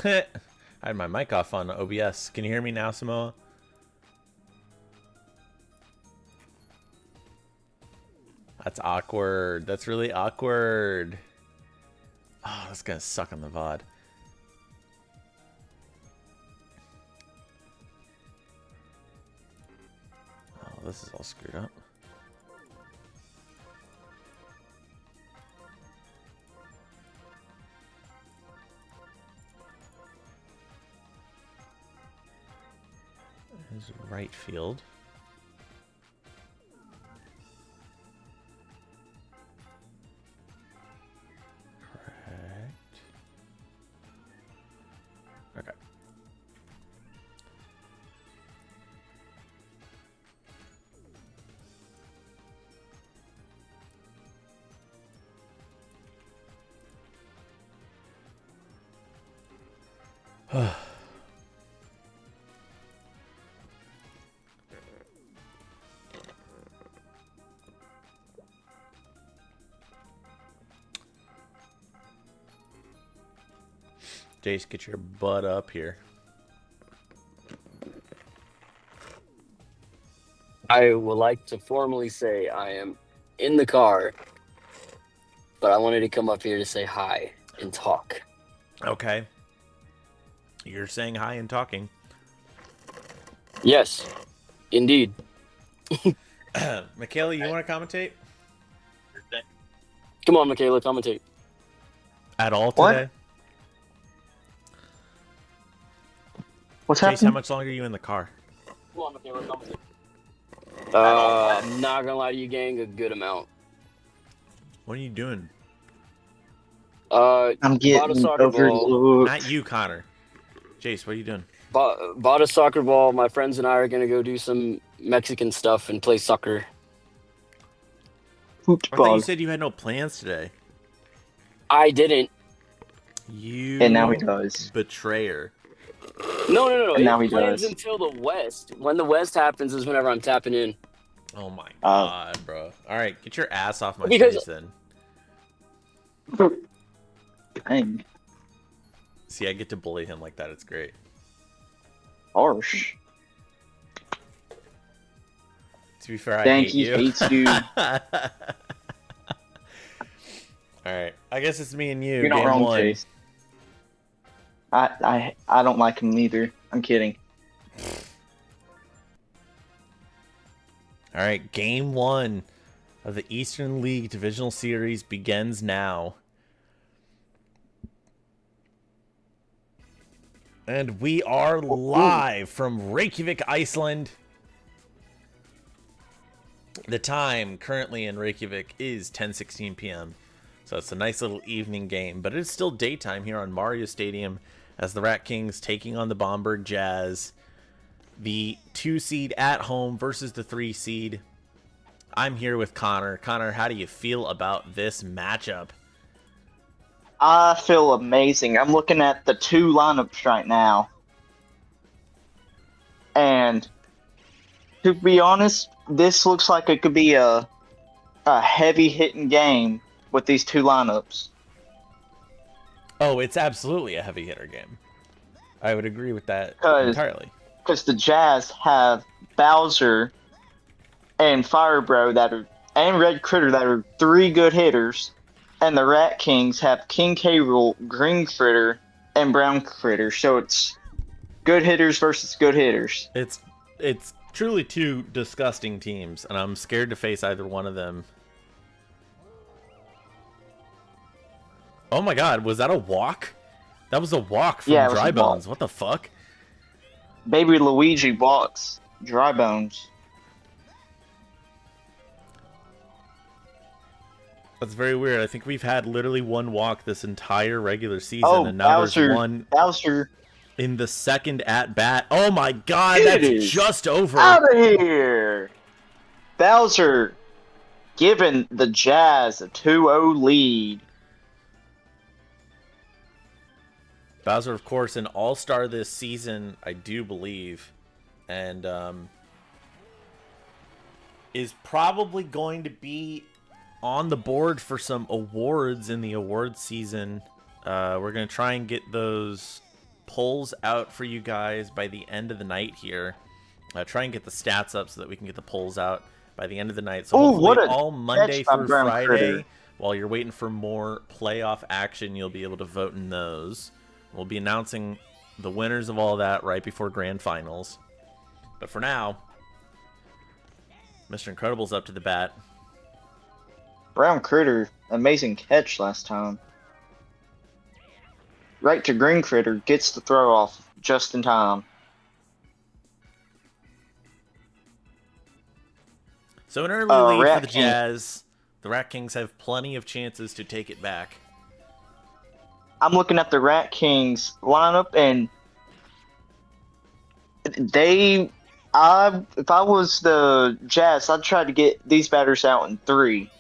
I had my mic off on OBS. Can you hear me now, Samoa? That's awkward. That's really awkward. Oh, that's gonna suck on the VOD. Oh, this is all screwed up. Is right field. Correct. Okay. Jace, get your butt up here. I would like to formally say I am in the car, but I wanted to come up here to say hi and talk. Okay. You're saying hi and talking. Yes, indeed. Michaela, you want to commentate? Come on, Michaela, commentate. At all What? today? What's Jace, how happening? much longer are you in the car? Come on, Michaela, commentate. I'm not gonna lie to you, gang, a good amount. What are you doing? I'm Bought a getting soccer ball. overlooked. Not you, Connor. Jace, what are you doing? Bought a soccer ball. My friends and I are gonna go do some Mexican stuff and play soccer. I thought you Football. said you had no plans today. I didn't. You And now he does. betrayer. No. And now It he plans does. until the West. When the West happens is whenever I'm tapping in. Oh my god, bro. Alright, get your ass off my Because- face then. Dang. See, I get to bully him like that. It's great. Harsh. To be fair, I Dang, hate he you. hates you. Alright, I guess it's me and you. You're not Game wrong, one. Chase. I don't like him either. I'm kidding. Alright, game one of the Eastern League Divisional Series begins now. And we are live from Reykjavik, Iceland. The time currently in Reykjavik is 10:16 p.m. So it's a nice little evening game, but it's still daytime here on Mario Stadium as the Rat Kings taking on the Bomberg Jazz. The 2 seed at home versus the 3 seed. I'm here with Connor. Connor, how do you feel about this matchup? I feel amazing. I'm looking at the two lineups right now. And to be honest, this looks like it could be a heavy hitting game with these two lineups. Oh, it's absolutely a heavy hitter game. I would agree with that 'Cause- entirely. Because the Jazz have Bowser and Firebro and Red Critter that are three good hitters, and the Rat Kings have King K. Rool, Green Critter, and Brown Critter. So it's good hitters versus good hitters. It's truly two disgusting teams, and I'm scared to face either one of them. Oh my god, was that a walk? That was a walk from Yeah, it was Dry a walk. Bones. What the fuck? Baby Luigi walks Dry Bones. That's very weird. I think we've had literally one walk this entire regular season, Oh, and now there's Bowser! one Bowser, in the second at bat. Oh my god, It that's is just over. out of here! Bowser giving the Jazz a 2-0 lead. Bowser, of course, an all-star this season, I do believe, and is probably going to be on the board for some awards in the awards season. We're going to try and get those polls out for you guys by the end of the night here. Try and get the stats up so that we can get the polls out by the end of the night. So hopefully all Monday through Friday, while you're waiting for more playoff action, you'll be able to vote in those. We'll be announcing the winners of all that right before grand finals. But for now, Mr. Incredible's up to the bat. Brown Critter, amazing catch last time. Right to Green Critter, gets the throw off just in time. So an early lead for the Jazz. The Rat Kings have plenty of chances to take it back. I'm looking at the Rat Kings lineup, and if I was the Jazz, I'd try to get these batters out in 3.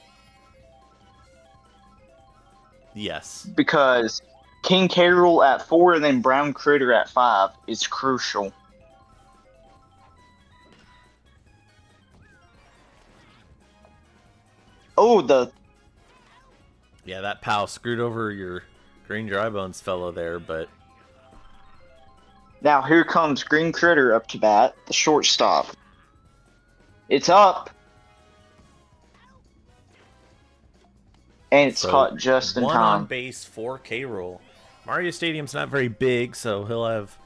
Yes. Because King K. Rool at 4 and then Brown Critter at 5 is crucial. Oh, yeah, that pal screwed over your Green Dry Bones fellow there, but now here comes Green Critter up to bat, the shortstop. It's up. And it's caught just in time. One on base for K. Rool. Mario Stadium's not very big, so he'll have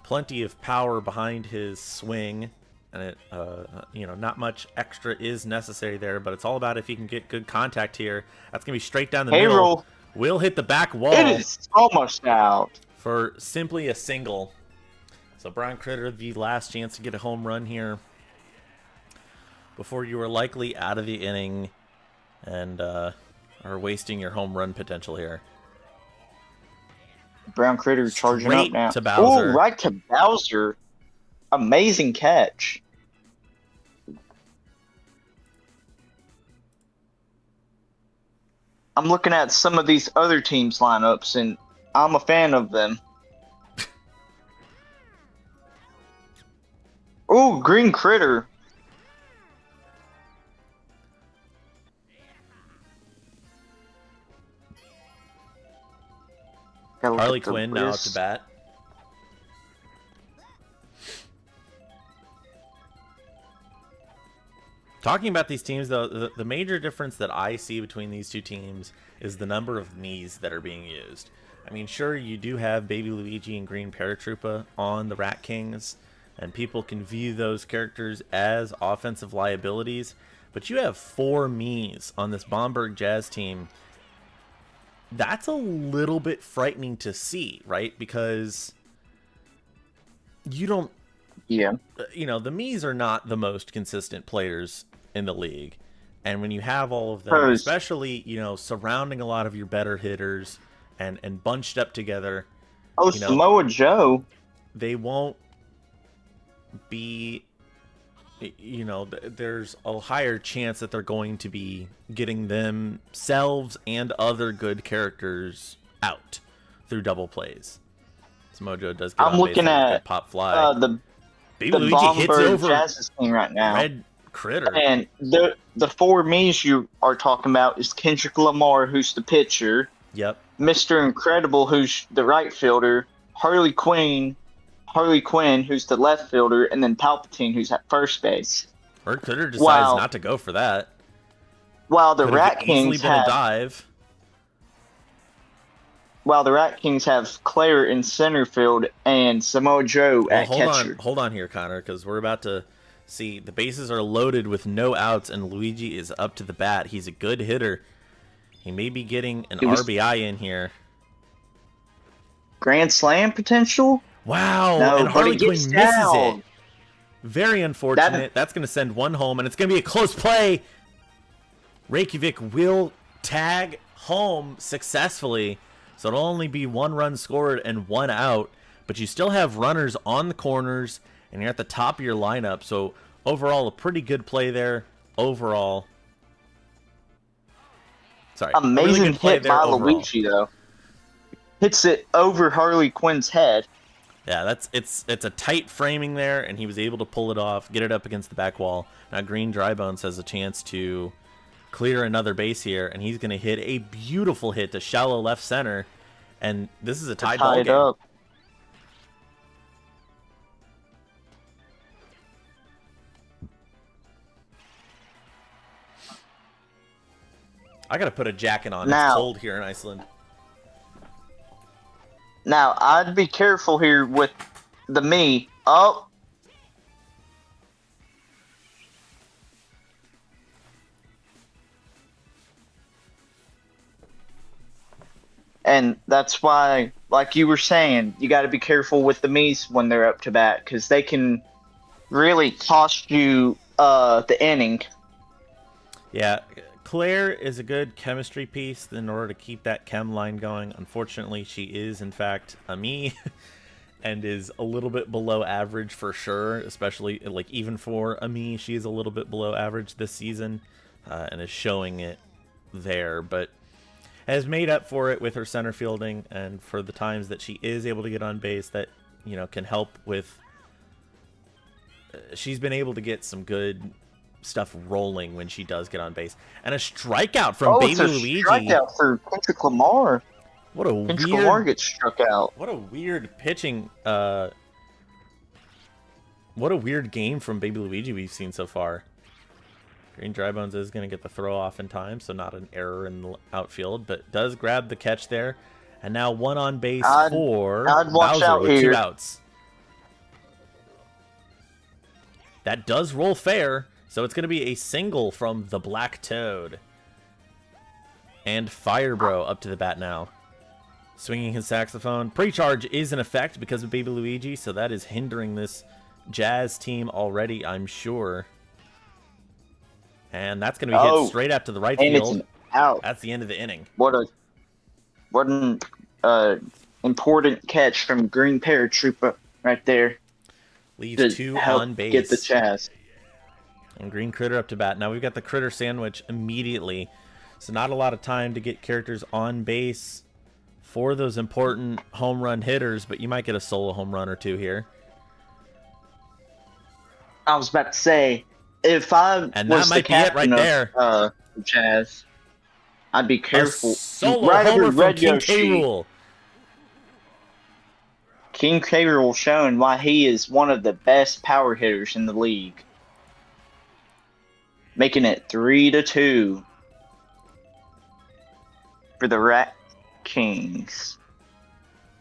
plenty of power behind his swing. And not much extra is necessary there, but it's all about if you can get good contact here. That's gonna be straight down the middle. Will hit the back wall. It is almost out for simply a single. So Brown Critter, the last chance to get a home run here before you are likely out of the inning and are wasting your home run potential here. Brown Critter charging up now. To Bowser. Oh, right to Bowser. Amazing catch. I'm looking at some of these other teams' lineups, and I'm a fan of them. Oh, Green Critter. Harley Quinn now up to bat. Talking about these teams, though, the major difference that I see between these two teams is the number of Miis that are being used. I mean, sure, you do have Baby Luigi and Green Paratroopa on the Rat Kings, and people can view those characters as offensive liabilities, but you have 4 Miis on this Bomberg Jazz team. That's a little bit frightening to see, right? Because you don't... Yeah. The Miis are not the most consistent players in the league. And when you have all of them, especially, surrounding a lot of your better hitters and bunched up together. Oh, Samoa Joe. They won't be, there's a higher chance that they're going to be getting themselves and other good characters out through double plays. Samoa Joe does get I'm looking at pop fly. the Luigi hits over Jazz's team right now. Red Critter. And the 4 Miis you are talking about is Kendrick Lamar, who's the pitcher. Yep. Mr. Incredible, who's the right fielder. Harley Quinn, who's the left fielder, and then Palpatine, who's at first base. Red Critter decides not to go for that. While the Rat Kings have a dive. While the Rat Kings have Claire in center field and Samoa Joe at catcher. Hold on here, Connor, because we're about to see the bases are loaded with no outs, and Luigi is up to the bat. He's a good hitter. He may be getting an RBI in here. Grand Slam potential? Wow, no, and Harley Quinn misses it. Very unfortunate. That's going to send one home, and it's going to be a close play. Reykjavik will tag home successfully. So it'll only be 1 run scored and 1 out, but you still have runners on the corners, and you're at the top of your lineup. So overall, a pretty good play there. Overall, amazing really hit by Luigi though. Hits it over Harley Quinn's head. Yeah, it's a tight framing there, and he was able to pull it off, get it up against the back wall. Now Green Drybones has a chance to clear another base here, and he's going to hit a beautiful hit to shallow left center, and this is a tied ball game. I gotta put a jacket on. Now- It's cold here in Iceland. Now, I'd be careful here with the me. Oh. And that's why, like you were saying, you got to be careful with the Mies when they're up to bat, because they can really cost you the inning. Yeah, Claire is a good chemistry piece in order to keep that chem line going. Unfortunately, she is, in fact, a me and is a little bit below average for sure, especially, like, even for a me, she is a little bit below average this season and is showing it there, but has made up for it with her center fielding and for the times that she is able to get on base that, you know, can help with... she's been able to get some good stuff rolling when she does get on base. And a strikeout from Baby Luigi. Strikeout for Kendrick Lamar. What a Kendrick weird... Lamar gets struck out. What a weird pitching... what a weird game from Baby Luigi we've seen so far. Green Drybones is going to get the throw off in time, so not an error in the outfield, but does grab the catch there. And now one on base for I'd watch Bowser out with here. 2 outs. That does roll fair, so it's going to be a single from the Black Toad. And Firebro up to the bat now. Swinging his saxophone. Pre-charge is in effect because of Baby Luigi, so that is hindering this Jazz team already, I'm sure. And that's going to be hit straight out to the right and field. It's out. That's the end of the inning. What an important catch from Green Paratrooper right there. Leaves 2 on base. Get the Jazz. And Green Critter up to bat. Now we've got the Critter Sandwich immediately. So not a lot of time to get characters on base for those important home run hitters, but you might get a solo home run or 2 here. I was about to say, if I And was that might the be it captain right there. of Jazz, I'd be careful. A solo Right homer over from Red King Yoshi. K. Rool. King K. Rool showing why he is one of the best power hitters in the league. Making it 3-2 for the Rat Kings.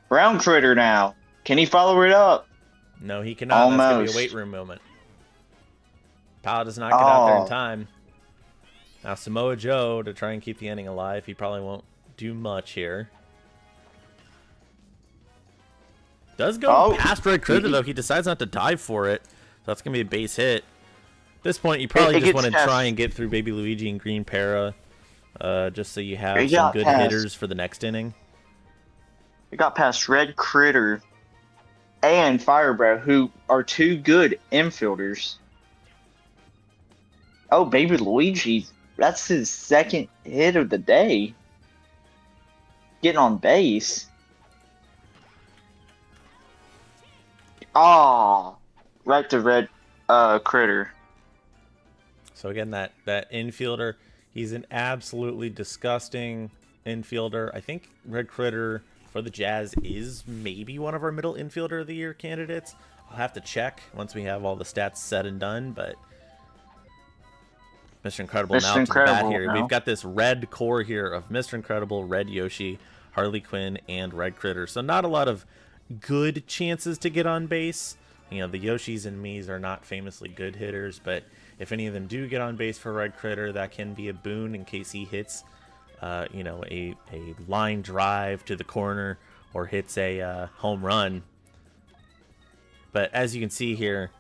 Brown Critter now. Can he follow it up? No, he cannot. That's going to be Almost. a weight room moment. Powell does not get out there in time. Now Samoa Joe, to try and keep the inning alive, he probably won't do much here. Does go past Red Critter, though. He decides not to dive for it. So that's going to be a base hit. At this point, you probably just want to try and get through Baby Luigi and Green Para, just so you have some good hitters for the next inning. It got past Red Critter and Firebrow, who are 2 good infielders. Oh, Baby Luigi, that's his 2nd hit of the day. Getting on base. Ah, right to Red Critter. So again, that infielder, he's an absolutely disgusting infielder. I think Red Critter for the Jazz is maybe one of our middle infielder of the year candidates. I'll have to check once we have all the stats said and done, but Mr. Incredible now to the bat here. We've got this red core here of Mr. Incredible, Red Yoshi, Harley Quinn, and Red Critter. So not a lot of good chances to get on base. You know, the Yoshis and Miis are not famously good hitters, but if any of them do get on base for Red Critter, that can be a boon in case he hits, you know, a line drive to the corner or hits a home run. But as you can see here,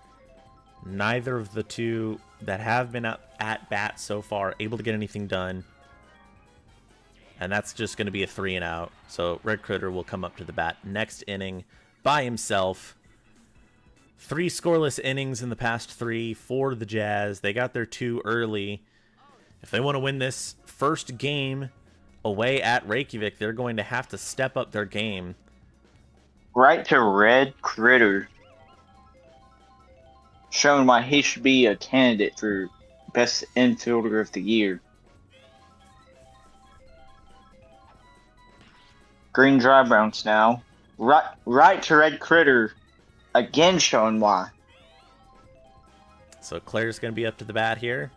neither of the two that have been at bat so far able to get anything done. And that's just going to be a 3 and out. So Red Critter will come up to the bat next inning by himself. 3 scoreless innings in the past 3 for the Jazz. They got their 2 early. If they want to win this first game away at Reykjavik, they're going to have to step up their game. Right to Red Critter. Showing why he should be a candidate for best infielder of the year. Green Dry Bounce now. Right to Red Critter. Again showing why. So Claire's going to be up to the bat here.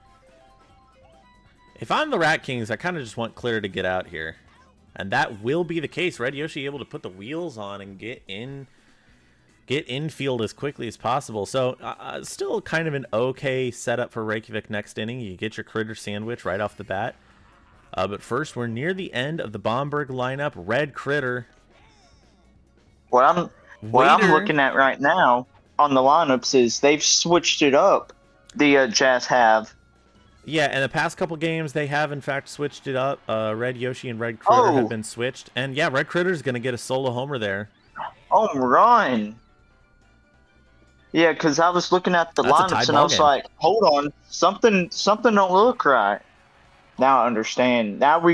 If I'm the Rat Kings, I kind of just want Clear to get out here. And that will be the case. Red Yoshi able to put the wheels on and get infield as quickly as possible. So still kind of an okay setup for Reykjavik next inning. You get your Critter sandwich right off the bat. But first, we're near the end of the Bomberg lineup. Red Critter. What I'm Waiter. looking at right now on the lineups is they've switched it up. The Jazz have. Yeah, in the past couple games, they have, in fact, switched it up. Red Yoshi and Red Critter have been switched. And, yeah, Red Critter's going to get a solo homer there. Home run. Yeah, because I was looking at the lineups, and I was like, hold on. Something don't look right. Now I understand. Now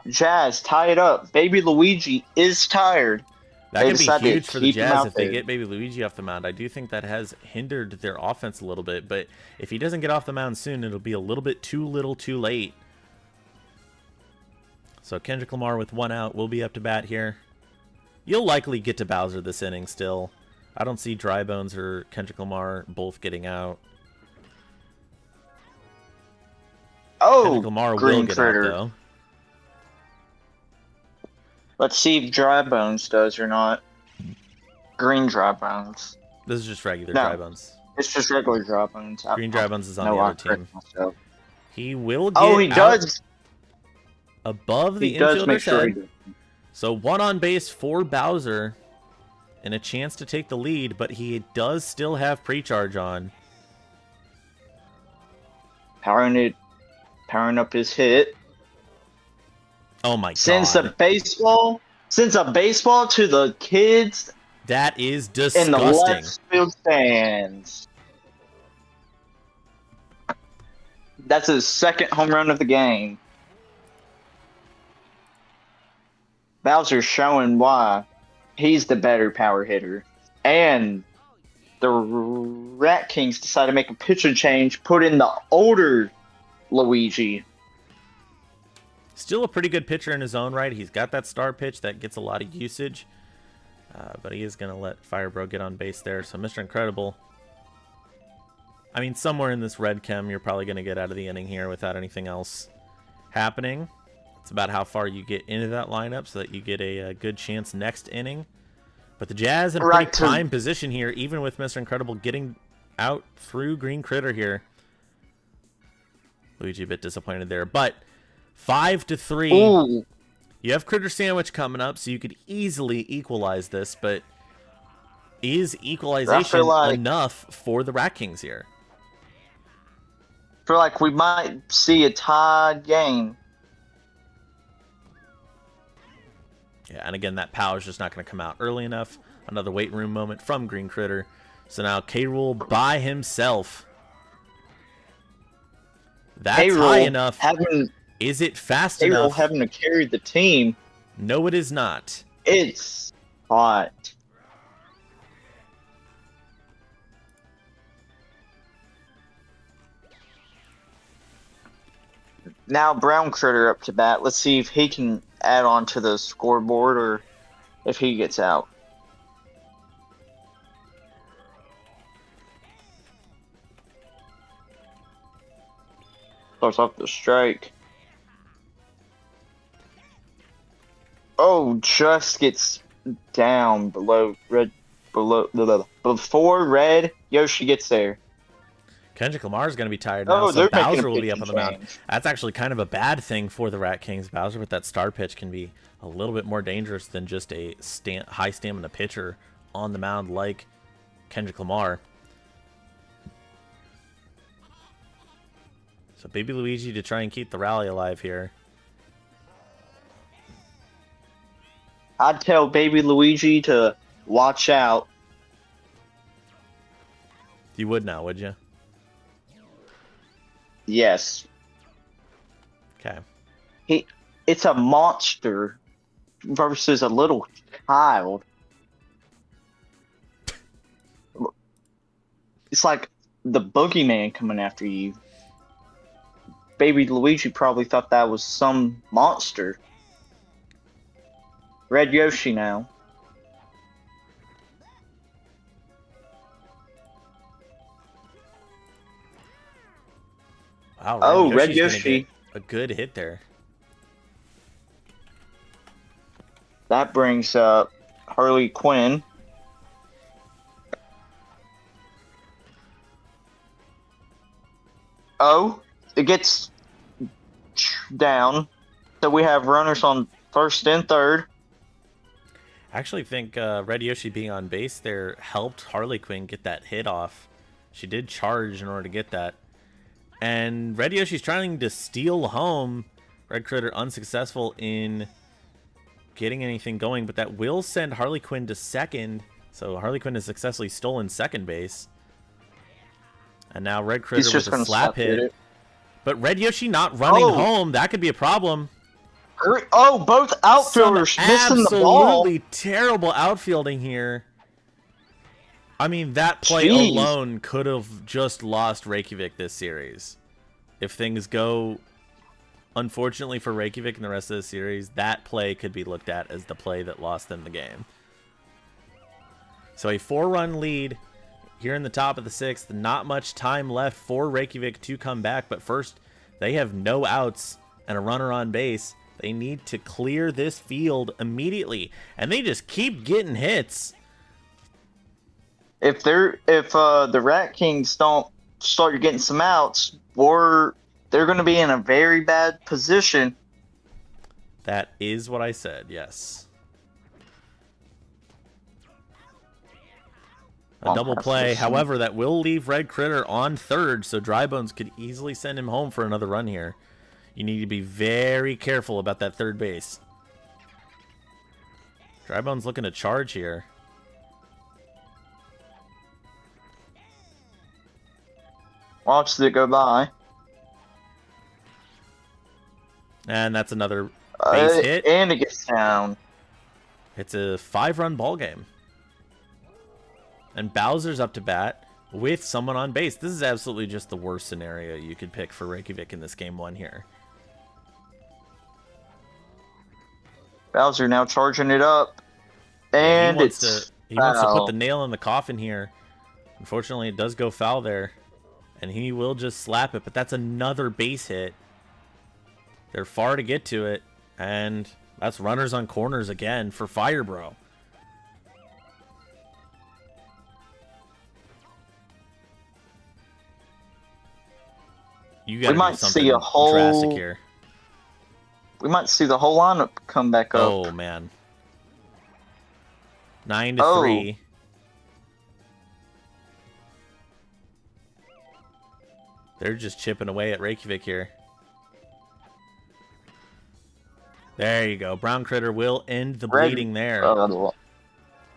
Jazz, tie it up. Baby Luigi is tired. That can be huge for the Jazz if they get Baby Luigi off the mound. I do think that has hindered their offense a little bit, but if he doesn't get off the mound soon, it'll be a little bit too little too late. So Kendrick Lamar with one out will be up to bat here. You'll likely get to Bowser this inning still. I don't see Dry Bones or Kendrick Lamar both getting out. Oh, Kendrick Lamar will get out, though. Let's see if Dry Bones does or not. Green Dry Bones. This is just regular Dry Bones. It's just regular Dry Bones. Green Dry Bones is on the other team. Myself. He will get he does. Above the infielder's head. So one on base for Bowser. And a chance to take the lead, but he does still have pre-charge on. Powering up his hit. Oh my god. Sends a baseball to the kids. That is disgusting. In the left field stands. That's his second home run of the game. Bowser's showing why he's the better power hitter. And the Rat Kings decided to make a pitcher change, put in the older Luigi. Still a pretty good pitcher in his own right. He's got that star pitch that gets a lot of usage. But he is going to let Firebro get on base there. So Mr. Incredible. I mean, somewhere in this red chem, you're probably going to get out of the inning here without anything else happening. It's about how far you get into that lineup so that you get a good chance next inning. But the Jazz in a pretty prime position here, even with Mr. Incredible getting out through Green Critter here. Luigi a bit disappointed there, but 5-3. Ooh. You have Critter Sandwich coming up, so you could easily equalize this, but is equalization enough for the Rat Kings here? I feel like we might see a tied game. Yeah, and again, that power is just not going to come out early enough. Another weight room moment from Green Critter. So now K-Rool by himself. That's high enough. Is it fast enough? K-Rool having to carry the team. No, it is not. It's hot. Now Brown Critter up to bat. Let's see if he can add on to the scoreboard or if he gets out. Starts off the strike. Oh, just gets down before Red Yoshi gets there. Kendrick Lamar is going to be tired now, so Bowser will be up on the mound. That's actually kind of a bad thing for the Rat Kings. Bowser with that star pitch can be a little bit more dangerous than just a high stamina pitcher on the mound like Kendrick Lamar. So Baby Luigi to try and keep the rally alive here. I'd tell Baby Luigi to watch out. You would now, would you? Yes. Okay. It's a monster versus a little child. It's like the boogeyman coming after you. Baby Luigi probably thought that was some monster. Red Yoshi now. Wow, Oh, Red Yoshi. a good hit there. That brings up Harley Quinn. Oh, it gets down. So we have runners on first and third. I actually think Red Yoshi being on base there helped Harley Quinn get that hit off. She did charge in order to get that. And Red Yoshi's trying to steal home. Red Critter unsuccessful in getting anything going, but that will send Harley Quinn to second. So Harley Quinn has successfully stolen second base. And now Red Critter with a slap hit. But Red Yoshi not running home. That could be a problem. Oh, both outfielders missing the ball. Absolutely terrible outfielding here. I mean, that play alone could have just lost Reykjavik this series. If things go, unfortunately for Reykjavik in the rest of the series, that play could be looked at as the play that lost them the game. So a 4-run lead here in the top of the 6th. Not much time left for Reykjavik to come back, but first they have no outs and a runner on base. They need to clear this field immediately, and they just keep getting hits. If the Rat Kings don't start getting some outs, they're going to be in a very bad position. That is what I said, yes. A double play, however, that will leave Red Critter on third, so Drybones could easily send him home for another run here. You need to be very careful about that third base. Drybones looking to charge here. Watch it go by. And that's another base hit. And it gets down. It's a 5-run ball game. And Bowser's up to bat with someone on base. This is absolutely just the worst scenario you could pick for Reykjavik in this game 1 here. Bowser now charging it up. And he wants to put the nail in the coffin here. Unfortunately, it does go foul there. And he will just slap it, but that's another base hit. They're far to get to it. And that's runners on corners again for Firebro. You gotta do something drastic here. We might see the whole lineup come back up. Oh, man. 9-3. They're just chipping away at Reykjavik here. There you go. Brown Critter will end the bleeding there.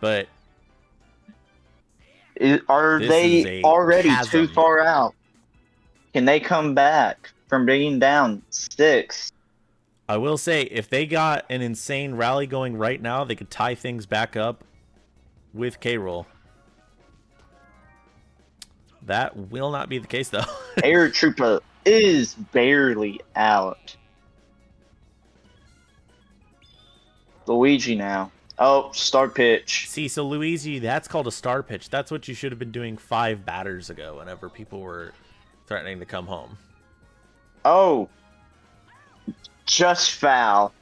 But are they already too far out? Can they come back from being down 6? I will say, if they got an insane rally going right now, they could tie things back up with K-Roll. That will not be the case, though. Air Trooper is barely out. Luigi now. Oh, start pitch. See, so Luigi, that's called a star pitch. That's what you should have been doing 5 batters ago whenever people were threatening to come home. Oh. Just foul.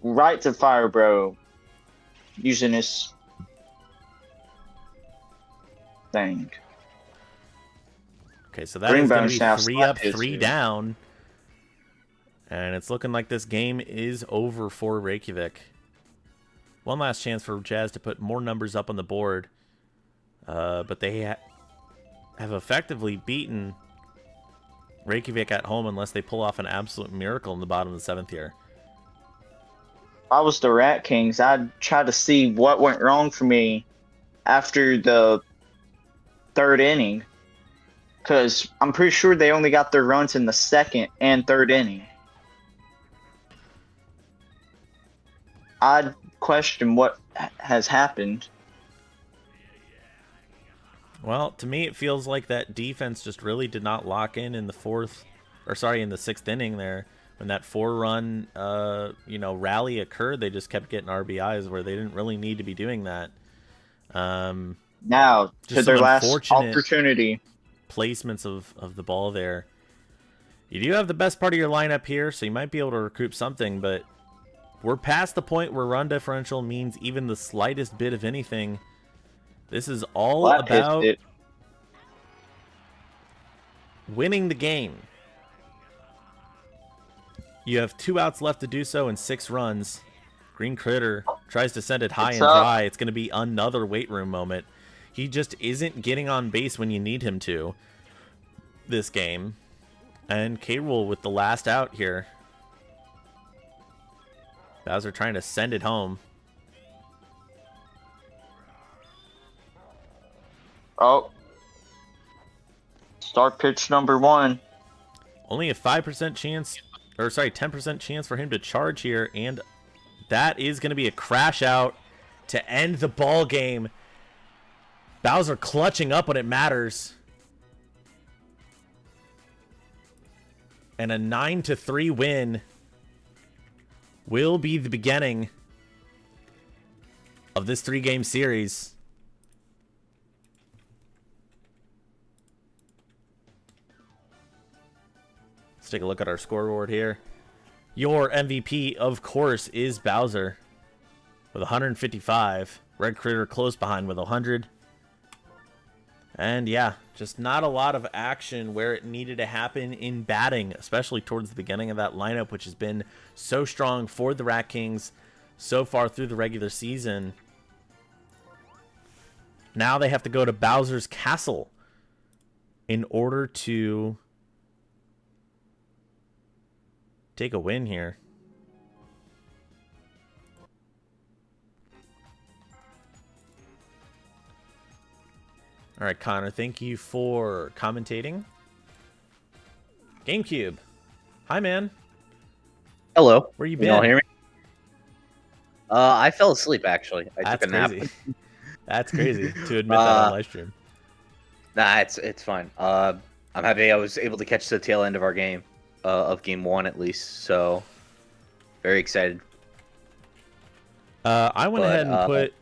Right to Firebro. Using his thing. Okay, so that is going to be 3 up, 3 down. And it's looking like this game is over for Reykjavik. One last chance for Jazz to put more numbers up on the board. But they have effectively beaten Reykjavik at home unless they pull off an absolute miracle in the bottom of the 7th here. If I was the Rat Kings, I'd try to see what went wrong for me after the 3rd inning. Because I'm pretty sure they only got their runs in the 2nd and 3rd inning. I'd question what has happened. Well, to me, it feels like that defense just really did not lock in the 6th inning there. When that 4-run, rally occurred, they just kept getting RBIs where they didn't really need to be doing that. Now, to their last opportunity. placements of the ball there. You do have the best part of your lineup here, so you might be able to recoup something, but we're past the point where run differential means even the slightest bit of anything. This is all about winning the game. You have 2 outs left to do so and 6 runs. Green Critter tries to send it high and dry. It's going to be another weight room moment. He just isn't getting on base when you need him to this game. And K-Rool with the last out here. Bowser trying to send it home. Oh. Start pitch number 1. Only a 5% chance, or sorry, 10% chance for him to charge here, and that is going to be a crash out to end the ball game. Bowser clutching up when it matters. And a 9-3 win will be the beginning of this 3-game series. Let's take a look at our scoreboard here. Your MVP, of course, is Bowser with 155. Red Critter close behind with 100. And yeah, just not a lot of action where it needed to happen in batting, especially towards the beginning of that lineup, which has been so strong for the Rat Kings so far through the regular season. Now they have to go to Bowser's Castle in order to take a win here. All right, Connor, thank you for commentating. GameCube. Hi, man. Hello. Where you Can been? you all hear me? I fell asleep, actually. I took a nap. Crazy. That's crazy to admit that on live stream. Nah, it's fine. I'm happy I was able to catch the tail end of our game, of game 1 at least. So, very excited. I went ahead and put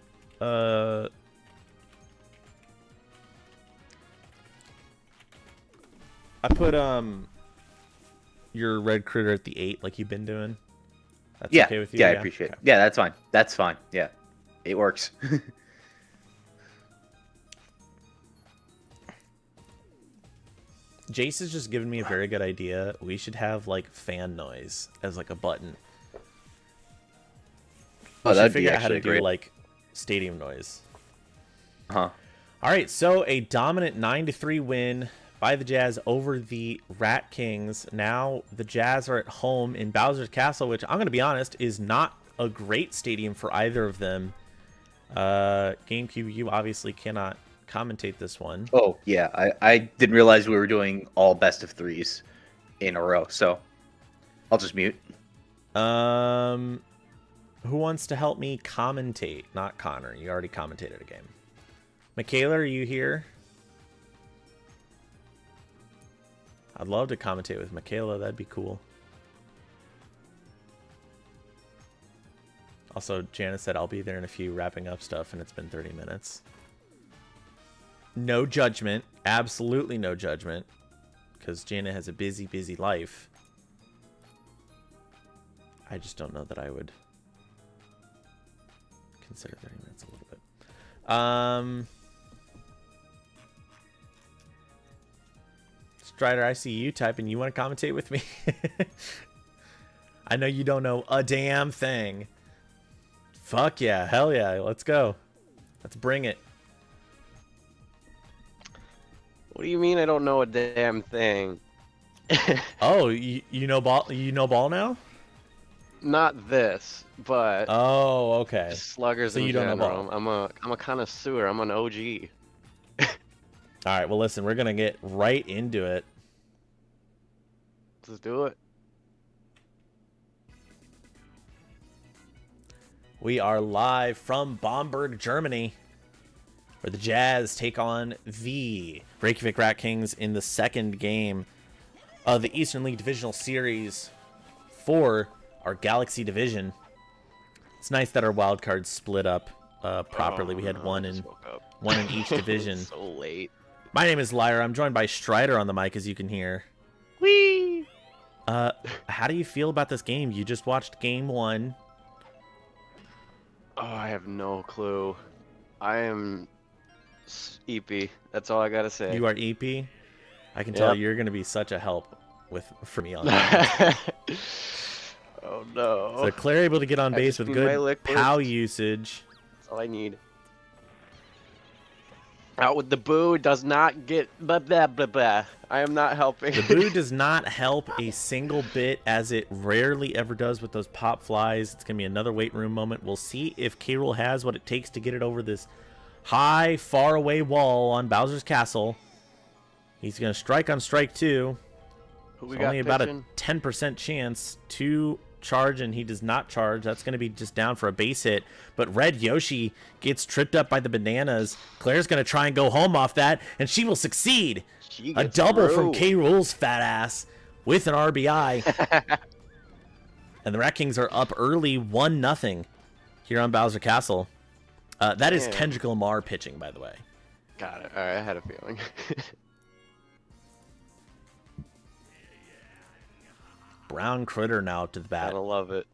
I put your Red Critter at the 8 like you've been doing. That's okay with you? Yeah, I appreciate it. Yeah, that's fine. That's fine. Yeah. It works. Jace has just given me a very good idea. We should have like fan noise as like a button. Oh, that'd figure be out how to actually great. do like stadium noise. Huh. All right, so a dominant 9-3 win by the Jazz over the Rat Kings. Now the Jazz are at home in Bowser's Castle, which I'm going to be honest is not a great stadium for either of them. GameCube, you obviously cannot commentate this one. Oh, yeah. I didn't realize we were doing all best of 3s in a row, so I'll just mute. Who wants to help me commentate? Not Connor. You already commentated a game. Michaela, are you here? I'd love to commentate with Michaela. That'd be cool. Also, Janice said I'll be there in a few wrapping up stuff, and it's been 30 minutes. No judgment. Absolutely no judgment. Because Jana has a busy, busy life. I just don't know that I would consider 30 minutes a little bit. Strider, I see you typing. You want to commentate with me? I know you don't know a damn thing. Fuck yeah. Hell yeah. Let's go. Let's bring it. What do you mean I don't know a damn thing? Oh, you know ball? You know ball now? Not this, but Oh, okay. sluggers So in you don't know general. ball. I'm a connoisseur. I'm an OG. All right. Well, listen, we're gonna get right into it. Let's do it. We are live from Bamberg, Germany, where the Jazz take on the Reykjavik Rat Kings in the second game of the Eastern League Divisional Series for our Galaxy Division. It's nice that our wild cards split up properly. We had one in each division. So late. My name is Lyra. I'm joined by Strider on the mic, as you can hear. Whee! How do you feel about this game? You just watched game 1. Oh, I have no clue. I am EP. That's all I gotta say. You are EP. I can tell Yep. you're going to be such a help for me on that. Oh no. So Claire able to get on I base just with need my good liquids. POW usage. That's all I need. Out with the boo does not get blah blah blah blah. I am not helping. The boo does not help a single bit, as it rarely ever does with those pop flies. It's going to be another weight room moment. We'll see if K-Rool has what it takes to get it over this high, far away wall on Bowser's Castle. He's going to strike on strike 2. Who we It's got only about a pitching? 10% chance to charge, and he does not charge. That's going to be just down for a base hit. But Red Yoshi gets tripped up by the bananas. Claire's going to try and go home off that, and she will succeed. She A gets double from through. K-Rool's fat ass with an RBI. And the Rat Kings are up early 1-0 here on Bowser Castle. That is Man. Kendrick Lamar pitching, by the way. Got it. All right, I had a feeling. Brown Critter now to the bat. Gotta love it.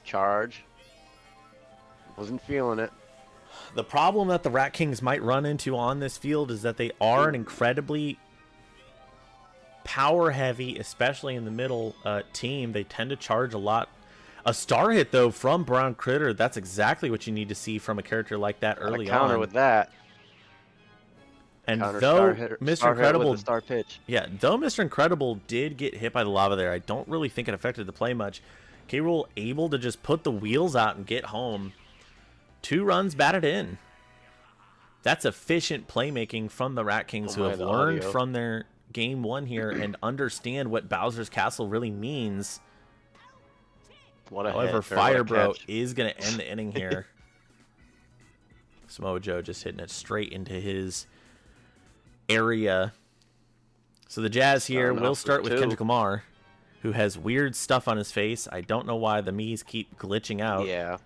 Charge. Wasn't feeling it. The problem that the Rat Kings might run into on this field is that they are an incredibly power heavy, especially in the middle team. They tend to charge a lot. A star hit, though, from Brown Critter. That's exactly what you need to see from a character like that Gotta early counter on. with that. And Counter though star hitter, Mr. star hit Incredible, with a star pitch. yeah, though Mr. Incredible did get hit by the lava there, I don't really think it affected the play much. K-Rool able to just put the wheels out and get home. 2 runs batted in. That's efficient playmaking from the Rat Kings, who my, have the learned audio. from their game 1 here and understand what Bowser's Castle really means. What a However, hit, or what a Fire Bro catch. is going to end the inning here. Samoa Joe just hitting it straight into his area. So the Jazz here no, will for start with 2. Kendrick Lamar, who has weird stuff on his face. I don't know why the Miis keep glitching out. Yeah.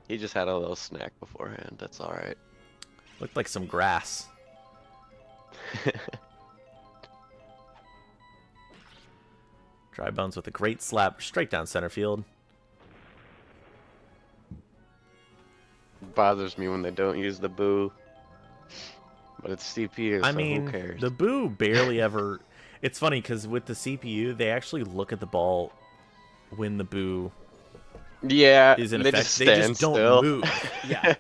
He just had a little snack beforehand. That's all right. Looked like some grass. Dry Bones with a great slap straight down center field. Bothers me when they don't use the boo. But it's CPU, so I mean, who cares? the boo barely ever. It's funny because with the CPU, they actually look at the ball when the boo Yeah, is in they effect. just They stand just don't still. move. Yeah.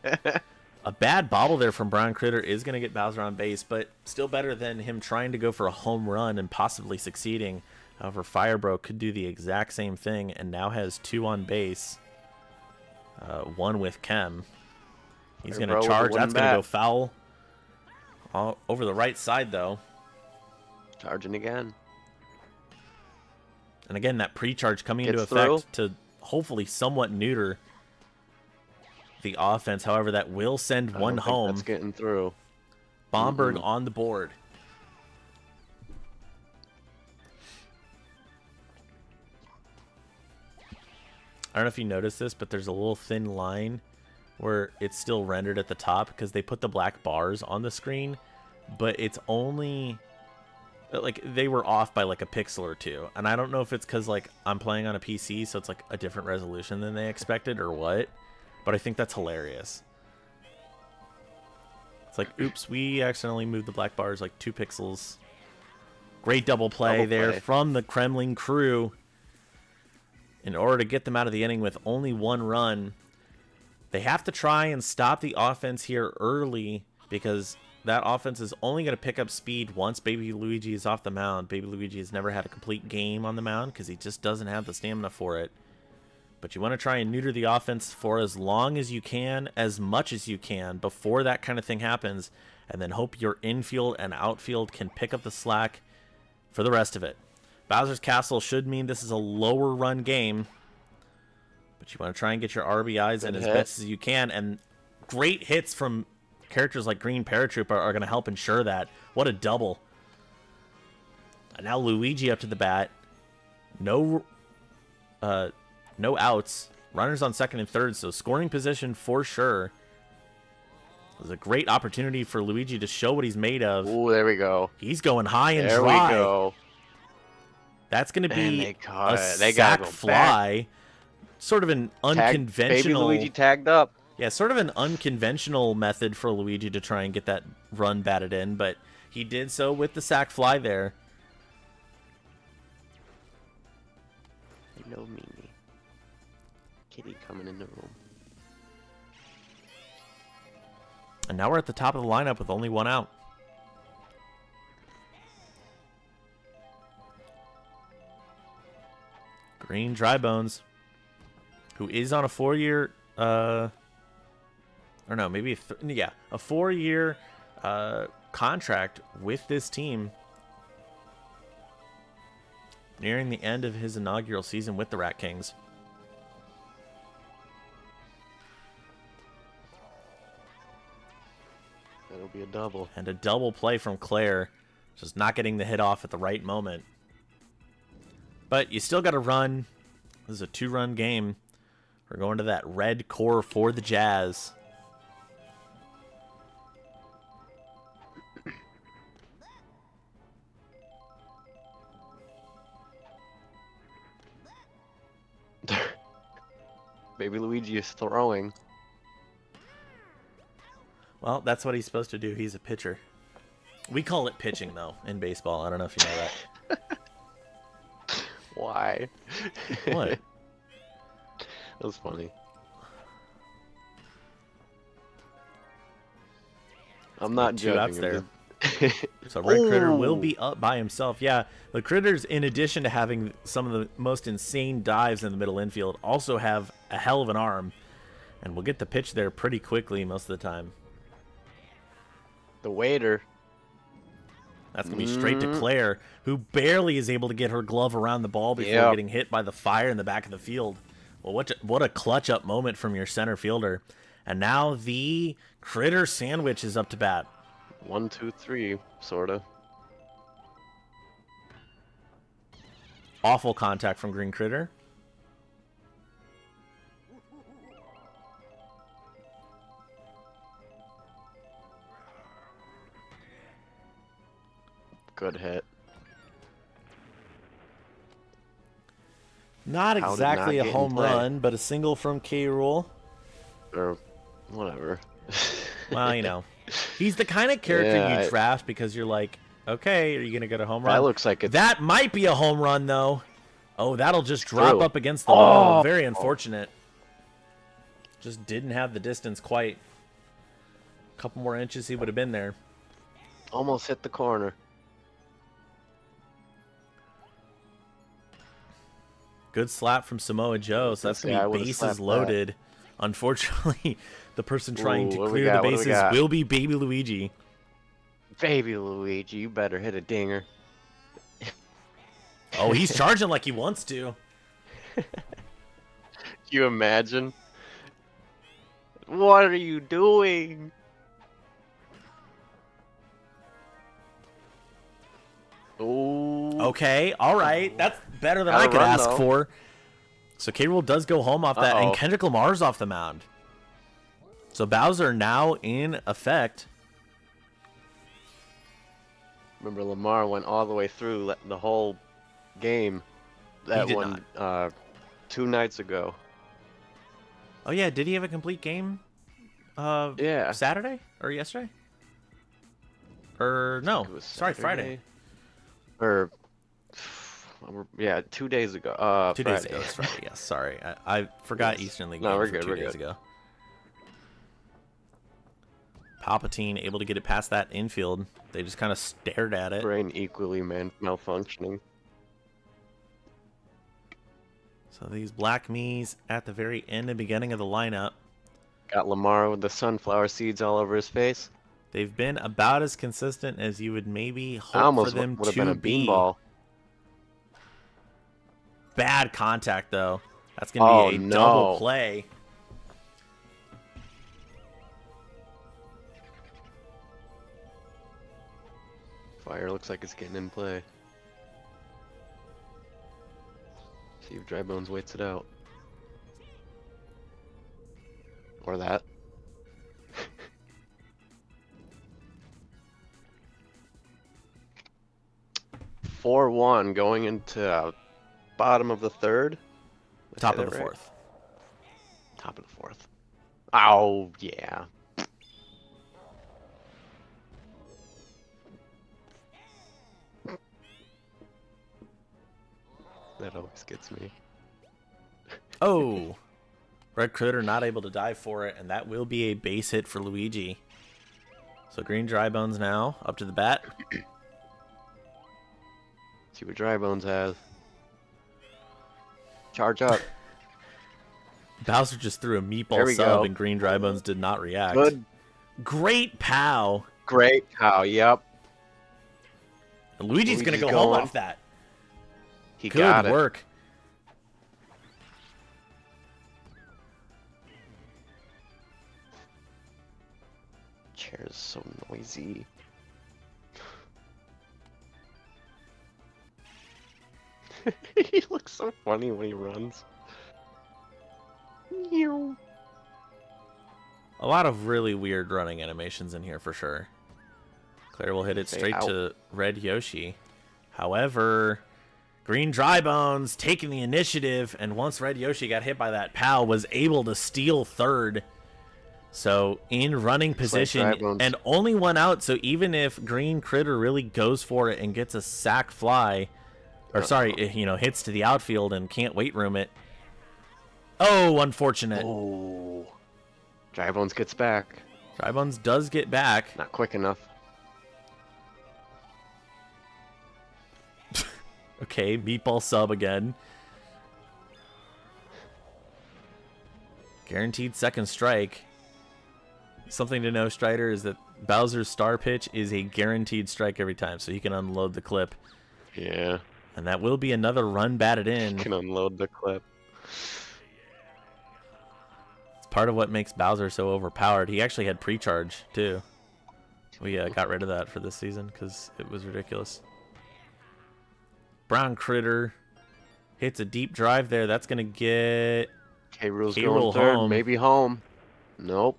A bad bobble there from Brown Critter is going to get Bowser on base, but still better than him trying to go for a home run and possibly succeeding. However, Firebro could do the exact same thing and now has 2 on base. 1 with Chem. He's going Firebro to with a charge. wooden That's going to bat. go foul. Over the right side, though. Charging again. And again, that pre-charge coming into Gets effect to hopefully somewhat neuter the offense. However, that will send I one don't think home. That's getting through. Bomberg on the board. I don't know if you noticed this, but there's a little thin line where it's still rendered at the top because they put the black bars on the screen, but it's only like they were off by like a pixel or 2. And I don't know if it's because like I'm playing on a PC, so it's like a different resolution than they expected or what, but I think that's hilarious. It's like, oops, we accidentally moved the black bars like 2 pixels. Great double play Double there play. from the Kremlin crew. In order to get them out of the inning with only 1 run, they have to try and stop the offense here early because that offense is only going to pick up speed once Baby Luigi is off the mound. Baby Luigi has never had a complete game on the mound because he just doesn't have the stamina for it. But you want to try and neuter the offense for as long as you can, as much as you can, before that kind of thing happens, and then hope your infield and outfield can pick up the slack for the rest of it. Bowser's Castle should mean this is a lower run game, but you want to try and get your RBIs in Good as hit. best as you can, and great hits from characters like Green Paratrooper are going to help ensure that. What a double. And now Luigi up to the bat. No outs. Runners on second and third, so scoring position for sure. It was a great opportunity for Luigi to show what he's made of. Ooh, there we go. He's going high and There dry. we go. That's going to And be they caught a it. They gotta sack go back. fly. Sort of an Baby unconventional... Luigi tagged up. Yeah, sort of an unconventional method for Luigi to try and get that run batted in, but he did so with the sack fly there. Hello, Mimi. Kitty coming in the room. And now we're at the top of the lineup with only one out. Green Drybones, who is on a 4-year, or no, maybe a 4-year contract with this team, nearing the end of his inaugural season with the Rat Kings. That'll be a double. And a double play from Claire, just not getting the hit off at the right moment. But you still got to run. This is a 2-run game. We're going to that red core for the Jazz. Baby Luigi is throwing. Well, that's what he's supposed to do. He's a pitcher. We call it pitching, though, in baseball. I don't know if you know that. Why? What? That was funny. I'm not Two outs judging. there. I'm So Red Critter will Ooh. be up by himself. Yeah, the Critters, in addition to having some of the most insane dives in the middle infield, also have a hell of an arm. And we'll get the pitch there pretty quickly most of the time. The waiter. That's going to be straight to Claire, who barely is able to get her glove around the ball before Yep. getting hit by the fire in the back of the field. Well, what a clutch-up moment from your center fielder. And now the Critter Sandwich is up to bat. 1, 2, 3, sorta. Awful contact from Green Critter. Good hit. Not How did exactly not a get in home play? run, but a single from K-Rool. Or whatever. Well, you know, he's the kind of character Yeah, you draft because you're like, okay, are you going to get a home run? That looks like it's That might be a home run, though. Oh, that'll just drop True. up against the wall. Oh. Very unfortunate. Just didn't have the distance quite. A couple more inches, he would have been there. almost hit the corner. Good slap from Samoa Joe, so that's Yeah, I going to be would've bases slapped that. loaded. Unfortunately, the person trying Ooh, to what do we clear the got? What do we bases got? will be Baby Luigi. Baby Luigi, you better hit a dinger. Oh, he's charging like he wants to. Can you imagine? What are you doing? Oh. Okay, all right. That's better than Gotta I could run, ask though. for. So K-Rool does go home off that, and Uh-oh. Kendrick Lamar's off the mound. So Bowser now in effect. Remember, Lamar went all the way through the whole game. That did one, 2 nights ago. Oh yeah, did he have a complete game? Yeah. Saturday or yesterday? Or no? It was Sorry, Friday. Or, yeah, 2 days ago. 2 days Friday. ago. It's Friday. Yes, sorry, I forgot Yes. Eastern League No, game we're from good, 2 we're days good. ago. Palpatine able to get it past that infield. They just kind of stared at it. Brain equally malfunctioning. So these Black Me's at the very end and beginning of the lineup. Got Lamar with the sunflower seeds all over his face. They've been about as consistent as you would maybe I hope for almost them would have been to a be. beanball. Bad contact though. That's gonna be a Oh, double no. play. Fire looks like it's getting in play. See if Dry Bones waits it out. Or that. 4-1 going into bottom of the third. Did I Top say of the that right? fourth. Top of the fourth. Oh, yeah. That always gets me. Oh, Red Critter not able to dive for it, and that will be a base hit for Luigi. So Green Dry Bones now up to the bat. See what Dry Bones has. Charge up. Bowser just threw a There meatball we sub, go. and Green Dry Bones did not react. Good. Great pow. Great cow. Yep. And Luigi's going to Luigi's go home going. off that. He Good got it. work. Chair is so noisy. He looks so funny when he runs. Meow. A lot of really weird running animations in here for sure. Claire will hit it Say straight out. to Red Yoshi. However, Green Dry Bones taking the initiative, and once Red Yoshi got hit by that POW, was able to steal third. So in running like position, Dry Bones. and only one out, so even if Green Critter really goes for it and gets a sack fly, or sorry, hits to the outfield and can't weight room it. Oh, unfortunate. Oh. Dry Bones gets back. Dry Bones does get back. Not quick enough. Okay, meatball sub again. Guaranteed second strike. Something to know, Strider, is that Bowser's star pitch is a guaranteed strike every time, so he can unload the clip. Yeah. And that will be another run batted in. Can unload the clip. It's part of what makes Bowser so overpowered. He actually had pre-charge, too. We got rid of that for this season because it was ridiculous. Brown Critter hits a deep drive there. That's going to get... K-Rool's K-Rool going third. home. Maybe home. Nope.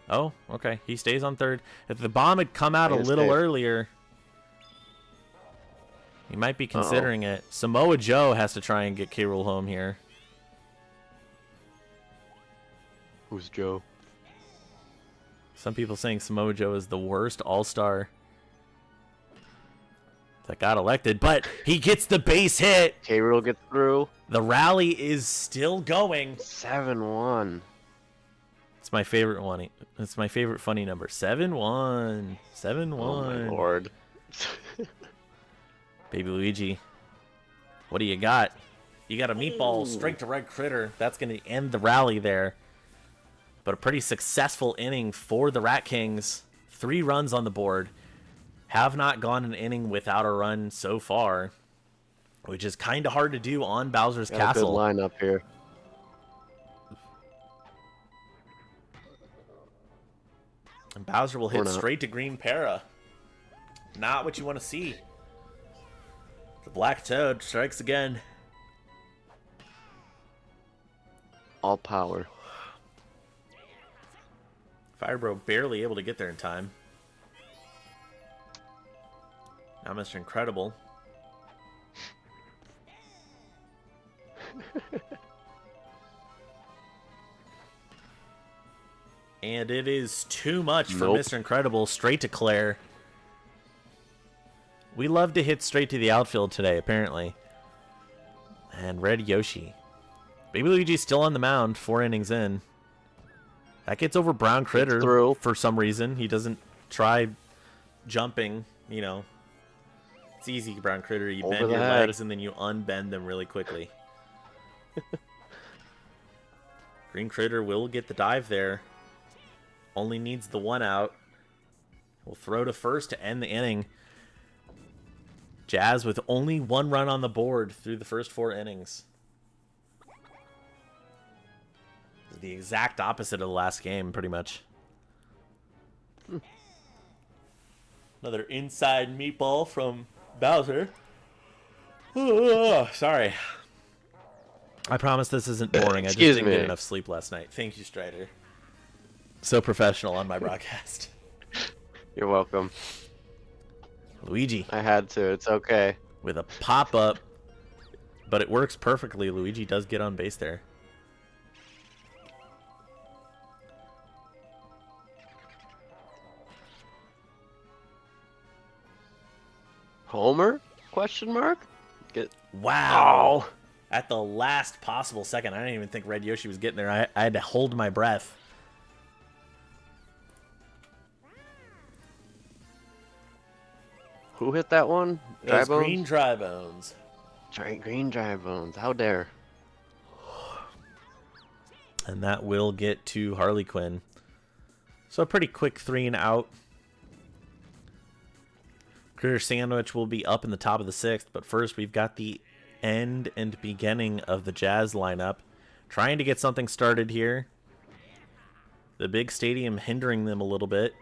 Oh, okay. He stays on third. If the bomb had come out a Yes, little Dave. earlier, he might be considering it. Samoa Joe has to try and get K-Rool home here. Who's Joe? Some people saying Samoa Joe is the worst all-star that got elected, but he gets the base hit. K-Rool gets through. The rally is still going. 7-1. It's my favorite one. It's my favorite funny number. 7-1. 7-1. Oh my lord. Baby Luigi, what do you got? You got a meatball straight to Red Critter. That's going to end the rally there. But a pretty successful inning for the Rat Kings. 3 runs on the board. Have not gone an inning without a run so far, which is kind of hard to do on Bowser's Got Castle. a good lineup here. And Bowser will Or hit not. straight to Green Para. Not what you want to see. The Black Toad strikes again. All power. Firebro barely able to get there in time. Now Mr. Incredible. And it is too much for Nope. Mr. Incredible. Straight to Claire. We love to hit straight to the outfield today, apparently. And Red Yoshi. Baby Luigi's still on the mound, 4 innings in. That gets over Brown Critter through. for some reason. He doesn't try jumping, It's easy, Brown Critter. You Over bend the your head. legs and then you unbend them really quickly. Green Critter will get the dive there. Only needs the 1 out. We'll throw to first to end the inning. Jazz with only 1 run on the board through the first 4 innings. The exact opposite of the last game, pretty much. Another inside meatball from Bowser. Oh, sorry. I promise this isn't boring. I just Excuse didn't get me. enough sleep last night. Thank you, Strider. So professional on my broadcast. You're welcome. Luigi. I had to. It's okay. with a pop-up, but it works perfectly. Luigi does get on base there. Homer? Question mark? Wow. Oh. At the last possible second. I didn't even think Red Yoshi was getting there. I had to hold my breath. Who hit that one? It was Dry Green Bones? Dry Bones. Green Dry Bones. How dare. And that will get to Harley Quinn. So a pretty quick 3 and out. Critter Sandwich will be up in the top of the 6th, but first we've got the end and beginning of the Jazz lineup. Trying to get something started here. The big stadium hindering them a little bit.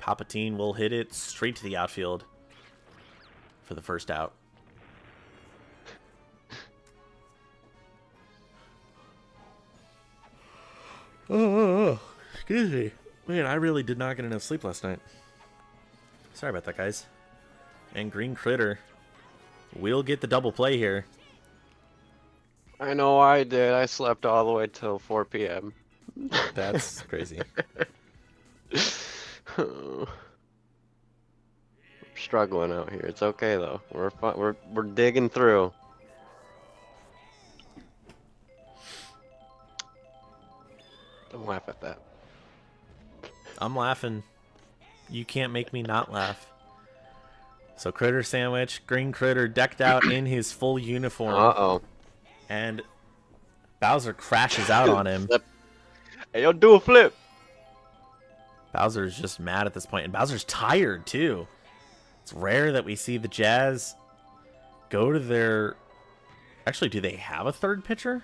Palpatine will hit it straight to the outfield for the first out. Oh, excuse me. Man, I really did not get enough sleep last night. Sorry about that, guys. And Green Critter will get the double play here. I know I did. I slept all the way till 4 p.m. That's crazy. I'm struggling out here. It's okay though. We're digging through. Don't laugh at that. I'm laughing. You can't make me not laugh. So Critter Sandwich, Green Critter decked out in his full uniform. Uh-oh. And Bowser crashes out on him. Flip. Hey, yo, do a flip. Bowser's just mad at this point, and Bowser's tired too. It's rare that we see the Jazz go to their... Actually, do they have a third pitcher?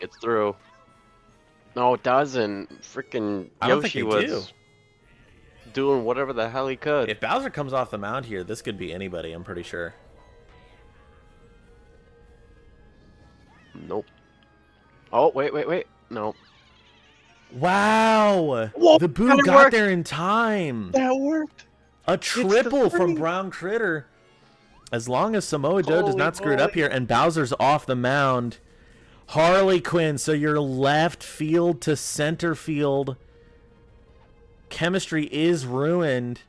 It's through. No, it doesn't. Freaking I don't think Yoshi they was doing whatever the hell he could. If Bowser comes off the mound here, this could be anybody, I'm pretty sure. Nope. Oh, wait. Nope. Wow! Whoa, the Boo that got worked. there in time. That worked. A triple from three. Brown Critter. As long as Samoa Joe does Holy not screw it up moly. here, and Bowser's off the mound. Harley Quinn, so your left field to center field chemistry is ruined.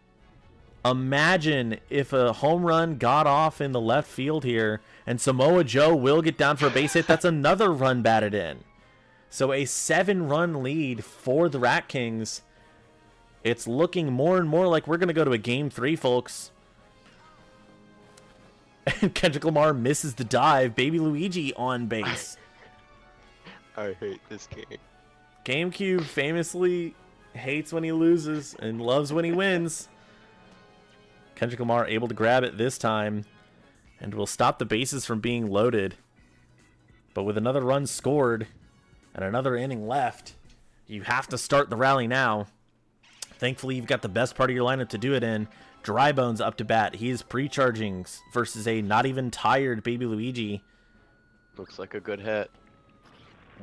Imagine if a home run got off in the left field here, and Samoa Joe will get down for a base hit. That's another run batted in. So a 7-run lead for the Rat Kings. It's looking more and more like we're going to go to a Game 3, folks. And Kendrick Lamar misses the dive. Baby Luigi on base. I hate this game. GameCube famously hates when he loses and loves when he wins. Kendrick Lamar able to grab it this time and will stop the bases from being loaded. But with another run scored and another inning left, you have to start the rally now. Thankfully, you've got the best part of your lineup to do it in. Dry Bones up to bat. He is pre-charging versus a not even tired Baby Luigi. Looks like a good hit.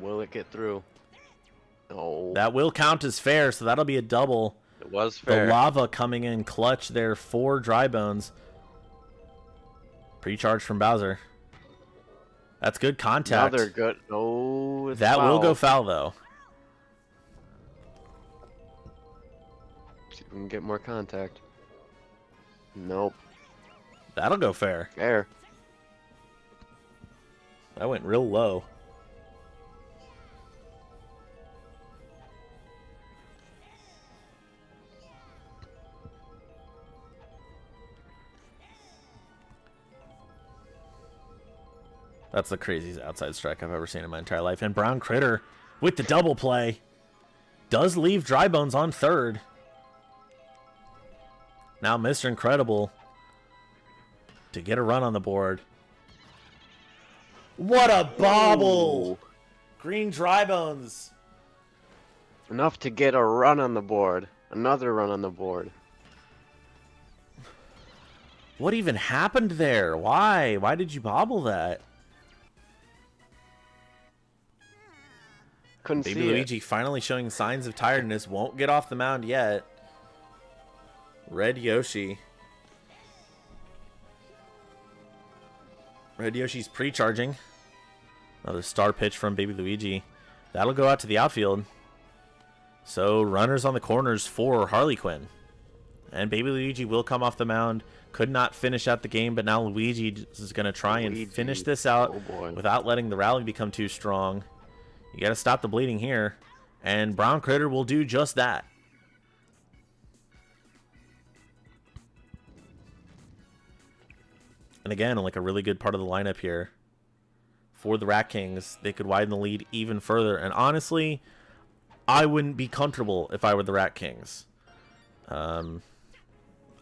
Will it get through? No. That will count as fair, so that'll be a double. It was fair. The lava coming in clutch there for Dry Bones. Pre-charge from Bowser. That's good contact. Another good. Oh, it's That will foul. go foul, though. See if we can get more contact. Nope. That'll go fair. Fair. That went real low. That's the craziest outside strike I've ever seen in my entire life. And Brown Critter with the double play does leave Dry Bones on third. Now Mr. Incredible to get a run on the board. What a bobble! Ooh. Green Dry Bones. Enough to get a run on the board. Another run on the board. What even happened there? Why? Why did you bobble that? Couldn't Baby see Luigi finally showing signs of tiredness. Won't get off the mound yet. Red Yoshi. Red Yoshi's pre-charging. Another star pitch from Baby Luigi. That'll go out to the outfield. So runners on the corners for Harley Quinn. And Baby Luigi will come off the mound. Could not finish out the game, but now Luigi is going to try and finish this out without letting the rally become too strong. You got to stop the bleeding here. And Brown Critter will do just that. And again, like a really good part of the lineup here. For the Rat Kings, they could widen the lead even further. And honestly, I wouldn't be comfortable if I were the Rat Kings.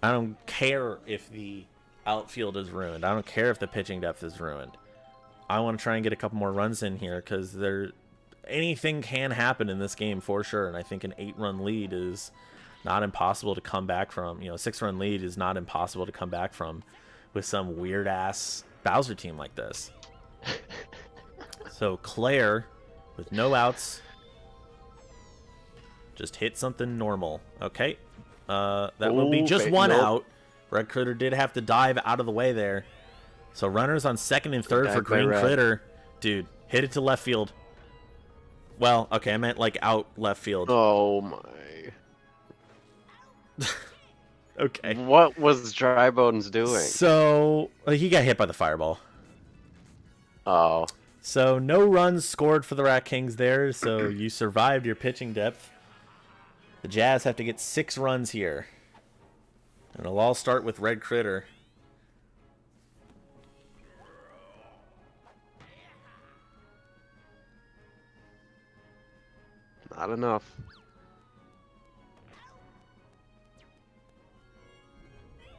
I don't care if the outfield is ruined. I don't care if the pitching depth is ruined. I want to try and get a couple more runs in here because anything can happen in this game for sure. And I think an 8-run lead is not impossible to come back from. You know, a 6-run lead is not impossible to come back from with some weird-ass Bowser team like this. So Claire, with no outs, just hit something normal. Okay. That will be just one out. Red Critter did have to dive out of the way there. So runners on second and third for Green Critter. Dude, hit it to left field. Well, okay, I meant like out left field. Oh my. Okay. What was Dry Bones doing? So he got hit by the fireball. Oh. So no runs scored for the Rat Kings there. So you survived your pitching depth. The Jazz have to get 6 runs here. And it'll all start with Red Critter. Not enough.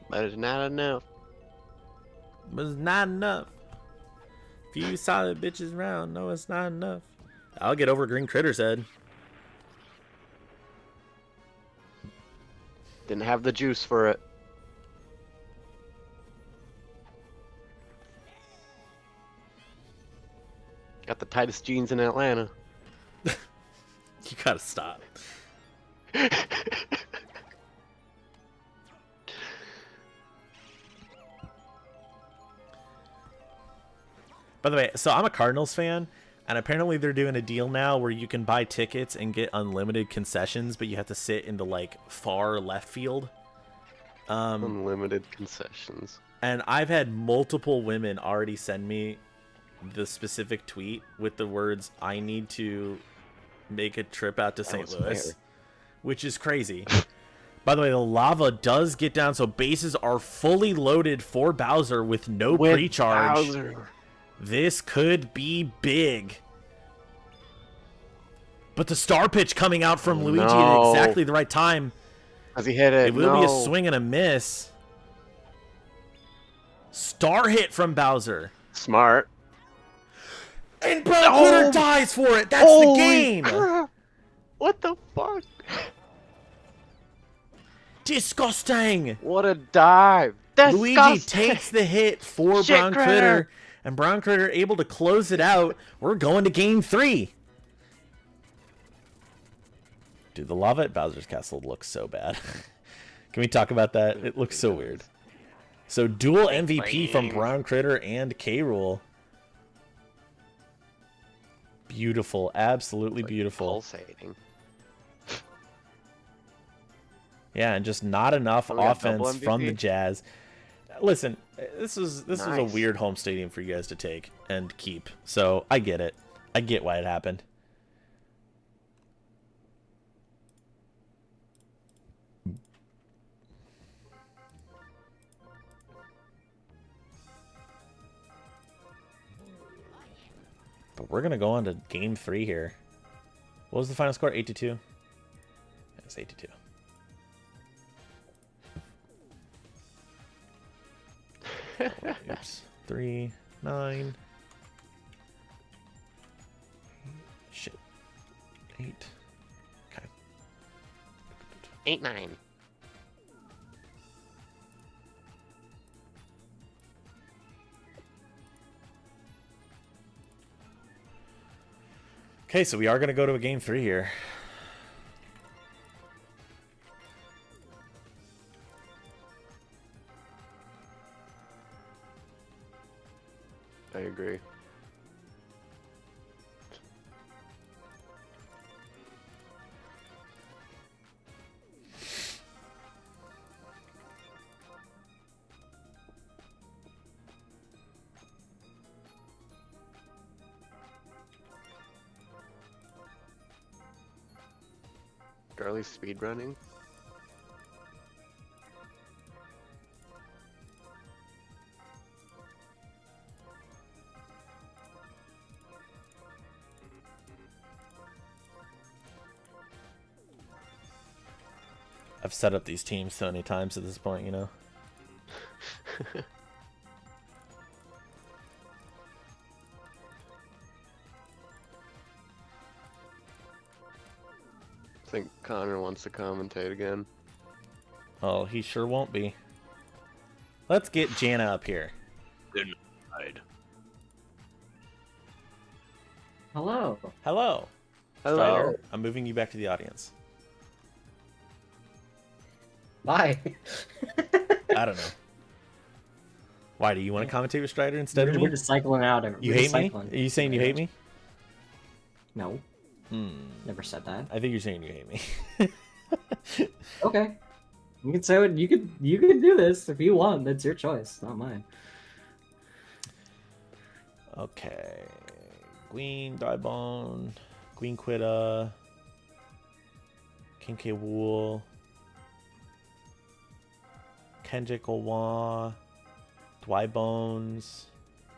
But it's not enough. But it's not enough. Few solid bitches round. No, it's not enough. I'll get over Green Critter's head. Didn't have the juice for it. Got the tightest jeans in Atlanta. You gotta stop. By the way, so I'm a Cardinals fan, and apparently they're doing a deal now where you can buy tickets and get unlimited concessions, but you have to sit in the like far left field. Unlimited concessions. And I've had multiple women already send me the specific tweet with the words, "I need to make a trip out to St. Louis," fair. which is crazy. By the way, the lava does get down, so bases are fully loaded for Bowser with no pre-charge. Bowser. This could be big. But the star pitch coming out from Luigi at exactly the right time. Has he hit it? It will be a swing and a miss. Star hit from Bowser. Smart. And Brown Critter dies for it. That's the game. Crap. What the fuck? Disgusting. What a dive. Luigi takes the hit for Shit, Brown Critter. And Brown Critter able to close it out. We're going to game 3. Dude, the lava at Bowser's Castle looks so bad. Can we talk about that? It looks so weird. So dual MVP from Brown Critter and K-Rool. Beautiful. Absolutely beautiful. Pulsating. Yeah, and just not enough We got double offense from the MVP. Jazz. Listen, this was a Nice. weird home stadium for you guys to take and keep. So I get it. I get why it happened. But we're gonna go on to game 3 here. What was the final score? 8-2. It's 8-2. Oops. 3, 9. Shit. 8. Okay. 8-9. Okay, so we are going to go to a game 3 here. I agree. Charlie's speedrunning. I've set up these teams so many times at this point, you know. I think Connor wants to commentate again. Oh, he sure won't be. Let's get Jana up here. Denied. Hello. Hello. Hello. Strider, I'm moving you back to the audience. Bye. I don't know. Why, do you want to commentate with Strider instead of We're me? just cycling out. You hate me? Are you saying you hate me? No, Hmm. never said that. I think you're saying you hate me. Okay. You can say what you could do this if you want. That's your choice, not mine. Okay. Queen, Daibon, Queen Quitta, King K. Wool, Kenjik Owa, Dwybones,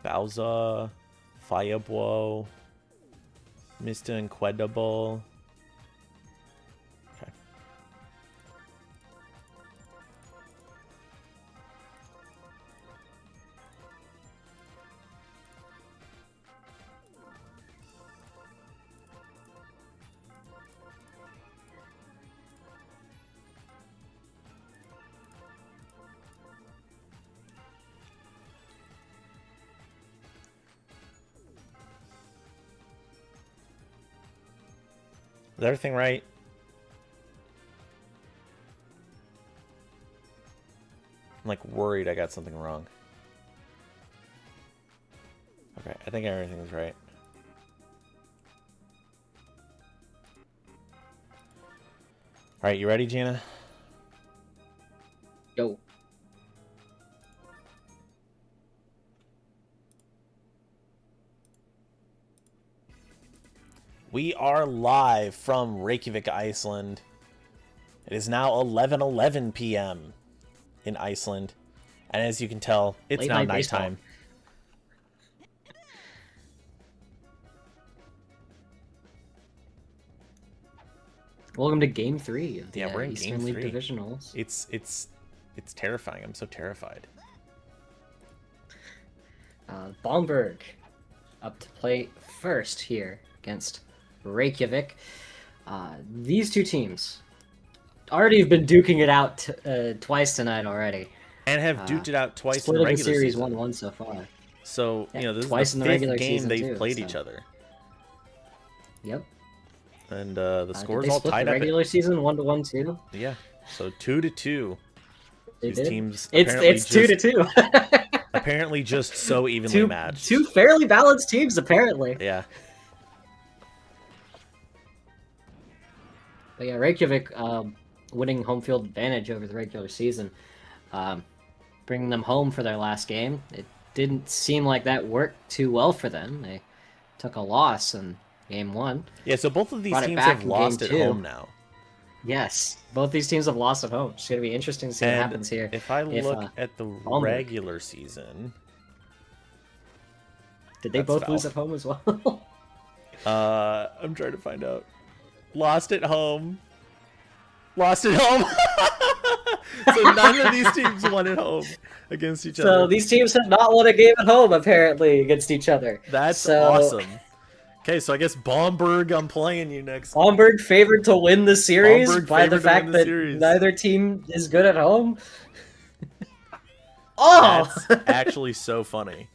Bowser, Fireblow, Mr. Incredible. Okay. Is everything right? I'm like worried I got something wrong. Okay, I think everything's right. Alright, you ready, Gina? Yo. We are live from Reykjavik, Iceland. It is now 11:11 p.m. in Iceland. And as you can tell, it's Late now night baseball. nighttime. Welcome to Game 3 of the Yeah, we're in Eastern Game League 3. Divisionals. It's terrifying. I'm so terrified. Bamberg up to play first here against Reykjavik. These two teams already have been duking it out twice tonight already. And have duked it out twice in Split the of the regular series season. 1-1 so far. So, Yeah, you know, this twice is in the the fifth regular game season they've too, played so. each other. Yep. And the Did score's they all split tied the up. regular season 1-1 too? Yeah. So 2-2. They These did. teams It's apparently 2-2. apparently just so evenly matched. Two fairly balanced teams apparently. Yeah. But yeah, Reykjavik winning home field advantage over the regular season, bringing them home for their last game. It didn't seem like that worked too well for them. They took a loss in Game 1. Yeah, so both of these Brought it teams back have in lost Game at 2. home now. Yes, both these teams have lost at home. It's going to be interesting to see what And happens here. if I look at the Bamberg. regular season, Did they that's both foul. lose at home as well? I'm trying to find out. Lost at home. Lost at home. So none of these teams won at home against each So other. these teams have not won a game at home, apparently, against each other. That's So- awesome. Okay, so I guess Bamberg, I'm playing you next. Bamberg favored to win the series Bamberg by the favored to fact win the that series. neither team is good at home. Oh! That's actually so funny.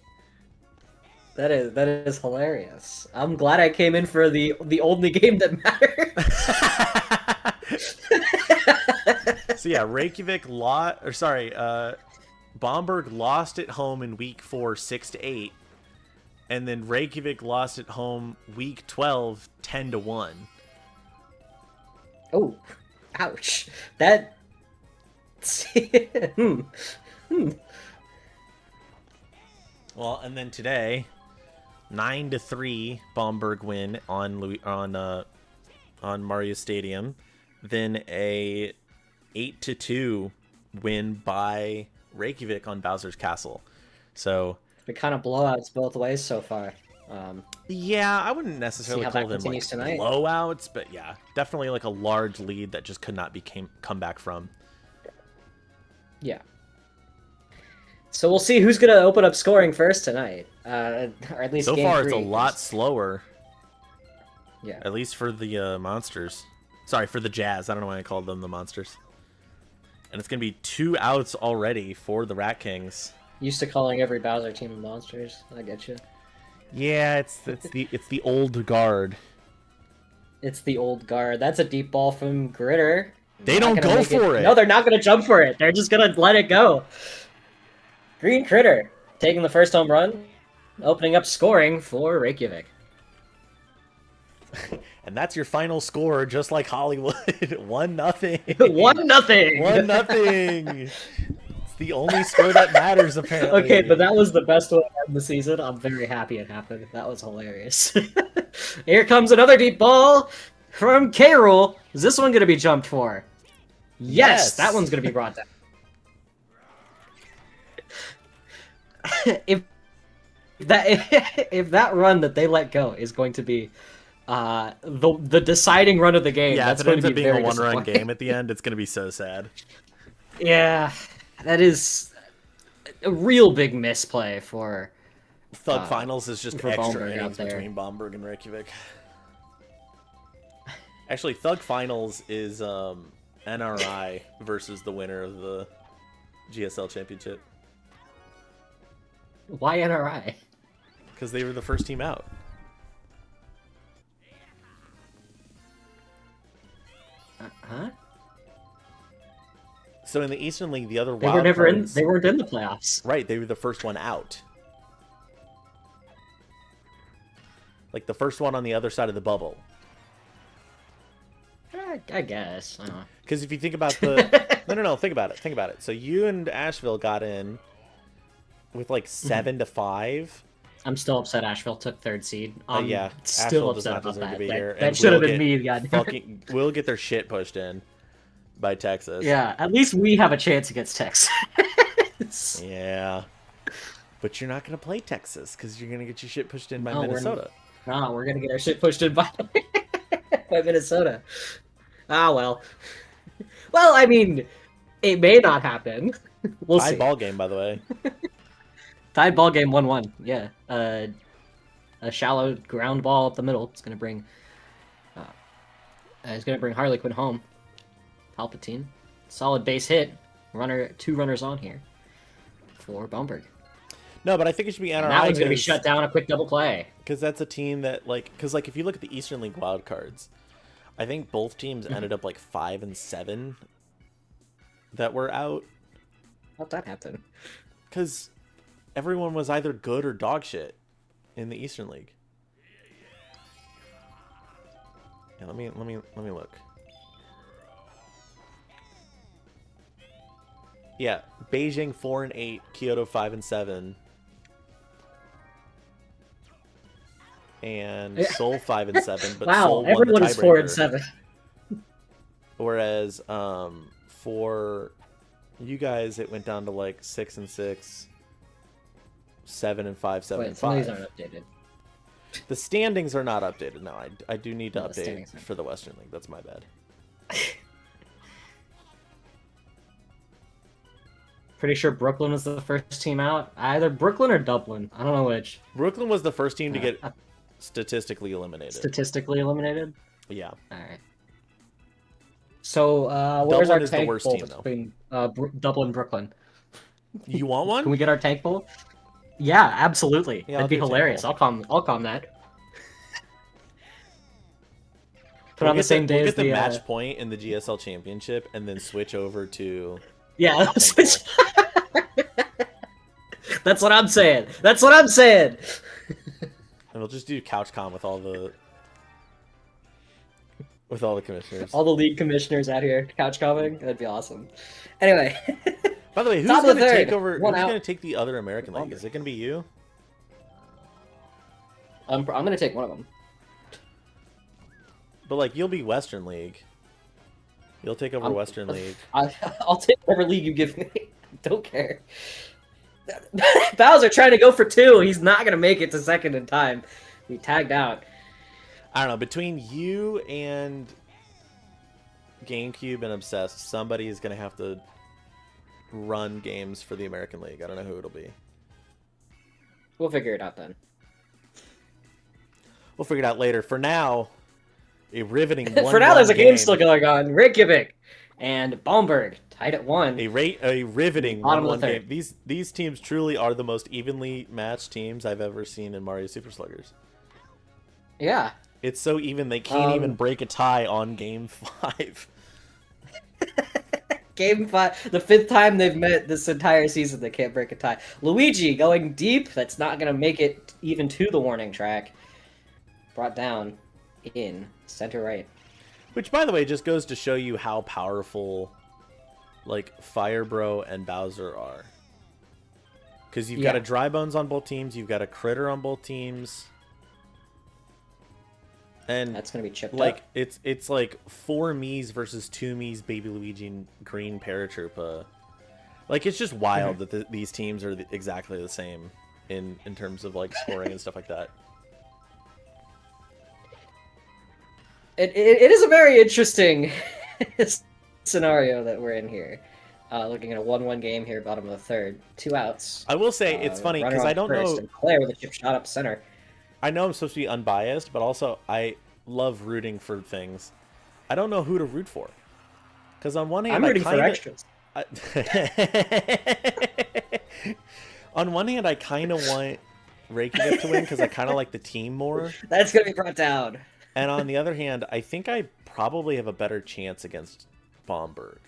That is hilarious. I'm glad I came in for the only game that mattered. So yeah, Reykjavik Bamberg lost at home in week 4, 6-8, and then Reykjavik lost at home week 12, 10-1. Oh, ouch! That. Well, and then today, 9-3 Bamberg win on Mario Stadium, then a 8-2 win by Reykjavik on Bowser's Castle. So the kind of blowouts both ways so far. Yeah, I wouldn't necessarily call them like tonight. blowouts, but yeah, definitely like a large lead that just could not be come back from. Yeah. So we'll see who's going to open up scoring first tonight. Or at least so game far, 3, it's a lot slower. Yeah. At least for the Monsters. Sorry, for the Jazz. I don't know why I called them the Monsters. And it's going to be 2 outs already for the Rat Kings. Used to calling every Bowser team monsters. I get you. Yeah, it's the old guard. It's the old guard. That's a deep ball from Gritter. They don't go for it. No, they're not going to jump for it. They're just going to let it go. Green Critter taking the first home run, opening up scoring for Reykjavik. And that's your final score, just like Hollywood. 1-0. 1-0. 1-0. It's the only score that matters, apparently. Okay, but that was the best one of the season. I'm very happy it happened. That was hilarious. Here comes another deep ball from K-Rool. Is this one going to be jumped for? Yes, that one's going to be brought down. if that run that they let go is going to be the deciding run of the game, that's if it going ends to up be being very a one-run disappointing. game at the end, it's going to be so sad. Yeah, that is a real big misplay for Thug Finals is just for extra Bamberg innings out there. between Bamberg and Reykjavik. Actually, Thug Finals is NRI versus the winner of the GSL Championship. Why NRI? Because they were the first team out. Huh? So in the Eastern League, the other They wild were never in. cards, They weren't in the playoffs. right? They were the first one out. Like the first one on the other side of the bubble. I guess. I don't know. Because if you think about the no, think about it. So you and Asheville got in with like 7-5. I'm still upset Asheville took third seed. Yeah, Still Asheville does upset not about deserve that. to be here. That and should have we'll been get me, goddamn. We'll get their shit pushed in by Texas. Yeah, at least we have a chance against Texas. Yeah. But you're not going to play Texas because you're going to get your shit pushed in by No, Minnesota. No, we're gonna get our shit pushed in by by Minnesota. Ah, well. Well, I mean, it may not happen. We'll Tied see. ball game, by the way. Tied ball game 1-1. Yeah. A shallow ground ball up the middle. It's gonna bring. It's gonna bring Harley Quinn home. Palpatine, solid base hit. 2 runners on here for Bamberg. No, but I think it should be NRI. And that one's gonna be shut down. A quick double play. Because that's a team that, because if you look at the Eastern League wildcards, I think both teams ended up 5-7 that were out. How'd that happen? Because everyone was either good or dog shit in the Eastern League. Yeah, let me look. Yeah, Beijing 4-8, Kyoto 5-7, and Seoul 5-7. But Wow, Seoul won everyone the is tiebreaker. 4-7. Whereas for you guys, it went down to 6-6, 7-5, 7-5. Wait, some of these aren't updated. The standings are not updated. No, I do need to No, the update standings aren't. for the Western League. That's my bad. Pretty sure Brooklyn was the first team out. Either Brooklyn or Dublin. I don't know which. Brooklyn was the first team to get Uh, statistically eliminated. Statistically eliminated? Yeah. Alright. So, where's Dublin our is the tank worst bowl team, though. between Dublin and Brooklyn? You want Can one? we get our tank bowl? Yeah, absolutely. Yeah, I'll That'd be do hilarious. Temple. I'll calm that. Put on the same day we'll as get the the match point in the GSL Championship, and then switch over to Yeah, Temple. that's what I'm saying. That's what I'm saying. And we'll just do couch com with all the commissioners. All the league commissioners out here couch coming. That'd be awesome. Anyway, By the way, who's Top of going the to third. take over? One Who's out. going to take the other American League? Is it going to be you? I'm gonna take one of them. But like, you'll be Western League. You'll take over Western League. I'll take whatever league you give me. Don't care. Bowser trying to go for 2. He's not gonna make it to second in time. He tagged out. I don't know. Between you and GameCube and Obsessed, somebody is going to have to run games for the American League. I don't know who it'll be. We'll figure it out then. We'll figure it out later. For now, a riveting 1-1 For now, there's a game still going on. Reykjavik and Bamberg tied at 1. A riveting Bottom of 1-1 the third. game. These teams truly are the most evenly matched teams I've ever seen in Mario Super Sluggers. Yeah. It's so even they can't even break a tie on game 5. Game 5, the 5th time they've met this entire season, they can't break a tie. Luigi going deep, that's not going to make it even to the warning track. Brought down in center right. Which, by the way, just goes to show you how powerful, like, Firebro and Bowser are. Because you've got a Dry Bones on both teams, you've got a Critter on both teams. And that's going to be chipped like up. it's like 4 Miis versus 2 Miis, Baby Luigi and Green Paratroopa. Like, it's just wild that these teams are exactly the same in terms of like scoring and stuff like that. It is a very interesting scenario that we're in here. Looking at a 1-1 game here, bottom of the third. 2 outs. I will say it's funny because I don't know. And Claire with a chip shot up center. I know I'm supposed to be unbiased, but also I love rooting for things. I don't know who to root for. Because on one hand, I'm rooting for extras. On one hand, I kind of want Reykjavik to win because I kind of like the team more. That's going to be brought down. And on the other hand, I think I probably have a better chance against Bamberg.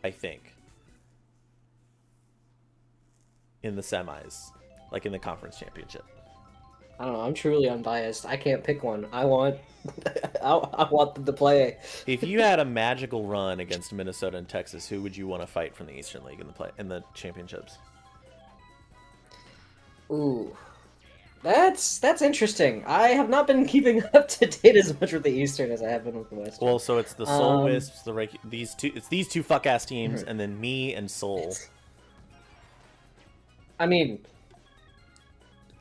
I think. In the semis. Like in the conference championship. I don't know. I'm truly unbiased. I can't pick one. I want them to play. If you had a magical run against Minnesota and Texas, who would you want to fight from the Eastern League in the championships? Ooh, that's interesting. I have not been keeping up to date as much with the Eastern as I have been with the Western. Well, so it's the Soul Wisps, these two fuck ass teams, and then me and Soul. I mean,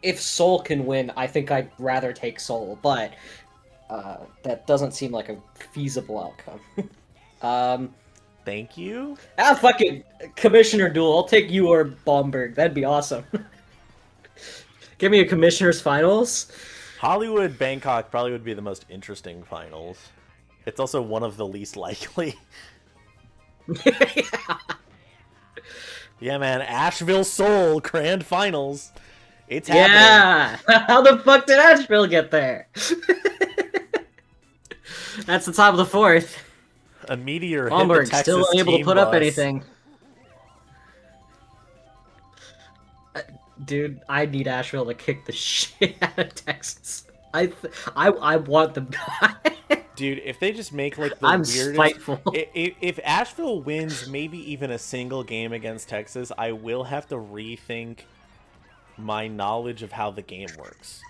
if Soul can win, I think I'd rather take Soul, but that doesn't seem like a feasible outcome. Thank you. Fucking Commissioner duel. I'll take you or Bamberg. That'd be awesome. Give me a Commissioner's Finals. Hollywood Bangkok probably would be the most interesting finals. It's also one of the least likely. Yeah, man. Asheville Soul Grand Finals. It's happening. Yeah! How the fuck did Asheville get there? That's the top of the 4th. A meteor hit Bamberg the Texas still unable to team put up bus. anything. Dude, I need Asheville to kick the shit out of Texas. I want them to. Dude, if they just make like the I'm weirdest... spiteful. If Asheville wins maybe even a single game against Texas, I will have to rethink my knowledge of how the game works.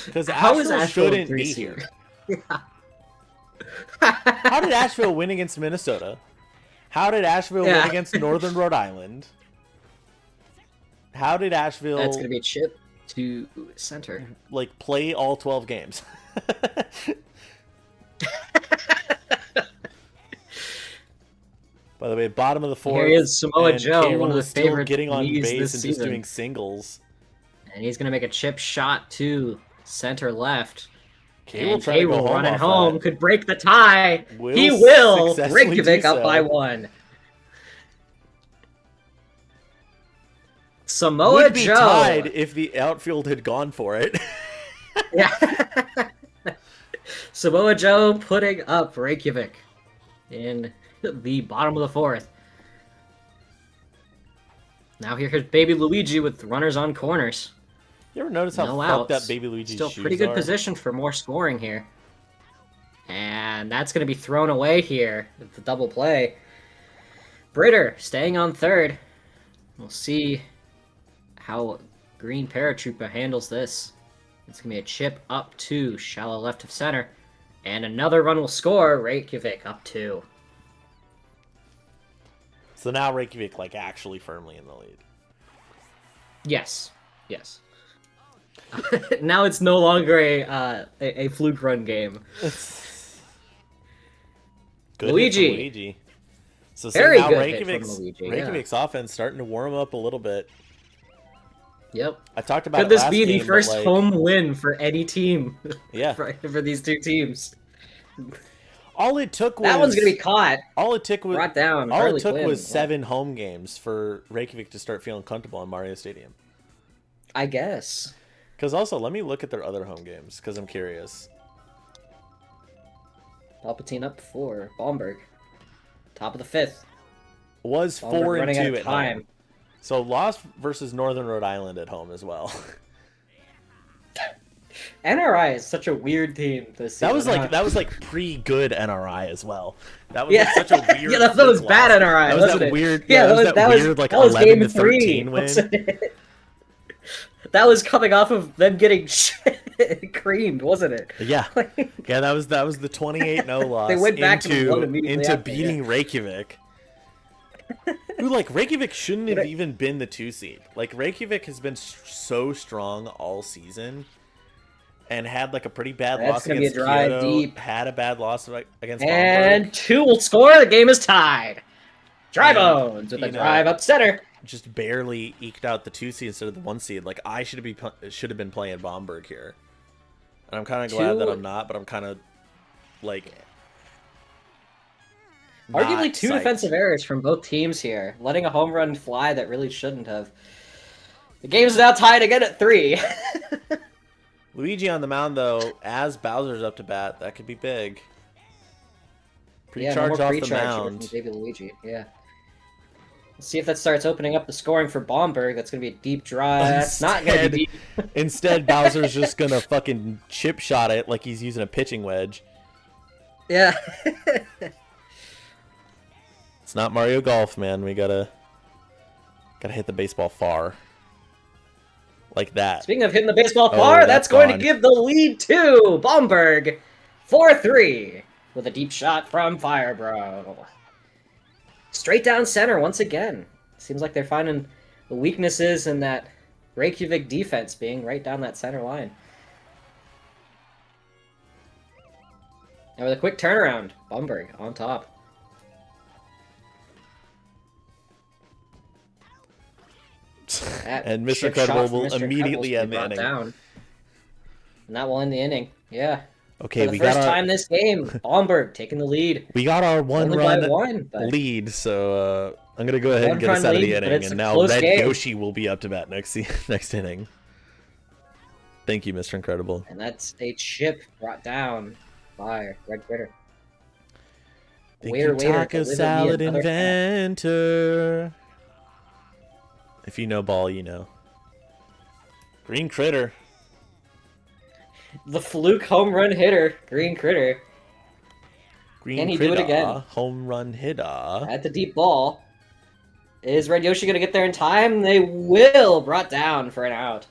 Because Asheville shouldn't be here. How did Asheville win against Minnesota? How did Asheville win against Northern Rhode Island? How did Asheville... That's going to be a chip to center. Like, play all 12 games? By the way, bottom of the 4th. Here is Samoa Joe, K-Rool one of the is still favorite getting on Miis base this and just season. doing singles. And he's going to make a chip shot to center left. K-Rool And trying to go K-Rool home running off home that. could break the tie. Will He will. successfully Reykjavik do up so. by 1. Samoa Would be Joe. tied if the outfield had gone for it. Yeah. Samoa Joe putting up Reykjavik in the bottom of the fourth. Now here's Baby Luigi with runners on corners. You ever notice how No fucked outs. up Baby Luigi's Still shoes pretty good are? position for more scoring here. And that's going to be thrown away here with the double play. Britter staying on third. We'll see how Green Paratroopa handles this. It's going to be a chip up 2, shallow left of center. And another run will score. Reykjavik up 2. So now Reykjavik, like, actually firmly in the lead. Yes. Yes. Now it's no longer a fluke run game. Good Luigi. hit from Luigi. So see Very now good hit from Luigi, yeah. Reykjavik's offense starting to warm up a little bit. Yep. I talked about Could it this last be the game, but, first like, home win for any team? Yeah. for these two teams. All it took was That one's gonna be caught. all it took was Brought down. all Harley it took Quinn. was 7 home games for Reykjavik to start feeling comfortable in Mario Stadium. I guess. Because also, let me look at their other home games because I'm curious. Palpatine up 4. Baumberg. Top of the 5th. Was Baumberg 4 and running 2 out of at time. home. So lost versus Northern Rhode Island at home as well. NRI is such a weird team this season. that was like pre-good NRI as well. That was Yeah. like such a weird. Yeah, that was fluke bad loss. NRI, That was wasn't that it? weird. Yeah, that was weird like that was 11 game to 13 3, win. wasn't it? That was coming off of them getting creamed, wasn't it? Yeah, yeah, that was the 28-0 loss. They went back to the one into immediately into after, beating Reykjavik. Who, like, Reykjavik shouldn't have even been the 2 seed. Like, Reykjavik has been so strong all season, and had like a pretty bad That's loss gonna be against a drive Kyoto. deep. Had a bad loss against And Bamberg. 2 will score. The game is tied. Dry And, bones with a you know, drive up center. Just barely eked out the 2 seed instead of the 1 seed. Like, I should have been playing Bamberg here, and I'm kind of glad that 2 I'm not. But I'm kind of like Arguably not 2 psyched. defensive errors from both teams here, letting a home run fly that really shouldn't have. The game's now tied again at 3. Luigi on the mound though, as Bowser's up to bat, that could be big. Yeah, Pre-charge no more off the pre-charge here mound. from Baby Luigi. Yeah. Let's see if that starts opening up the scoring for Baumberg. That's going to be a deep drive. That's not going to be deep. Instead, Bowser's just gonna fucking chip shot it like he's using a pitching wedge. Yeah. It's not Mario Golf, man. We gotta hit the baseball far. Like that. Speaking of hitting the baseball Oh, far, that's that's going gone. to give the lead to Baumberg. 4-3 with a deep shot from Firebro. Straight down center once again. Seems like they're finding the weaknesses in that Reykjavik defense being right down that center line. And with a quick turnaround, Baumberg on top. That And Mr. chip Incredible shot from will Mr. immediately Incredible's end the brought inning. down. And that will end the inning. Yeah. Okay, For we the first got our time this game, Baumberg taking the lead. we got our Only by one-run one, but lead, so I'm gonna go ahead and get us One-run out of the lead, but inning, it's and a now close Red game. Yoshi will be up to bat next inning. Thank you, Mr. Incredible. and that's a chip brought down by Red Critter. Thank Waiter, you, waiter, taco deliver me salad another inventor. If you know ball, you know. Green Critter. The fluke home run hitter, Green Critter, Green Can he do it Critter, again? home run hitter. at the deep ball. Is Red Yoshi going to get there in time? They will. Brought down for an out.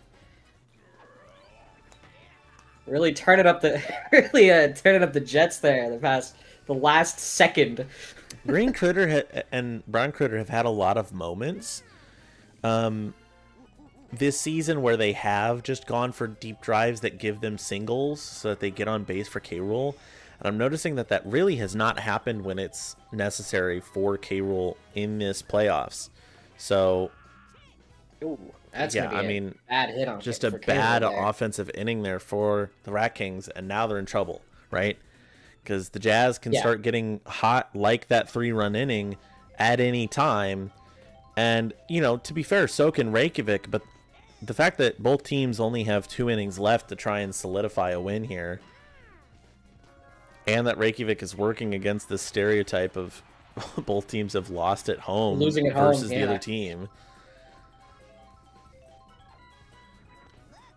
Really turning up the turning up the Jets there. The last second. Green Critter and Brown Critter have had a lot of moments this season where they have just gone for deep drives that give them singles so that they get on base for K-Rool. And I'm noticing that really has not happened when it's necessary for K-Rool in this playoffs. So, Ooh, that's yeah, gonna be I mean, bad hit on just for a Caleb bad there. offensive inning there for the Rat Kings, and now they're in trouble, right? Because the Jazz can Yeah. start getting hot like that 3-run inning at any time, And, you know, to be fair, so can Reykjavik, but the fact that both teams only have 2 innings left to try and solidify a win here, and that Reykjavik is working against this stereotype of both teams have lost at home Losing at home, versus the yeah. other team.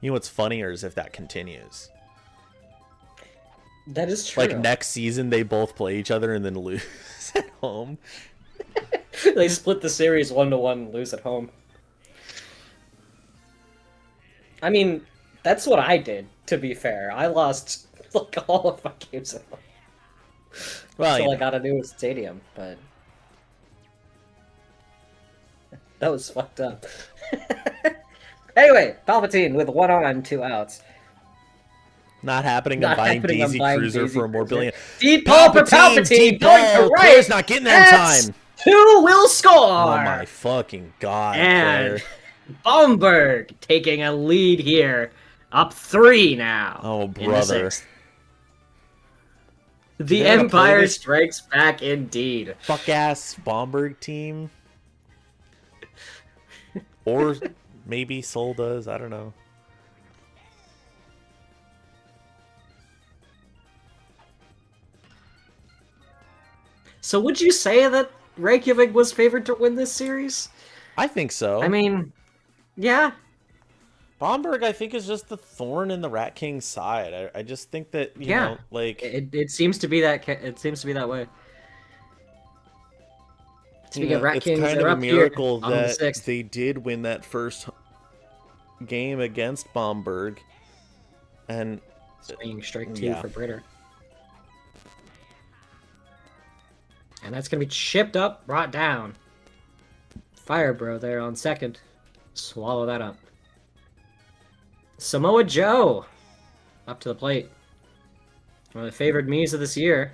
You know what's funnier is if that continues. That is true. Like next season, they both play each other and then lose at home. They split the series 1-1 and lose at home. I mean, that's what I did, to be fair. I lost like all of my games at home. Well, Until you I know. got a new stadium, but that was fucked up. Anyway, Palpatine with 1 on, 2 outs. Not happening. Not I'm buying happening, I'm Daisy buying Cruiser Daisy for more Cruiser. billion. Deep ball for Palpatine, deep going to ball. right. Claire's not getting there in That's time. 2 will score. Oh my fucking god, And Claire. Baumberg taking a lead here, up 3 now. Oh, in the brother. 6th. The they wanna play Empire this? strikes back indeed. Fuck ass Bomberg team. Or maybe Sol does. I don't know. So would you say that Reykjavik was favored to win this series? I think so. I mean, yeah. Bomberg, I think, is just the thorn in the Rat King's side. I just think that, you Yeah. know, like... It seems to be that it seems to be that way. Speaking of Rat it's Kings, kind they're of a up here miracle on the that 6th. they did win that first game against Bomberg. And Swinging strike 2 yeah. for Britter. And that's going to be chipped up, brought down. Fire Bro there on second. Swallow that up. Samoa Joe up to the plate. One of the favored me's of this year.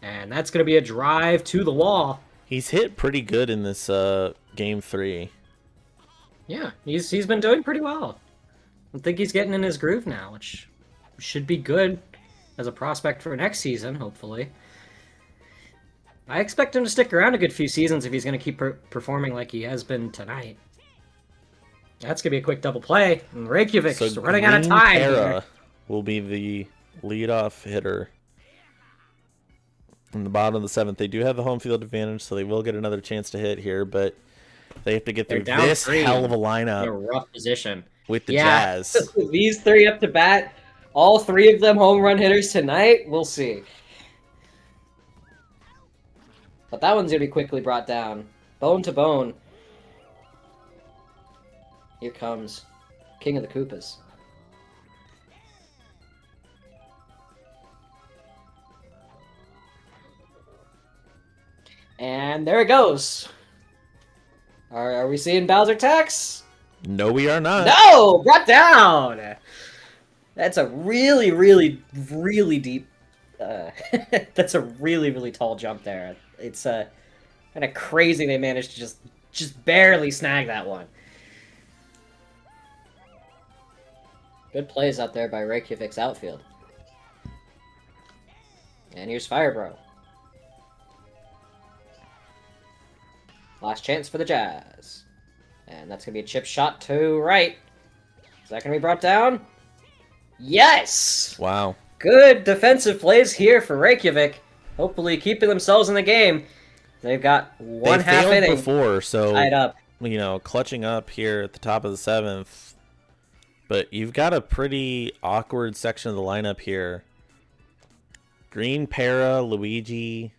And that's going to be a drive to the wall. he's hit pretty good in this game 3. Yeah, he's been doing pretty well. I think he's getting in his groove now, which should be good as a prospect for next season, hopefully. I expect him to stick around a good few seasons if he's going to keep performing like he has been tonight. That's going to be a quick double play. And Reykjavik's running out of Green time. Para here. will be the leadoff hitter. In the bottom of the 7th, they do have the home field advantage, so they will get another chance to hit here, but they have to get through They're down this 3 hell of a in a lineup rough position. with the Yeah. Jazz. These 3 up to bat, all 3 of them home run hitters tonight. We'll see. But that one's going to be quickly brought down. Bone to bone. Here comes King of the Koopas. And there it goes. Are we seeing Bowser Tax? No, we are not. No! Brought down! That's a really, really, really deep... that's a really, really tall jump there. It's kind of crazy they managed to just barely snag that one. Good plays out there by Reykjavik's outfield. And here's Firebro. Last chance for the Jazz. And that's going to be a chip shot to right. Is that going to be brought down? Yes! Wow. Good defensive plays here for Reykjavik. Hopefully keeping themselves in the game. They've got one They half failed inning before, so tied up. you know, clutching up here at the top of the 7th. But you've got a pretty awkward section of the lineup here. Green Para, Luigi,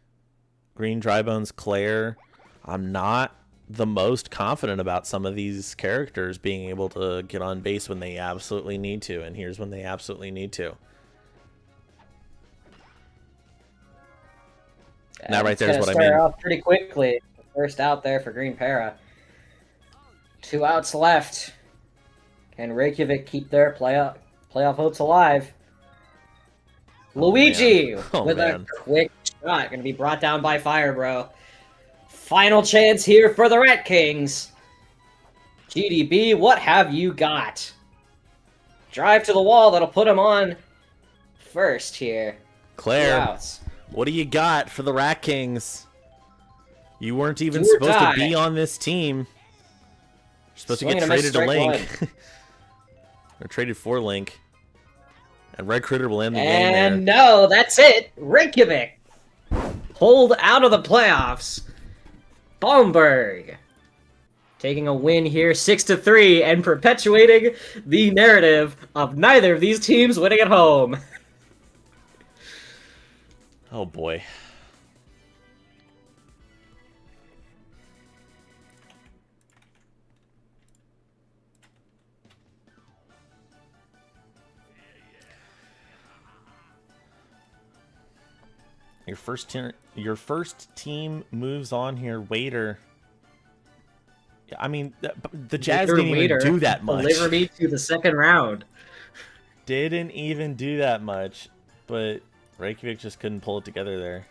Green Drybones, Claire. I'm not the most confident about some of these characters being able to get on base when they absolutely need to, and here's when they absolutely need to. That right there is what I mean. Off pretty quickly. First out there for Green Para. 2 outs left. Can Reykjavik keep their playoff hopes alive? Luigi man. Oh, with man. a quick shot. Going to be brought down by Firebro. Final chance here for the Rat Kings. GDB, what have you got? Drive to the wall. That'll put him on first here. 2 Claire, outs. what do you got for the Rat Kings? You weren't even Do or supposed die. to be on this team. You're supposed Swing to get and a miss, traded to strike Link. Or traded for Link. And Red Critter will end the game there. And no, that's it. Reykjavik pulled out of the playoffs. Bomberg taking a win here, 6-3, and perpetuating the narrative of neither of these teams winning at home. Oh boy. Your first team moves on here, Waiter. Yeah, I mean, the Jazz didn't even do that much. Deliver me to the second round. Didn't even do that much, but Reykjavik just couldn't pull it together there.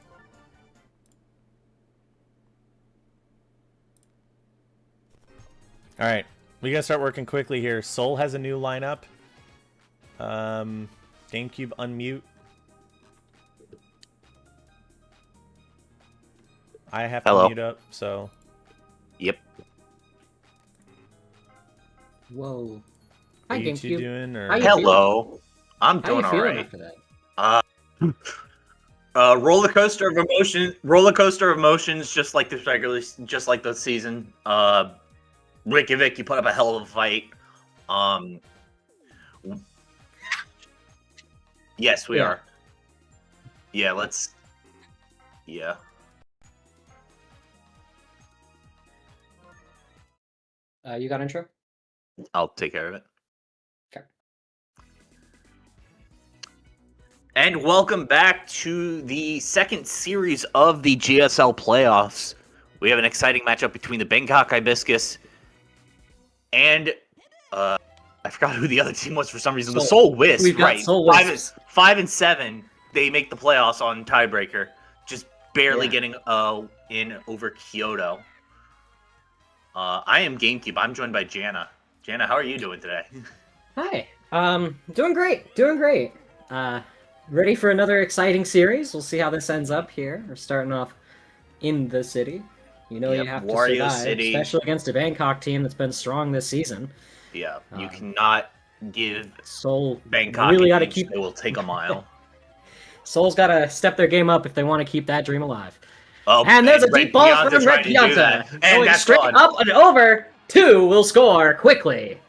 All right, we gotta start working quickly here. Seoul has a new lineup. GameCube unmute. I have to mute up, so. Yep. Whoa. How Hi, you two GameCube. doing? Or... How you Hello. I'm How you doing all feeling right. after that? Roller coaster of emotions, just like the season. Reykjavik, you put up a hell of a fight. Yes, we Yeah. are. Yeah, let's. Yeah. You got intro? I'll take care of it. Okay. And welcome back to the second series of the GSL playoffs. We have an exciting matchup between the Bangkok Hibiscus and I forgot who the other team was for some reason. The Seoul Wisp, We've got right? Seoul Wisps. 5-7. They make the playoffs on tiebreaker, just barely getting in over Kyoto. I am GameCube. I'm joined by Jana. Jana, how are you doing today? Hi. Doing great. Doing great. Ready for another exciting series. We'll see how this ends up here. We're starting off in the city. You know, Yep, you have Wario to survive, City. especially against a Bangkok team that's been strong this season. Yeah, you cannot give Seoul Bangkok really an got to inch, keep. They will take a mile. Seoul's got to step their game up if they want to keep that dream alive. Oh, And there's a Red deep ball Pianta from Red tried to do that, Pianta. and Going that's straight gone. up and over. 2 will score quickly.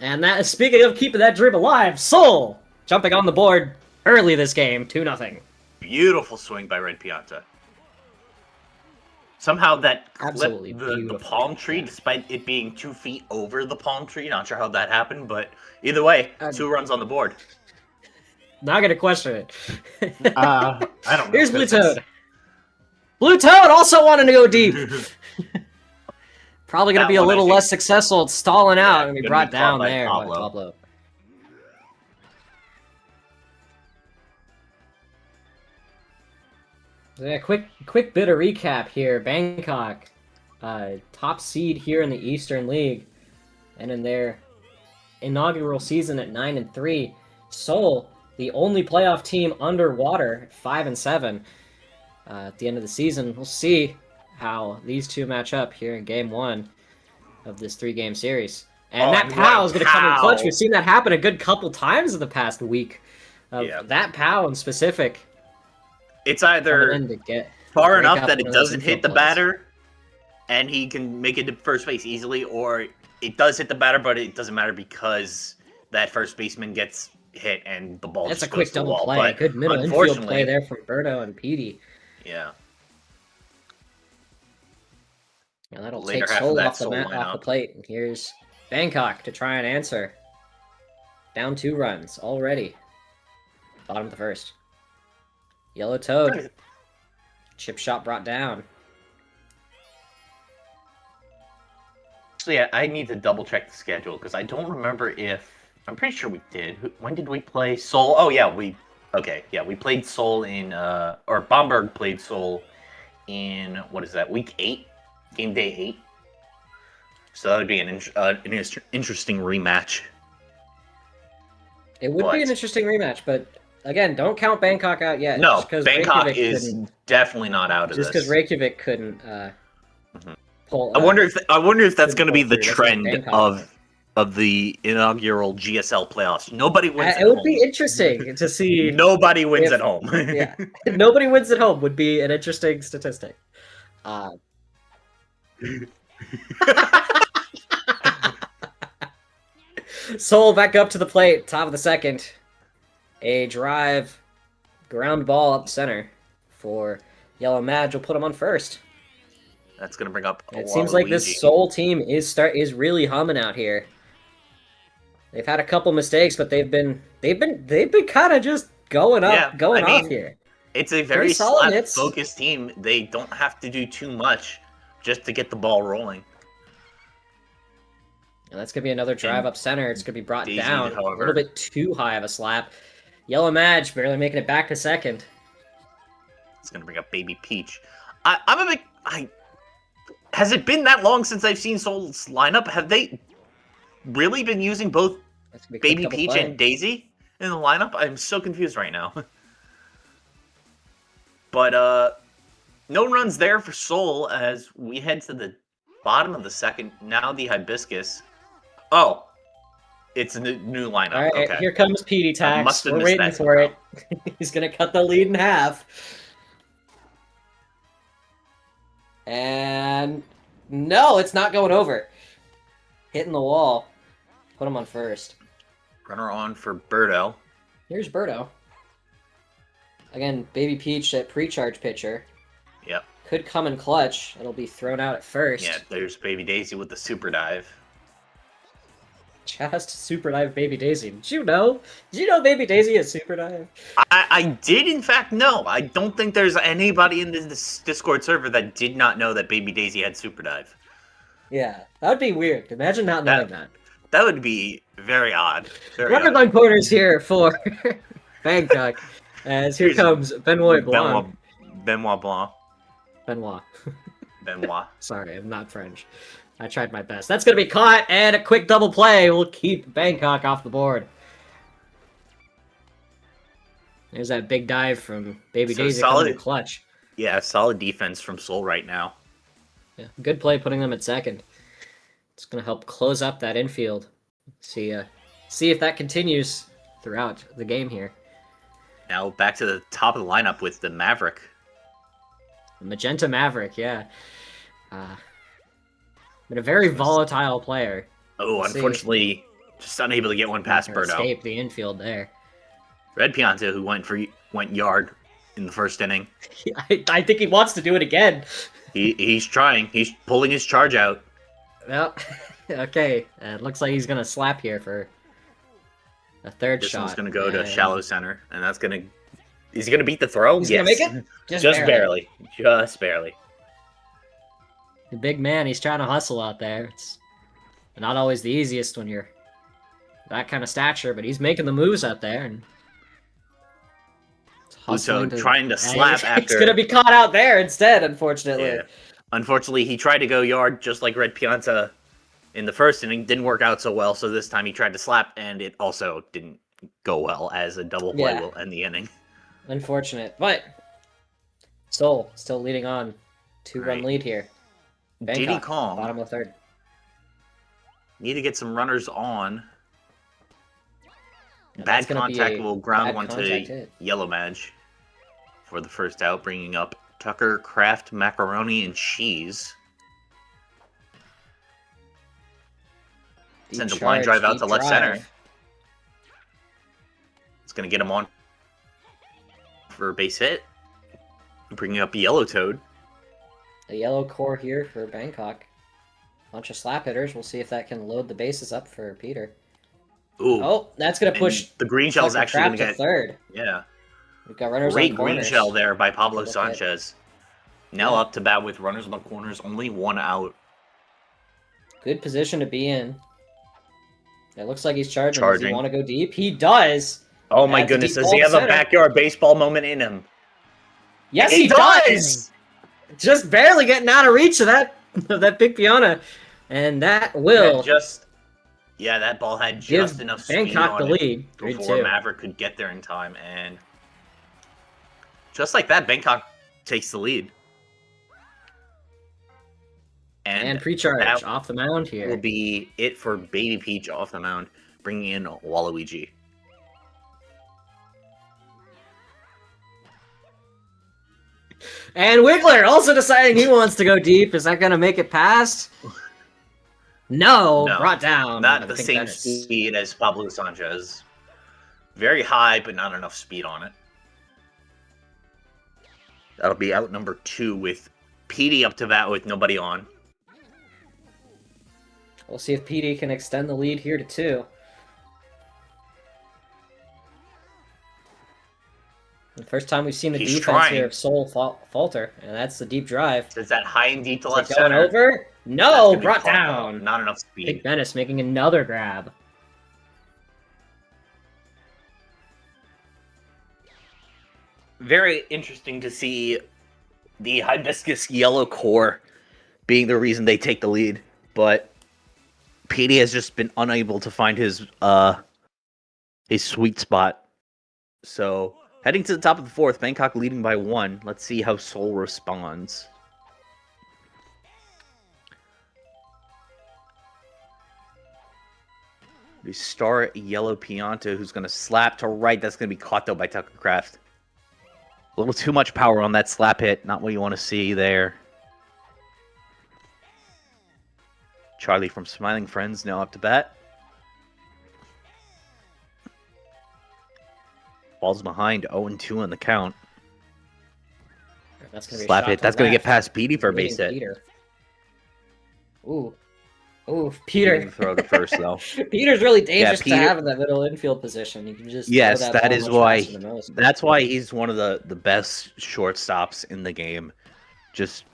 And that is, speaking of keeping that dream alive, Seoul jumping on the board early this game, 2-0. Beautiful swing by Red Pianta. Somehow that Absolutely clipped the beautiful. palm tree, despite it being 2 feet over the palm tree. Not sure how that happened, but either way, 2 runs on the board. Not gonna question it. I don't know. Here's Blue Toad. Blue Toad also wanting to go deep. Probably gonna That be a one, I little think. less successful at stalling out and be gonna brought be caught down by there by Pablo. Pablo. So yeah, quick bit of recap here. Bangkok, top seed here in the Eastern League, and in their inaugural season at 9-3. Seoul, the only playoff team underwater, 5-7. At the end of the season, we'll see how these two match up here in Game 1 of this 3-game series. And that POW is going to come in clutch. We've seen that happen a good couple times in the past week. That POW in specific. It's either far enough that it doesn't hit the batter, and he can make it to first base easily, or it does hit the batter, but it doesn't matter because that first baseman gets hit and the ball That's just a quick goes to the double wall. play. But Good middle infield play there from Berto and Petey. Yeah. And that'll Later take half of Seoul that off the, Seoul off the lineup. plate. And here's Bangkok to try and answer. Down 2 runs already. Bottom of the first. Yellow Toad. Chip shot brought down. So yeah, I need to double check the schedule because I don't remember if I'm pretty sure we did. When did we play Seoul? Oh yeah, we played Seoul in or Bomberg played Seoul in what is that, week 8, game day 8. So that would be an interesting rematch. It would be an interesting rematch, but again, don't count Bangkok out yet. No, just 'cause Bangkok Reykjavik is couldn't definitely not out of Just because this. Reykjavik couldn't pull. I wonder if that's going to be the That's what trend Bangkok of the inaugural GSL playoffs. Nobody wins at it would home. be interesting to see. Nobody wins if- at home. Yeah, nobody wins at home would be an interesting statistic. Seoul back up to the plate, top of the second. A drive, ground ball up center for Yellow Madge will put him on first. That's going to bring up. It seems like this Seoul team is really humming out here. They've had a couple mistakes, but they've been kind of just going off here. It's a very solid slap-focused team. They don't have to do too much just to get the ball rolling. And that's gonna be another drive up center. It's gonna be brought Daisy, down however. a little bit too high of a slap. Yellow Madge barely making it back to second. It's going to bring up Baby Peach. Has it been that long since I've seen Seoul's lineup? Have they really been using both That's gonna be a quick Baby double Peach play. and Daisy in the lineup? I'm so confused right now. But no runs there for Seoul as we head to the bottom of the second. Now the Hibiscus. Oh, it's a new lineup. All right, Okay. here comes Petey I Tax. must have We're missed waiting that for it. He's gonna cut the lead in half. And no, it's not going over. Hitting the wall. Put him on first. Runner on for Birdo. Here's Birdo. Again, Baby Peach, that pre-charge pitcher. Yep. Could come in clutch. It'll be thrown out at first. Yeah, there's Baby Daisy with the super dive. Just super dive Baby Daisy. Did you know? Did you know Baby Daisy is super dive? I did, in fact, know. I don't think there's anybody in this Discord server that did not know that Baby Daisy had super dive. Yeah, that would be weird. Imagine not knowing that. That would be very odd. Very Runner odd. line corners here for Bangkok. As here comes Benoit Blanc. Benoit Blanc. Benoit. Benoit. Sorry, I'm not French. I tried my best. That's going to be caught, and a quick double play will keep Bangkok off the board. There's that big dive from Baby Daisy coming in clutch. Yeah, solid defense from Seoul right now. Yeah, good play putting them at second. It's going to help close up that infield. See if that continues throughout the game here. Now back to the top of the lineup with the Maverick. The Magenta Maverick, yeah. But a very volatile player. Oh, unfortunately, just unable to get one past Birdo. Escape the infield there. Red Pianta, who went yard in the first inning. I think he wants to do it again. He's trying. He's pulling his charge out. Well, okay. It looks like he's gonna slap here for a third This shot. one's gonna go to shallow center, and that's gonna. Is he gonna beat the throw? He's Yes. gonna make it. Just barely. Just barely. The big man, he's trying to hustle out there. It's not always the easiest when you're that kind of stature, but he's making the moves out there. And Pluto trying to slap after. He's gonna be caught out there instead, unfortunately. Yeah. Unfortunately, he tried to go yard just like Red Pianta in the first inning. Didn't work out so well, so this time he tried to slap, and it also didn't go well, as a double play will end the inning. Unfortunate, but Seoul still leading on. 2-run lead here. Diddy Bangkok, Kong. bottom of third. Need to get some runners on. And Bad that's gonna be contact a will ground bad one contact to hit. Yellow Madge for the first out, bringing up Tucker, Kraft, Macaroni, and Cheese. Deep Sends a line charge, drive out deep to left drive. center. It's going to get him on for a base hit. Bringing up Yellow Toad. A yellow core here for Bangkok. Bunch of slap hitters. We'll see if that can load the bases up for Peter. Ooh. Oh, that's going to And push the green shell's Tucker actually going Kraft to to get. third. Yeah. We've got runners Great on green corners. shell there by Pablo Look at- Sanchez. Now up to bat with runners on the corners, only one out. Good position to be in. It looks like he's charging. Does he Charging. want to go deep? He does. Oh my That's a goodness, deep does he ball have a center. backyard baseball moment in him? Yes, he does. Just barely getting out of reach of that big piana, and that will Yeah, that ball had just give enough speed Bangkok on the it lead. 3-2. before Maverick could get there in time, and just like that, Bangkok takes the lead. And pre-charge that off the mound will here. be it for Baby Peach off the mound, bringing in Waluigi. And Wiggler also deciding he wants to go deep. Is that going to make it past? No, brought down. Not the same speed as Pablo Sanchez. Very high, but not enough speed on it. That'll be out number 2 with PD up to bat with nobody on. We'll see if PD can extend the lead here to 2. The first time we've seen the defense here of Seoul falter, and that's the deep drive. Is that high and deep to left going center? Over? No, brought down. Not enough speed. Big Bennis making another grab. Very interesting to see the Hibiscus yellow core being the reason they take the lead, but PD has just been unable to find his sweet spot. So heading to the top of the 4th, Bangkok leading by 1. Let's see how Seoul responds. We start Yellow Pianta, who's going to slap to right. That's going to be caught, though, by Tuckercraft. A little too much power on that slap hit. Not what you want to see there. Charlie from Smiling Friends now up to bat. Ball's behind, 0-2 on the count. That's gonna be slap hit. That's going to get past Petey for a base hit. Ooh, Peter. Throw to first though. Peter's really dangerous to have in that middle infield position. You can just that is why. That's why he's one of the best shortstops in the game. Just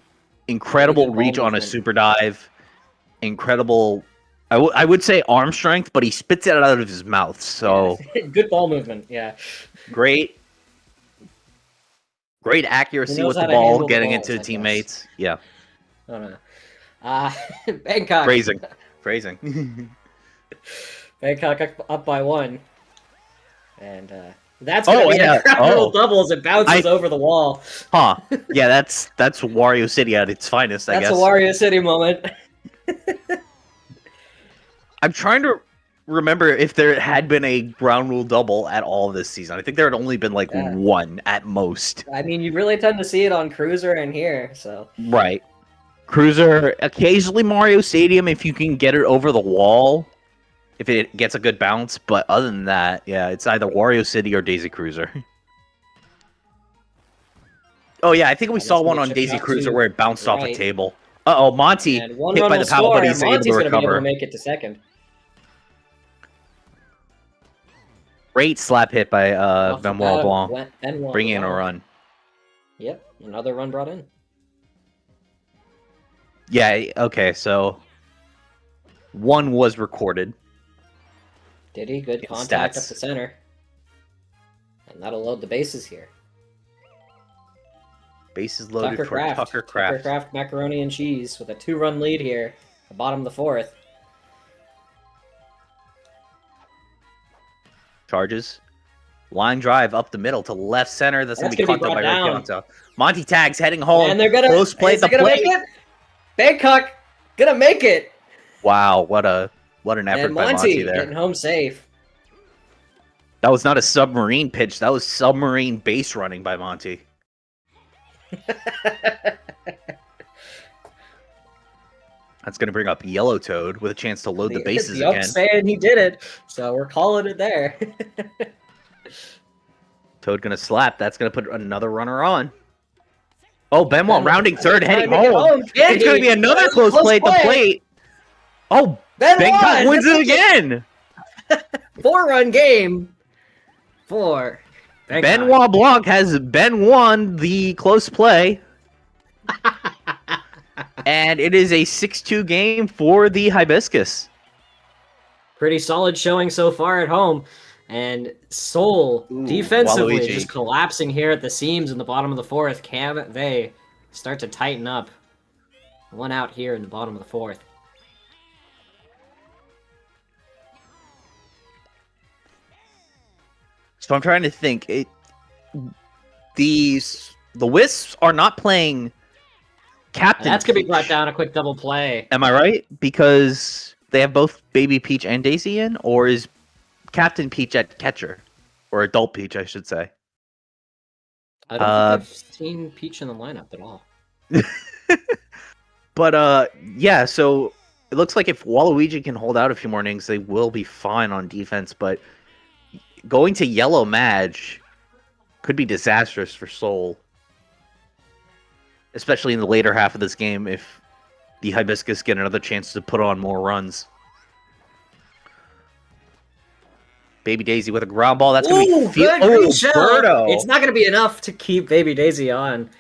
incredible reach on a super dive. Incredible. I would say arm strength, but he spits it out of his mouth. So good ball movement. Yeah. Great accuracy with the ball, getting into teammates. Yeah. Oh no. Bangkok. Phrasing. Bangkok up by 1. And that's going to be a crowd double as it bounces over the wall. Huh. Yeah, that's Wario City at its finest, I guess. That's a Wario City moment. I'm trying to remember if there had been a ground rule double at all this season. I think there had only been one at most. I mean, you really tend to see it on Cruiser and here, so. Right. Cruiser, occasionally Mario Stadium if you can get it over the wall, if it gets a good bounce, but other than that, yeah, it's either Wario City or Daisy Cruiser. Oh yeah, I think we saw one on Daisy Cruiser where it bounced off a table. Uh-oh, Monty hit by the paddle, but he's able to recover. Be able to make it to second. Great slap hit by Benoit Blanc, bringing in a run. Yep, another run brought in. Yeah, okay, so 1 was recorded. Did he? Good contact up the center. And that'll load the bases here. Bases loaded for Tuckercraft. Tuckercraft macaroni and cheese with a 2-run lead here. The bottom of the 4th. Charges. Line drive up the middle to left center. That's going to be caught by Pianta. Monty tags heading home. And they're going to close play at the plate. Make it? Bangkok gonna make it. Wow, what an effort by Monty there. Getting home safe. That was not a submarine pitch. That was submarine base running by Monty. That's going to bring up Yellow Toad with a chance to load the bases again. Saying he did it, so we're calling it there. Toad going to slap. That's going to put another runner on. Oh, Benoit rounding third, heading home. It's going to be another close play at the plate. Oh, Bangkok wins it again. 4-run game for Bangkok. Benoit Blanc has won the close play. And it is a 6-2 game for the Hibiscus. Pretty solid showing so far at home. And Seoul, defensively, just collapsing here at the seams in the bottom of the 4th. Can they start to tighten up? 1 out here in the bottom of the 4th. So I'm trying to think. The the Wisps are not playing Captain That's gonna be Peach. brought down a quick double play. Am I right? Because they have both Baby Peach and Daisy in, or is Captain Peach at catcher? Or Adult Peach, I should say. I don't think I've seen Peach in the lineup at all. But yeah, so it looks like if Waluigi can hold out a few more innings, they will be fine on defense. But going to Yellow Madge could be disastrous for Seoul, especially in the later half of this game if the Hibiscus get another chance to put on more runs. Baby Daisy with a ground ball. That's going to be good shell. Birdo. It's not going to be enough to keep Baby Daisy on,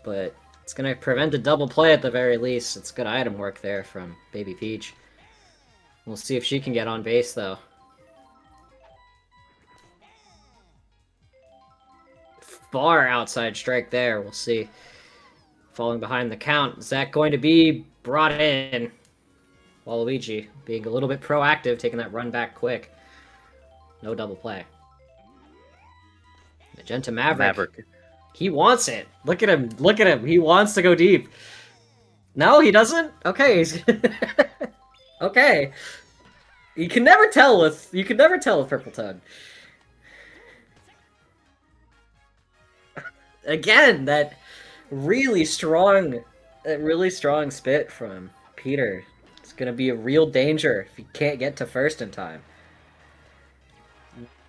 but it's going to prevent a double play at the very least. It's good item work there from Baby Peach. We'll see if she can get on base, though. Far outside strike there. We'll see. Falling behind the count. Is that going to be brought in? Waluigi being a little bit proactive, taking that run back quick. No double play. Magenta Maverick. He wants it. Look at him. Look at him. He wants to go deep. No, he doesn't? Okay. Okay. You can never tell with Purple Toad. Again, that really strong spit from Peter. It's gonna be a real danger if he can't get to first in time.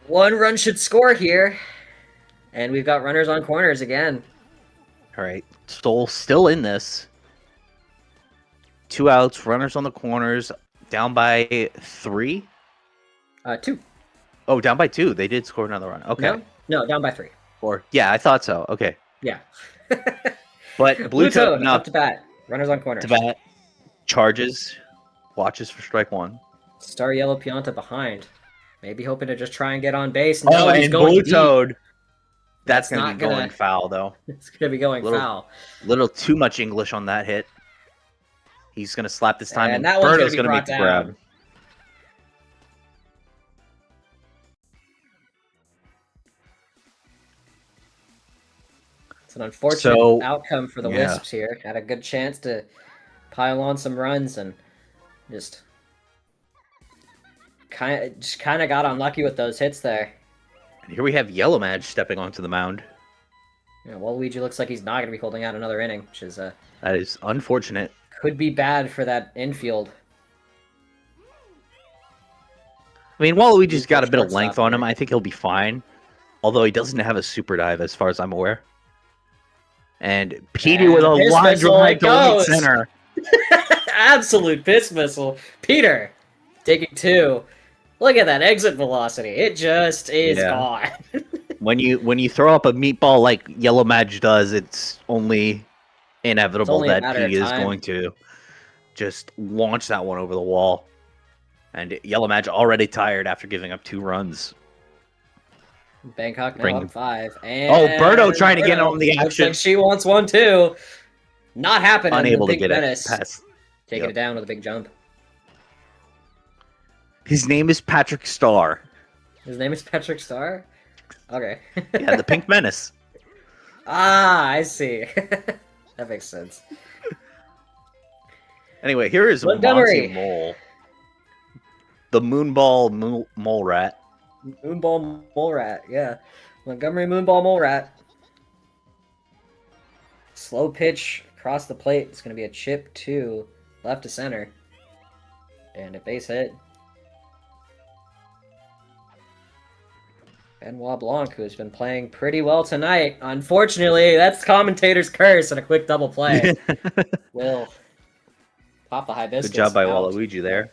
1 run should score here. And we've got runners on corners again. All right. Soul still in this. 2 outs, runners on the corners, down by 3? 2. Oh, down by 2. They did score another run. Okay. No, down by 3. Or yeah, I thought so. Okay. Yeah. But Blue Toad up to bat. Runners on corners. To bat. Charges. Watches for strike 1. Star Yellow Pianta behind. Maybe hoping to just try and get on base. No, he's and going Blue deep. Toad. That's going to not be going gonna- foul, though. It's going to be going foul. Little too much English on that hit. He's going to slap this time, And that one's Birdo's gonna be going to make brought the down. grab. It's an unfortunate outcome for the Wisps here. Had a good chance to pile on some runs and just kind of got unlucky with those hits there. And here we have Yellow Madge stepping onto the mound. Yeah, Waluigi looks like he's not going to be holding out another inning, which is That is unfortunate. could be bad for that infield. I mean, Waluigi's got a bit of Shortstop length on him. here. I think he'll be fine. Although he doesn't have a super dive, as far as I'm aware. And Petey with a piss line missile, drive it to right goes. center. Absolute piss missile. Peter taking 2. Look at that exit velocity. It just is gone. When you throw up a meatball like Yellow Madge does, it's only inevitable only a that matter of Petey is time. going to just launch that one over the wall. And Yellow Madge already tired after giving up 2 runs. Bangkok now Bring- up 5. And Birdo trying to get Birdo on the looks action. like she wants one too. Not happening. Unable the to Big get Menace it past. taking Yep. it down with a big jump. His name is Patrick Starr. His name is Patrick Starr? Okay. Yeah, the Pink Menace. I see. That makes sense. Anyway, here is Montgomery. Monty Mole. The Moonball Mole Rat. Moonball Mole Rat, yeah. Montgomery Moonball Mole Rat. Slow pitch across the plate. It's going to be a chip to left to center. And a base hit. Benoit Blanc, who's been playing pretty well tonight. Unfortunately, that's commentator's curse and a quick double play. Will pop the hibiscus. Good job by out. Waluigi there.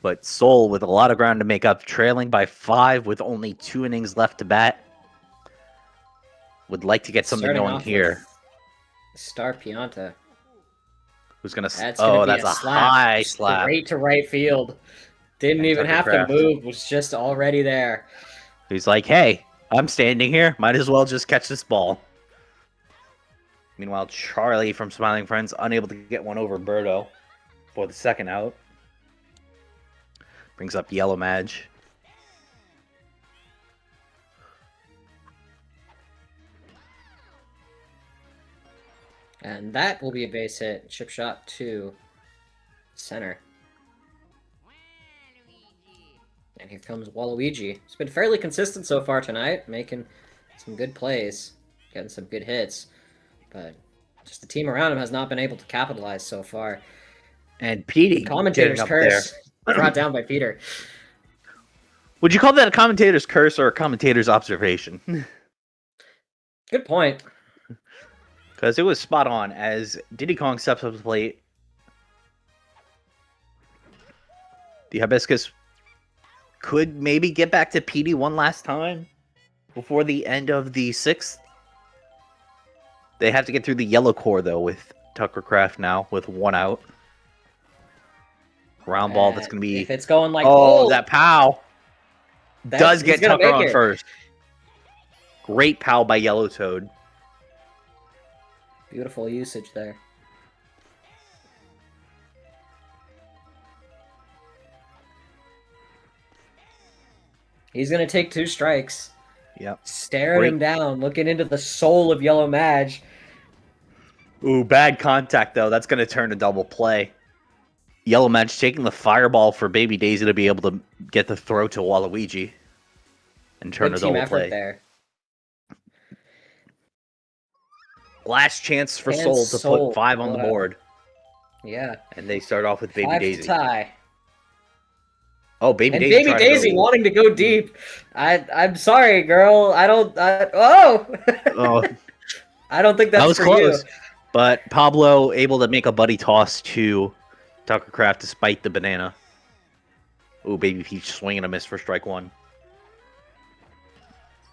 But Seoul with a lot of ground to make up, trailing by 5 with only 2 innings left to bat. Would like to get something Starting going off here. with Star Pianta. Who's gonna? That's gonna be that's a slap. high slap. Straight to right field. Didn't And even Tucker have Kraft. to move. Was just already there. He's like, hey, I'm standing here. Might as well just catch this ball. Meanwhile, Charlie from Smiling Friends unable to get one over Birdo for the second out. Brings up Yellow Madge. And that will be a base hit. Chip shot to center. And here comes Waluigi. He's been fairly consistent so far tonight, making some good plays, getting some good hits. But just the team around him has not been able to capitalize so far. And Petey Commentator's getting up curse there. brought down by Peter. Would you call that a commentator's curse or a commentator's observation? Good point. Because it was spot on as Diddy Kong steps up to the plate. The Hibiscus could maybe get back to Petey one last time before the end of the 6th. They have to get through the yellow core, though, with Tucker Craft now with 1 out. Ground ball that's going to be... If it's going like... Oh, that pow! Does get he's gonna Tucker make on it. first. Great pow by Yellow Toad. Beautiful usage there. He's going to take 2 strikes. Yep. Staring him down, looking into the soul of Yellow Madge. Ooh, bad contact, though. That's going to turn a double play. Yellow Madge taking the fireball for Baby Daisy to be able to get the throw to Waluigi. And turn Big a team double effort play. there. Last chance for And Soul to Soul. put 5 on the Wow. board. Yeah. And they start off with Baby 5 Daisy. to tie. Oh, Baby And Daisy. Baby trying to Daisy go- wanting to go deep. I'm sorry, girl. Oh! Oh, I don't think that's that was for close. you. But Pablo able to make a buddy toss to Tucker Craft despite the banana. Ooh, Baby Peach swinging a miss for strike 1.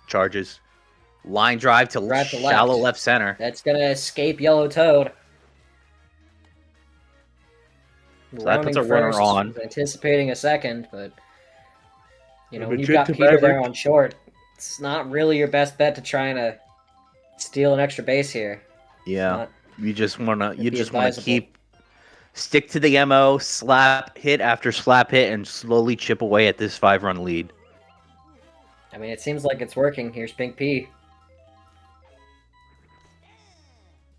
Charges. Line drive to Drive to shallow left. left center. That's going to escape Yellow Toad. So that puts a Rounding runner first, on. anticipating a second, but when you've Legit got to Peter there Maverick. on short, it's not really your best bet to try to steal an extra base here. Yeah. Not- You just wanna be advisable. stick to the MO, slap hit after slap hit, and slowly chip away at this 5-run lead. I mean, it seems like it's working. Here's Pink P.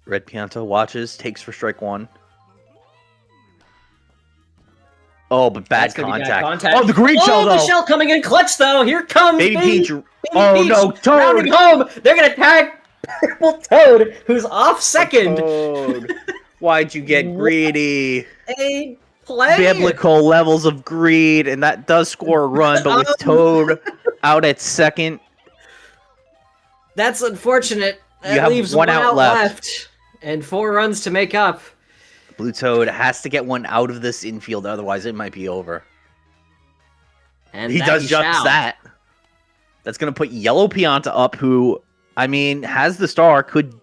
Red Pianta watches, takes for strike 1. Oh, but bad That's gonna be contact. bad contact. Oh, the green shell, Oh, though. the shell coming in clutch, though. Here comes Baby Peach. Baby Oh, Peach no. Toad. rounding home. They're going to tag Purple Toad, who's off second. Toad. Why'd you get greedy? A play. Biblical levels of greed, and that does score a run, but with Toad out at second, That's unfortunate. That You have leaves 1 one out out left. left. And 4 runs to make up. Blue Toad has to get one out of this infield, otherwise it might be over. And He that does just shall. that. That's going to put Yellow Pianta up, who, I mean, has the star, could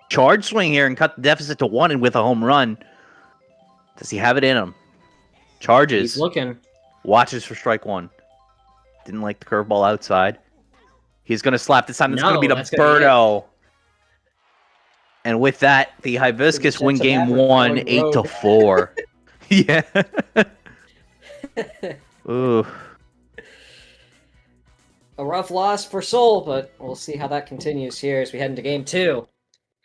charge swing here and cut the deficit to 1 and with a home run. Does he have it in him? Charges. He's looking. Watches for strike 1. Didn't like the curveball outside. He's going to slap this time. It's No, going to be to that's gonna be Birdo. And with that, the Hibiscus win Jets of game Maverick 1, going 8-4. Yeah. Ooh. A rough loss for Soul, but we'll see how that continues here as we head into game 2.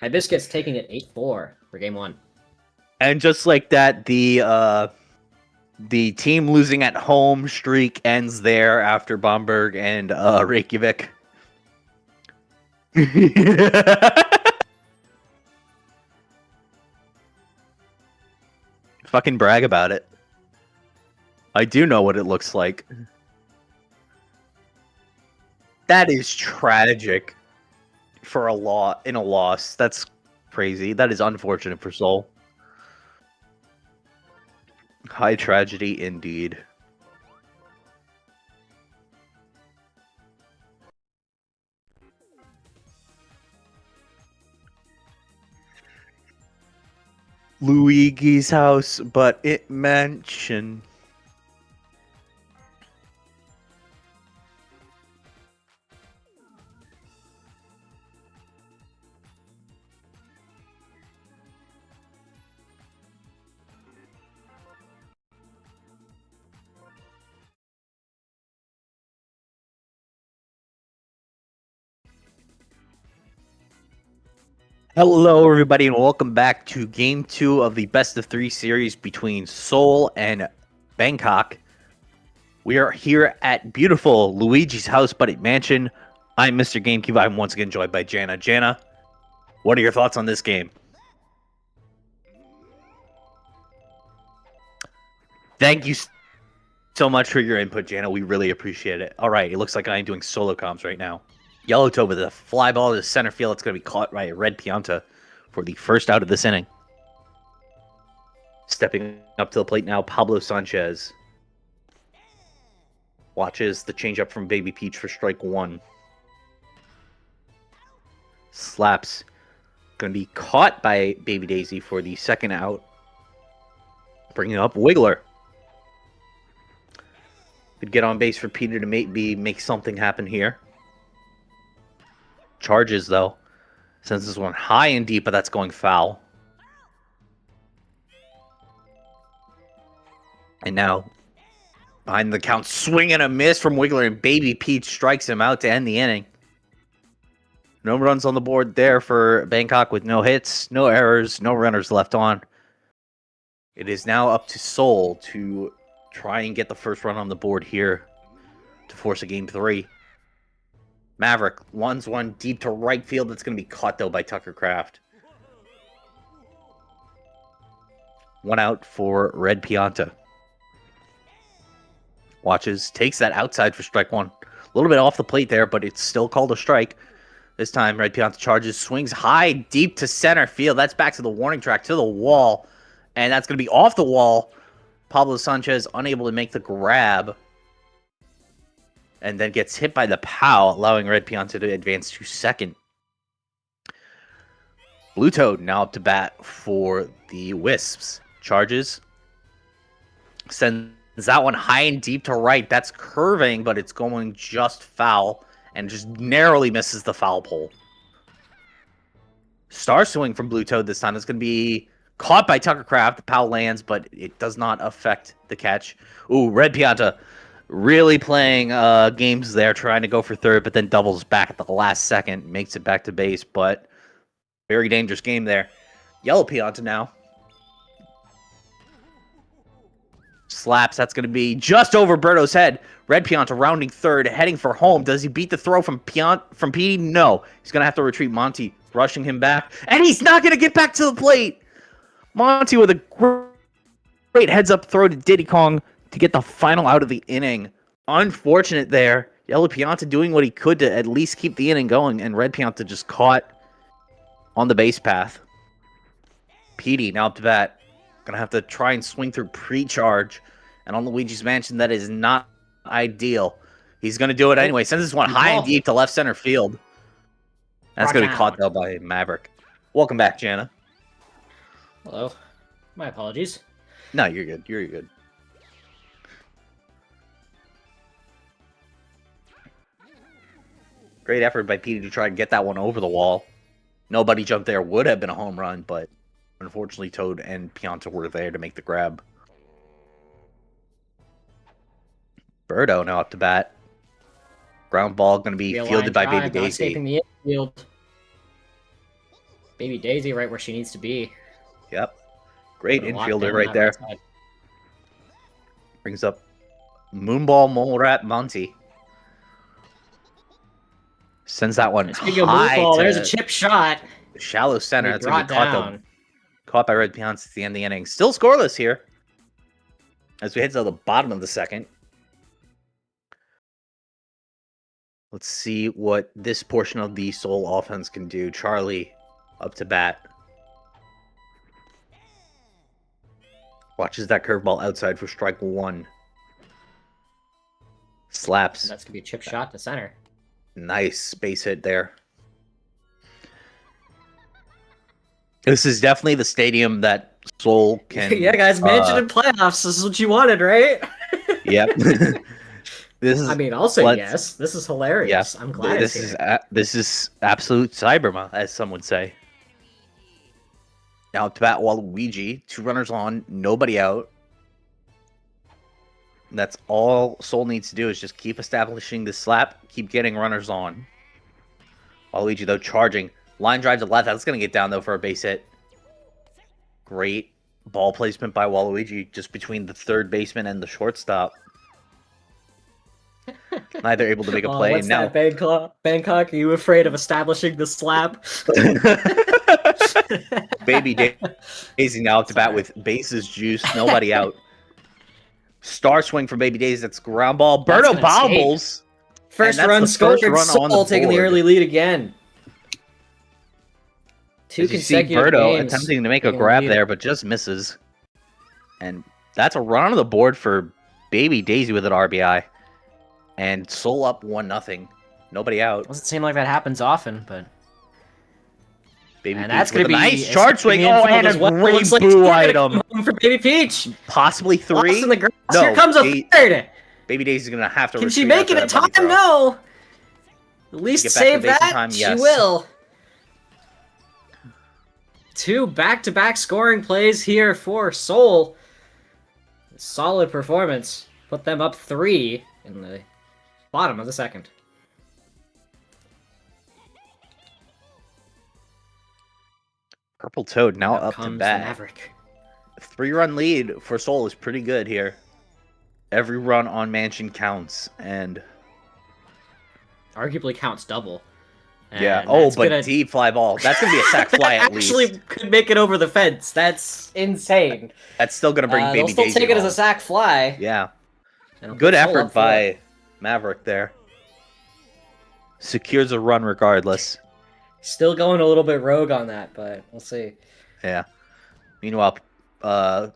Hibiscus taking it 8-4 for game 1. And just like that, the team losing at home streak ends there after Bamberg and Reykjavik. Fucking brag about it. I do know what it looks like. That is tragic for a loss. That's crazy. That is unfortunate for Soul. High tragedy indeed. Luigi's house, but it mansion. Hello, everybody, and welcome back to Game 2 of the Best of 3 series between Seoul and Bangkok. We are here at beautiful Luigi's House Buddy Mansion. I'm Mr. Gamekeeper. I'm once again joined by Jana. Jana, what are your thoughts on this game? Thank you so much for your input, Jana. We really appreciate it. All right, it looks like I'm doing solo comms right now. Yellow Toe with a fly ball to the center field. It's going to be caught by Red Pianta for the first out of this inning. Stepping up to the plate now, Pablo Sanchez. Watches the changeup from Baby Peach for strike one. Slaps. Going to be caught by Baby Daisy for the second out. Bringing up Wiggler. Could get on base for Peter to maybe make something happen here. Charges, though. Sends this one high and deep, but that's going foul. And now, behind the count, swing and a miss from Wiggler, and Baby Peach strikes him out to end the inning. No runs on the board there for Bangkok with no hits, no errors, no runners left on. It is now up to Seoul to try and get the first run on the board here to force a game 3. Maverick runs one deep to right field. That's going to be caught, though, by Tucker Kraft. One out for Red Pianta. Watches, takes that outside for strike one. A little bit off the plate there, but it's still called a strike. This time, Red Pianta charges, swings high, deep to center field. That's back to the warning track, to the wall. And that's going to be off the wall. Pablo Sanchez unable to make the grab. And then gets hit by the POW, allowing Red Pianta to advance to second. Blue Toad now up to bat for the Wisps. Charges. Sends that one high and deep to right. That's curving, but it's going just foul. And just narrowly misses the foul pole. Star swing from Blue Toad this time. It's going to be caught by Tucker Kraft. The POW lands, but it does not affect the catch. Ooh, Red Pianta really playing games there, trying to go for third, but then doubles back at the last second, makes it back to base, but very dangerous game there. Yellow Pianta now. Slaps, that's going to be just over Berto's head. Red Pianta rounding third, heading for home. Does he beat the throw from Petey? No. He's going to have to retreat. Monty rushing him back, and he's not going to get back to the plate. Monty with a great heads-up throw to Diddy Kong to get the final out of the inning. Unfortunate there. Yellow Pianta doing what he could to at least keep the inning going, and Red Pianta just caught on the base path. Petey now up to bat. Gonna have to try and swing through pre-charge. And on Luigi's Mansion, that is not ideal. He's gonna do it anyway. Sends this one high and deep to left center field. That's gonna be caught, though, by Maverick. Welcome back, Jana. Hello. My apologies. No, you're good. You're good. Great effort by Petey to try and get that one over the wall. Nobody jumped there. Would have been a home run, but unfortunately Toad and Pianta were there to make the grab. Birdo now up to bat. Ground ball going to be fielded by Baby Daisy. Escaping the infield. Baby Daisy right where she needs to be. Yep. Great infielder right there. Brings up Moonball Mole Rat Monty. Sends that one high to there's a chip shot. Shallow center. That's going to be caught by Red Pianta at the end of the inning. Still scoreless here. As we head to the bottom of the second. Let's see what this portion of the Seoul offense can do. Charlie up to bat. Watches that curveball outside for strike one. Slaps. That's going to be a chip shot to center. Nice base hit there. This is definitely the stadium that Seoul can... Yeah, guys, mansion in playoffs. This is what you wanted, right? Yep. I mean, I'll say yes. This is hilarious. Yeah, I'm glad this is this is absolute Cyberma, as some would say. Now to bat Waluigi, 2 runners on, nobody out. And that's all Seoul needs to do is just keep establishing the slap, keep getting runners on. Waluigi, though, charging. Line drive to left. That's going to get down, though, for a base hit. Great ball placement by Waluigi just between the third baseman and the shortstop. Neither able to make a play. What's Now, that, Bangkok? Are you afraid of establishing the slap? Baby Daisy now up to bat with bases juice. Nobody out. Star swing from Baby Daisy. That's ground ball. That's Berto gonna bobbles. First And that's run the first scored. run on the Soul taking the board. early lead again. Two As you see consecutive Berto games. attempting to make a taking the grab lead. there, but just misses. And that's a run on the board for Baby Daisy with an RBI. And Soul up 1-0. Nobody out. Doesn't seem like that happens often, but Baby and Peach that's with gonna a be nice charge swing. Oh, and a great Looks like boo it's gonna item. come home for Baby Peach. Possibly Lost 3. in the grass. No, Here comes a third. Baby Daisy's gonna have to. Can she retreat make it after in that bunny time? throw. No. At least Get back to save base in that. time? She Yes. will. 2 back-to-back scoring plays here for Seoul. Solid performance. Put them up 3 in the bottom of the second. Purple Toad now Up up to comes the bat. Maverick. 3-run lead for Seoul is pretty good here. Every run on Mansion counts, and Arguably counts double. yeah. And Oh, that's but gonna- deep fly ball. That's gonna be a sac fly at actually least. could make it over the fence. That's insane. That's still gonna bring They'll Baby still Daisy take it as a home. sack fly. Yeah. And it'll Good put Seoul effort up 4. by Maverick there. Secures a run regardless. Still going a little bit rogue on that, but we'll see. Yeah. Meanwhile, the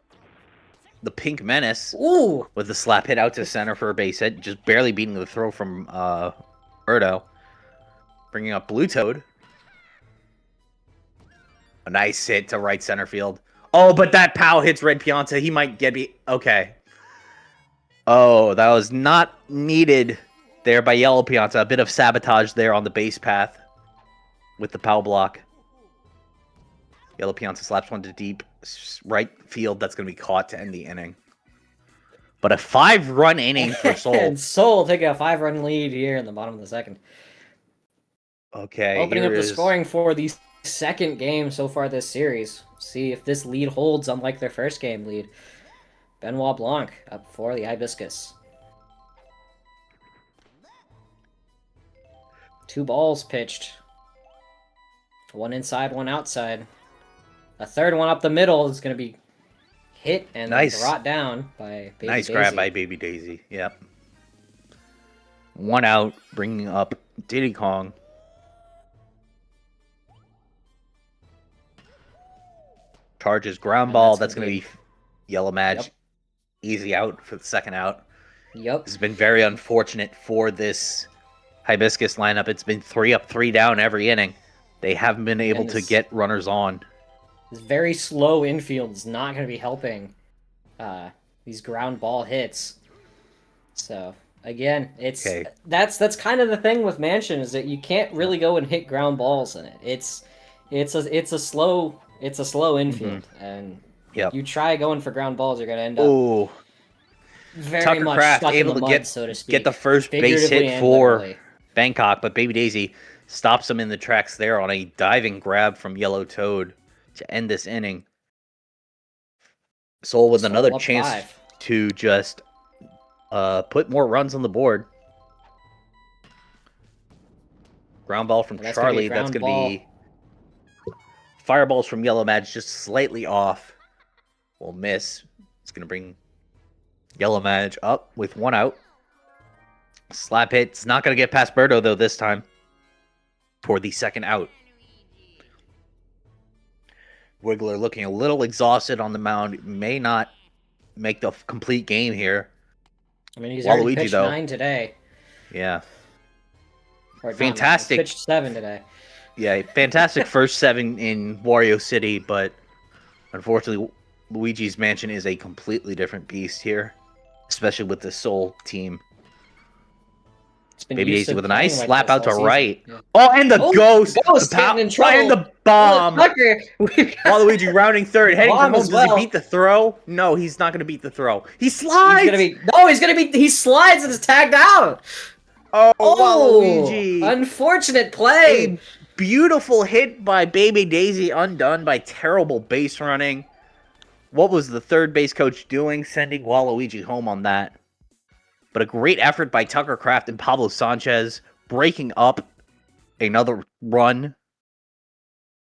Pink Menace Ooh! with the slap hit out to center for a base hit, just barely beating the throw from Berto. Bringing up Blue Toad. A nice hit to right center field. Oh, but that pow hits Red Pianta. He might get me. Okay. Oh, that was not needed there by Yellow Pianta. A bit of sabotage there on the base path with the pow block. Yellow Pianta slaps one to deep right field. That's going to be caught to end the inning. But a 5-run inning for Seoul. And Seoul taking a 5-run lead here in the bottom of the second. Okay. Opening here up the is- scoring for the second game so far this series. See if this lead holds, unlike their first game lead. Benoit Blanc up for the Hibiscus. 2 balls pitched. 1 inside, 1 outside. A third one up the middle is going to be hit and Nice. brought down by Baby Nice Daisy. grab by Baby Daisy. Yep. 1 out, bringing up Diddy Kong. Charges ground And ball. that's That's going to gonna be Yellow Madge. Yep. Easy out for the second out. Yep. This has been very unfortunate for this Hibiscus lineup. It's been 3 up, 3 down every inning. They haven't been able And to it's- get runners on. This very slow infield is not going to be helping these ground ball hits. So again, it's Okay. that's kind of the thing with Mansion is that you can't really go and hit ground balls in it. It's a slow infield, and Yep. you try going for ground balls, you're going to end up Oh, very Tucker much Kraft stuck in able the to mud, so to speak. get the first base figuratively hit and for literally. Bangkok, but Baby Daisy stops him in the tracks there on a diving grab from Yellow Toad to end this inning. Seoul with Seoul another up chance 5. to just put more runs on the board. Ground ball from And that's gonna be a Charlie. That's ground going to be fireballs from Yellow Madge just slightly off. Will miss. It's going to bring Yellow Madge up with 1 out. Slap hit. It's not going to get past Berto, though, this time. For the second out. Wiggler looking a little exhausted on the mound. May not make the complete game here. I mean, he's already Waluigi, pitched though. 9 today. Yeah. Or not, Fantastic. he's pitched 7 today. Yeah, fantastic first 7 in Wario City, but unfortunately, Luigi's Mansion is a completely different beast here, especially with the Soul team. It's been Baby used Daisy to with a playing nice like slap this out to all season. right. Yeah. Oh, and the Oh, ghost! Ghost the getting in trouble. and the bomb! Tucker, we got- Waluigi rounding third, heading for Bomb home. as Does well. he beat the throw? No, he's not going to beat the throw. He he's slides! gonna be. He slides and is tagged out. Oh, Oh, Waluigi! unfortunate play. Beautiful hit by Baby Daisy, undone by terrible base running. What was the third base coach doing? Sending Waluigi home on that. But a great effort by Tucker Kraft and Pablo Sanchez, breaking up another run.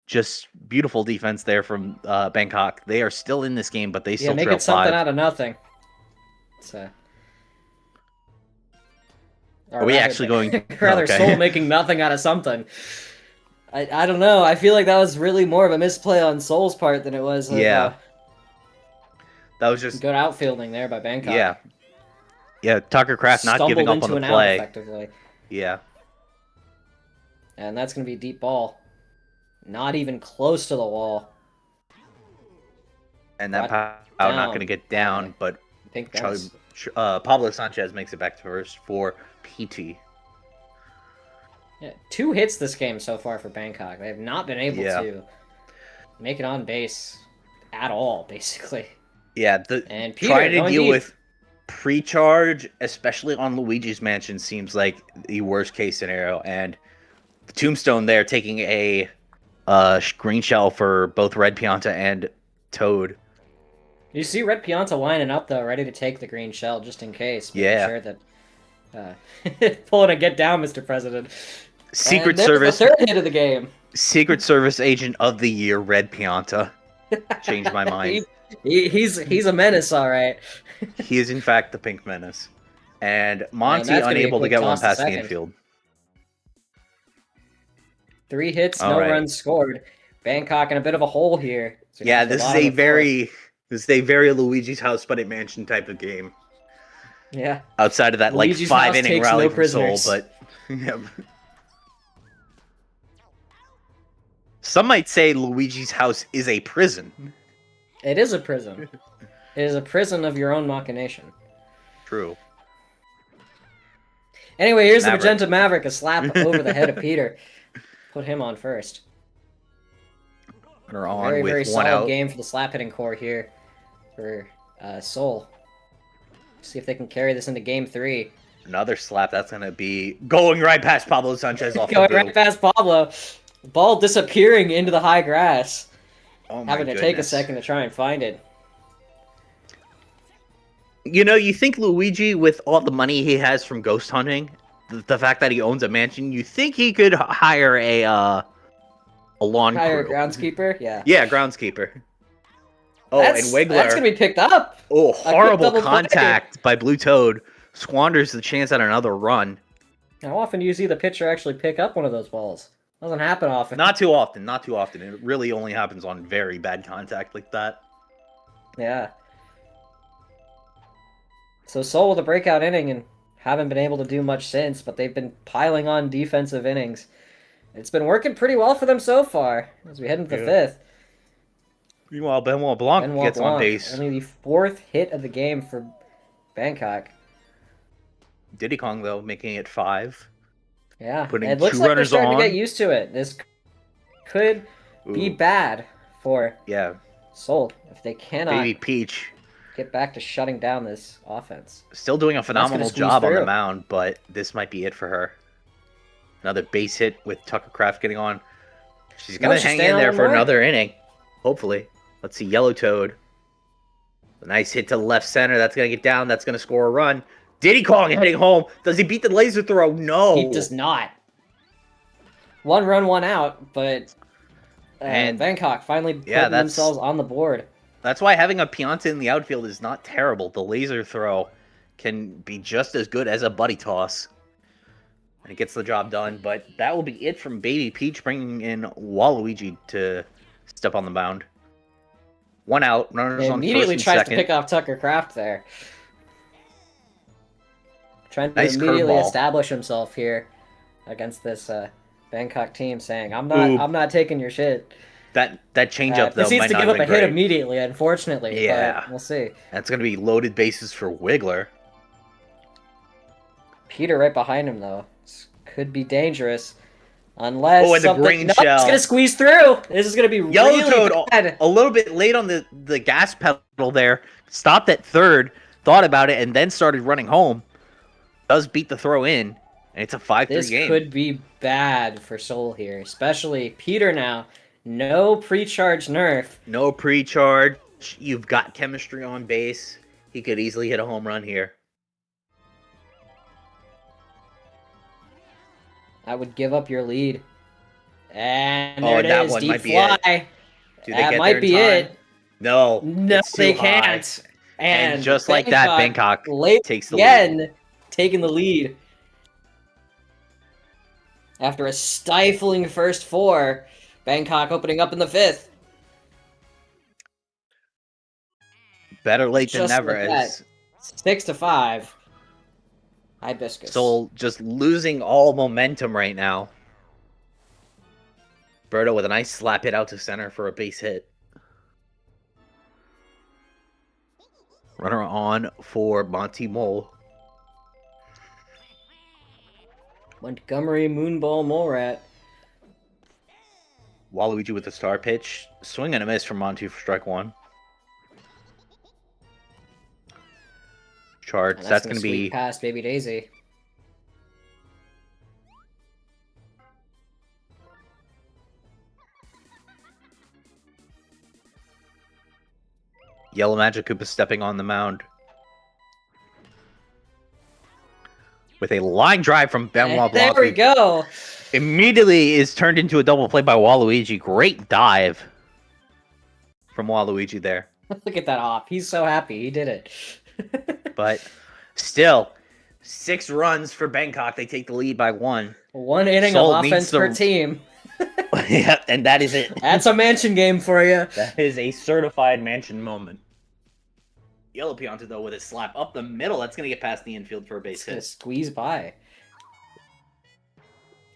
Just beautiful defense there from Bangkok. They are still in this game, but they still make trail it something 5. out of nothing. So, Are we actually going? Rather, Okay. Seoul making nothing out of something. I don't know. I feel like that was really more of a misplay on Seoul's part than it was. Yeah. That was just good outfielding there by Bangkok. Yeah. Yeah, Tucker Kraft not giving up on the into an play. out effectively. Yeah. And that's going to be a deep ball. Not even close to the wall. And that Brought power not down going to get down, by but Pink Venice. Pablo Sanchez makes it back to first for PT. Yeah, 2 hits this game so far for Bangkok. They have not been able Yeah. to make it on base at all, basically. Yeah, And Peter trying to going deal deep. with pre-charge, especially on Luigi's Mansion, seems like the worst case scenario. And the Tombstone there taking a green shell for both Red Pianta and Toad. You see Red Pianta lining up, though, ready to take the green shell just in case. Making Yeah. sure that... pulling a get down, Mr. President. Secret And there's Service, the third hit of the game. Secret Service Agent of the Year, Red Pianta. Changed my mind. He's a menace, all right. He is in fact the Pink Menace. And And Monty that's gonna be a unable to quick get one toss to past the second. infield. 3 hits, All no right. runs scored. Bangkok in a bit of a hole here. So Yeah, to the this is bottom a of the very Luigi's House but at Mansion type of game. fourth. Yeah. Outside of that Luigi's like House 5-inning takes rally no from Seoul, prisoners. but yeah. Some might say Luigi's House is a prison. It is a prison. It is a prison of your own machination. True. Anyway, here's Maverick. the Magenta Maverick, a slap over the head of Peter. Put him on first. Runner on Very, with very one solid out. game for the slap hitting core here for Seoul. See if they can carry this into game 3. Another slap. That's gonna be going right past Pablo Sanchez off the Going boot. right past Pablo. Ball disappearing into the high grass. Oh my Having to take a goodness. second to try and find it. You know, you think Luigi, with all the money he has from ghost hunting, the fact that he owns a mansion, you think he could hire a lawn Higher crew. groundskeeper? Yeah. Yeah, groundskeeper. Oh, That's, and Wiggler. That's going to be picked up. Oh, horrible double play. contact by Blue Toad. Squanders the chance at another run. How often do you see the pitcher actually pick up one of those balls? Doesn't happen often. Not too often, not too often. It really only happens on very bad contact like that. Yeah. So Seoul with a breakout inning and haven't been able to do much since, but they've been piling on defensive innings. It's been working pretty well for them so far as we head into the 5th. Meanwhile, Benoit Blanc Benoit gets on Blanc, base. only the 4th hit of the game for Bangkok. Diddy Kong, though, making it 5. Yeah, Putting it looks 2 like they're runners starting on. to get used to it. This could be Ooh, bad for yeah, Seoul if they cannot Baby Peach get back to shutting down this offense. still doing a gonna phenomenal squeeze job on the through. mound, but this might be it for her. Another base hit with Tucker Kraft getting on. She's No, going to she's hang staying in on there one for more. another inning. Hopefully. Let's see, Yellow Toad. A nice hit to left center. That's going to get down. That's going to score a run. Diddy Kong heading home. Does he beat the laser throw? No. He does not. 1 run, 1 out, but And- Bangkok finally putting Yeah, that's- themselves on the board. That's why having a Pianta in the outfield is not terrible. The laser throw can be just as good as a buddy toss. And it gets the job done. But that will be it from Baby Peach, bringing in Waluigi to step on the mound. 1 out. Runners He on first immediately and tries second. to pick off Tucker Kraft there. Trying to Nice immediately curveball. establish himself here against this Bangkok team, saying, "I'm Ooh. not taking your shit." That changeup, though, Proceeds might to not give have up been a hit great. immediately, unfortunately. Yeah. But we'll see. That's going to be loaded bases for Wiggler. Peter right behind him, though. This could be dangerous. Unless Oh, and the something... green Nope, shell. It's going to squeeze through. This is going to be Yellow really Toad, bad. a little bit late on the gas pedal there. Stopped at third, thought about it, and then started running home. Does beat the throw in. And it's a 5-3 This game. could be bad for Seoul here, especially Peter now. No pre-charge nerf. No pre-charge. You've got chemistry on base. He could easily hit a home run here. I would give up your lead. And there it that is, one deep might be fly. it. Do they That get might there in be time? it. No. No, it's too they high. can't. And just like that, Bangkok late takes the lead. again, taking the lead. After a stifling first 4, Bangkok opening up in the 5th. Better late than Just never. like that. As 6-5. Hibiscus. Seoul just losing all momentum right now. Berto with a nice slap hit out to center for a base hit. Runner on for Monty Mole. Montgomery Moonball Morat. Waluigi with a star pitch. Swing and a miss from Monty for strike 1. Charge. And That's gonna going to sweep be past Baby Daisy. Yellow Magic Koopa stepping on the mound. With a line drive from Benoit Blanc. There we go. Immediately is turned into a double play by Waluigi. Great dive from Waluigi there. Look at that hop. He's so happy. He did it. But still, 6 runs for Bangkok. They take the lead by 1. 1 inning Seoul of needs offense per team. Yeah, and that is it. That's a mansion game for you. That is a certified mansion moment. Yellow Pianta, though, with a slap up the middle. That's going to get past the infield for a base It's gonna hit. squeeze by.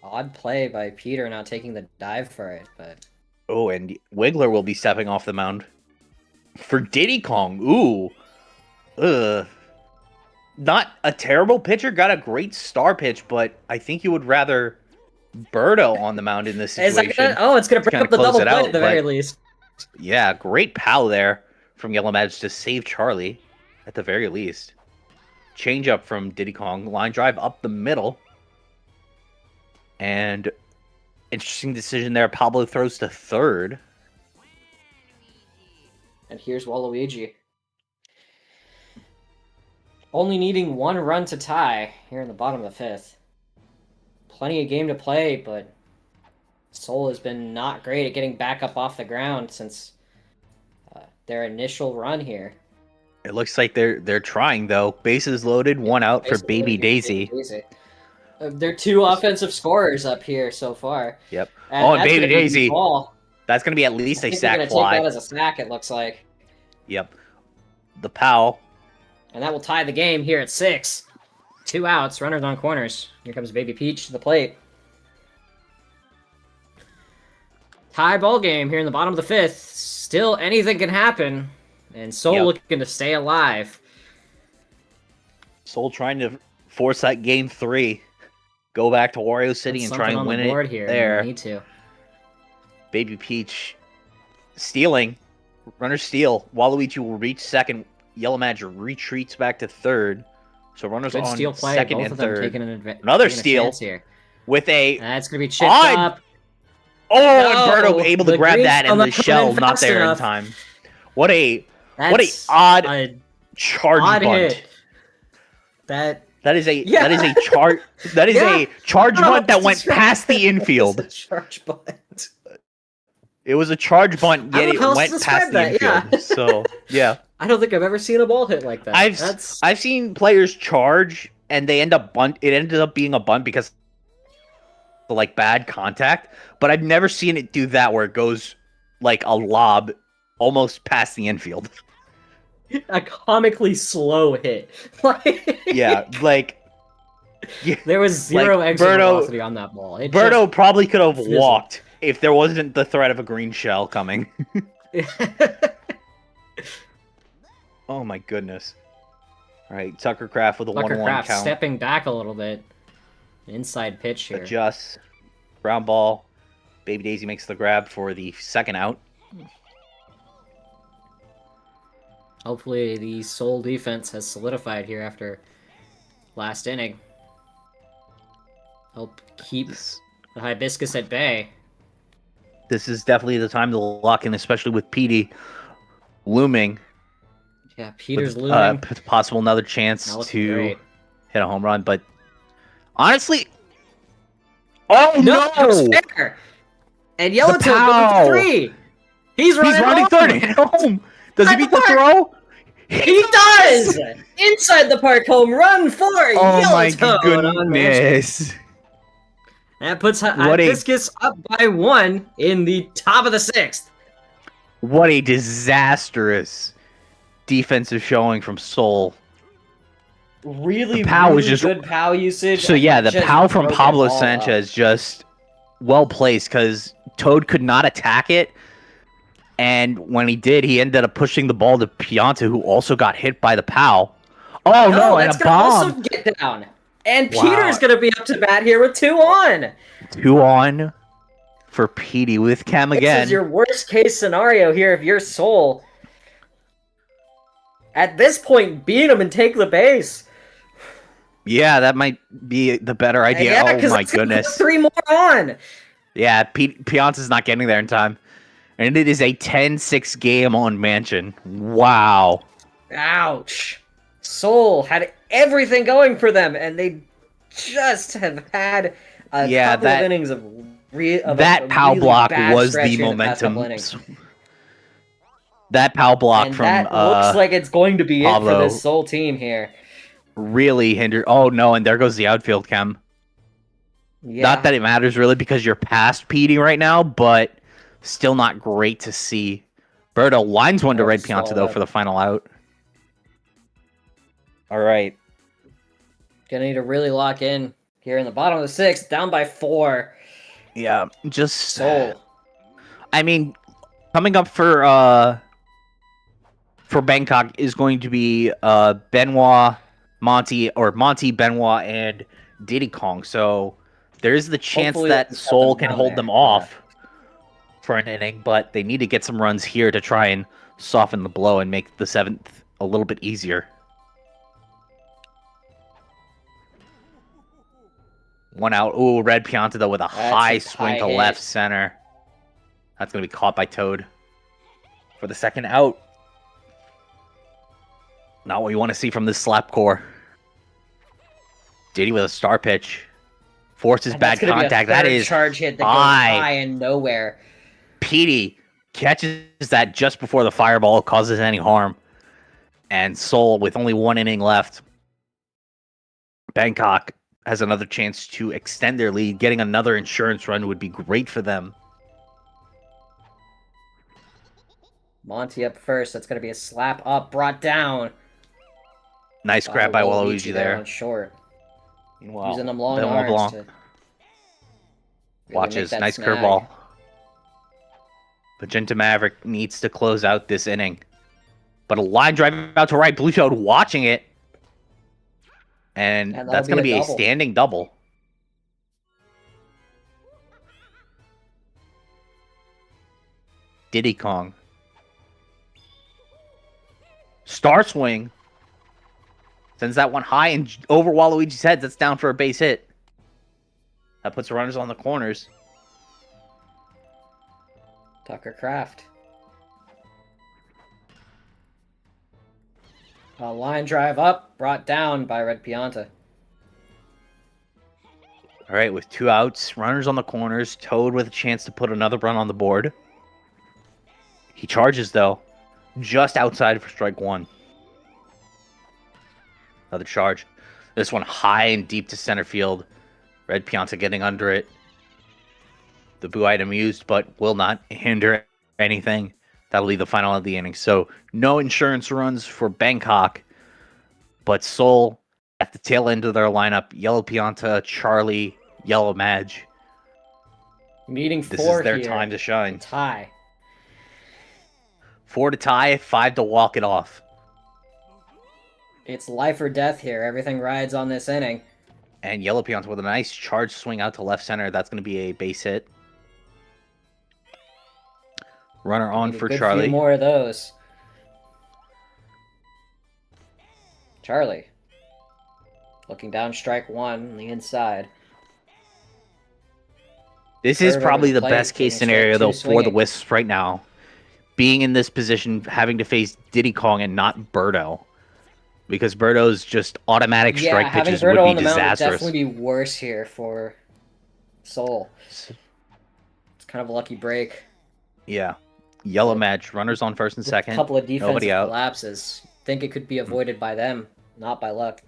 Odd play by Peter not taking the dive for it, but Oh, and Wiggler will be stepping off the mound for Diddy Kong. Ooh. Not a terrible pitcher. Got a great star pitch, but I think you would rather Birdo on the mound in this situation. it's gonna break kinda up the close double it play out, at the very but- least. Yeah, great pal there from Yellow Magic to save Charlie, at the very least. Change up from Diddy Kong. Line drive up the middle. And interesting decision there. Pablo throws to third. And here's Waluigi. Only needing 1 run to tie here in the bottom of the 5th. Plenty of game to play, but Seoul has been not great at getting back up off the ground since their initial run here. It looks like they're trying, though. Bases loaded, 1 out for Basically, Baby Daisy. They're 2 offensive scorers up here so far. Yep. And Oh, and that's Baby gonna be Daisy. ball. That's going to be at least I a think they're sack gonna fly. take that as a sack, it looks like. Yep. The Pal. And that will tie the game here at 6. 2 outs, runners on corners. Here comes Baby Peach to the plate. Tie ball game here in the bottom of the 5th. Still, anything can happen. And Seoul looking to stay alive. Seoul trying to force that game 3. Go back to Wario City and try and win on the board it here. there. You need to. Baby Peach stealing. Runner steal. Waluigi will reach second. Yellow Magic retreats back to third. So runners Good on steal play. second Both and of them third. taking Another taking a steal. chance here. With a That's going to be chipped odd- up. oh, No, and Berto able to the grab green's that, still and not the coming shell in not fast there enough. in time. What a That's odd a charge odd bunt. hit. That That is a Yeah. a charge I don't know bunt that how to went describe past the it. infield. It's a charge bunt. It was a charge bunt, I yet don't it know how else went to past describe the that, infield. So yeah, I don't think I've ever seen a ball hit like that. I've seen players charge and they end up bunt. It ended up being a bunt because of, like, bad contact, but I've never seen it do that where it goes like a lob almost past the infield. a comically slow hit. Like, Yeah, like there was zero like, exit Berto- velocity on that ball. It Berto probably could have fizzled. walked if there wasn't the threat of a green shell coming. just... Oh my goodness. All right, Tucker Craft with a 1-1 Buckercraft count. stepping back a little bit. Inside pitch here. Adjusts. Ground ball. Baby Daisy makes the grab for the second out. Hopefully the Seoul defense has solidified here after last inning. Help keep the Hibiscus at bay. This is definitely the time to lock in, especially with PD looming. Yeah, Peter's with, looming. Possible another chance Not looking to great. hit a home run, but honestly, oh No, that was no! fair. And Yellowtail pow! going 3. He's running running home. 30 at home. Does he At the beat the park. throw? He does! Inside the park home run for Oh my Yellowtail on Mansion. goodness! That puts What a- Hibiscus up by 1 in the top of the 6th. What a disastrous defensive showing from Seoul. Really, The POW was really just- good POW usage. So and yeah, the just POW from broke that Pablo ball up. Sanchez just well placed because Toad could not attack it, and when he did, he ended up pushing the ball to Pianta, who also got hit by the POW. Oh no, and that's a gonna bomb! also get down. And Wow. Peter's gonna be up to bat here with 2 on. 2 on for Petey with Cam This again. is your worst case scenario here if you're Soul. At this point, beat him and take the base. Yeah, that might be the better idea. Yeah, Oh 'cause my it's gonna put goodness. 3 more on. Yeah, Pianta's not getting there in time. And it is a 10-6 game on Mansion. Wow. Ouch. Soul had everything going for them, and they just have had a couple of innings of that POW really block bad was stretch the here in past couple momentum. innings. That POW block And from that looks like it's going to be it Pablo for this Soul team here. really hindered. Oh no, and there goes the outfield, Chem. Yeah. Not that it matters really because you're past Petey right now, but still not great to see. Berto lines one to Red Pianta though for the final out. All right. Gonna need to really lock in here in the bottom of the 6th, down by 4. Yeah, just Soul. I mean, coming up for Bangkok is going to be Benoit, Monty, Benoit, and Diddy Kong. So there is the chance Hopefully that it's Seoul nothing can down hold there. them off for an inning, but they need to get some runs here to try and soften the blow and make the 7th a little bit easier. One out. Ooh, Red Pianta though with a high swing high to hit. left center. That's going to be caught by Toad for the 2nd out. Not what you want to see from this slap core. Diddy with a star pitch. Forces And bad that's gonna be a contact. That third is charge hit that high. goes high and nowhere. Petey catches that just before the fireball causes any harm. And Seoul with only 1 inning left. Bangkok has another chance to extend their lead. Getting another insurance run would be great for them. Monty up first. That's going to be a slap up, brought down. Nice grab by Waluigi there. On short. Meanwhile, Using them long Benoit arms Blanc to really watches. make that Nice snag. curveball. Magenta Maverick needs to close out this inning. But a line drive out to right. Blue Toad watching it. And that'll that's going to be be a a double. standing double. Diddy Kong. Star swing. Sends that one high and over Waluigi's head. That's down for a base hit. That puts the runners on the corners. Tucker Kraft. A line drive up, brought down by Red Pianta. All right, with 2 outs, runners on the corners, Toad with a chance to put another run on the board. He charges, though, just outside for strike 1. Another charge. This one high and deep to center field. Red Pianta getting under it. The boo item used, but will not hinder anything. That'll be the final of the inning. So, no insurance runs for Bangkok, but Seoul at the tail end of their lineup. Yellow Pianta, Charlie, Yellow Madge. Meeting This 4 is their here. time to shine. Tie. 4 to tie, 5 to walk it off. It's life or death here. Everything rides on this inning. And Yellow Pianta with a nice charge swing out to left center. That's going to be a base hit. Runner on Need a for good Charlie. few more of those. Charlie. Looking down strike 1 on the inside. This is Birdo probably with the play, best taking case a straight scenario, two though, for the swinging. Wisps right now. Being in this position, having to face Diddy Kong and not Birdo. Because Birdo's just automatic Yeah, strike having pitches would Birdo be on the mound would disastrous. definitely be worse here for Seoul. It's kind of a lucky break. Yeah. Yellow With- match. Runners on first and With second. a couple of defensive Nobody out. collapses. Think it could be avoided by them, not by luck.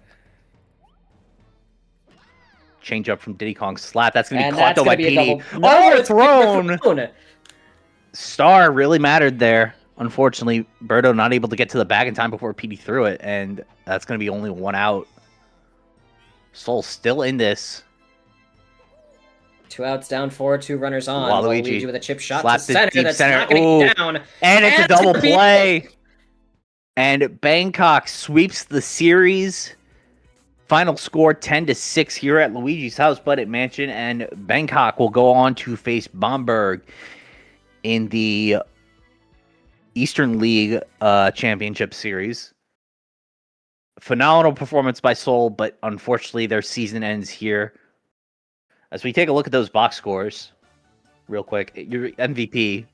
Change up from Diddy Kong slap. That's going to be And caught that's though by gonna be a PD. double. No, it's gonna be Overthrown! Star really mattered there. Unfortunately, Birdo not able to get to the bag in time before PD threw it, and that's going to be only one out. Soul still in this. 2 outs down, 4, 2 runners on. Waluigi with a chip shot slapped to it center. deep That's center. not going to Ooh. get down. And it's a And double it's gonna be- play. And Bangkok sweeps the series. Final score 10-6 here at Luigi's House Budget Mansion, and Bangkok will go on to face Bamberg in the Eastern League Championship Series. Phenomenal performance by Seoul, but unfortunately their season ends here. As we take a look at those box scores, real quick, your MVP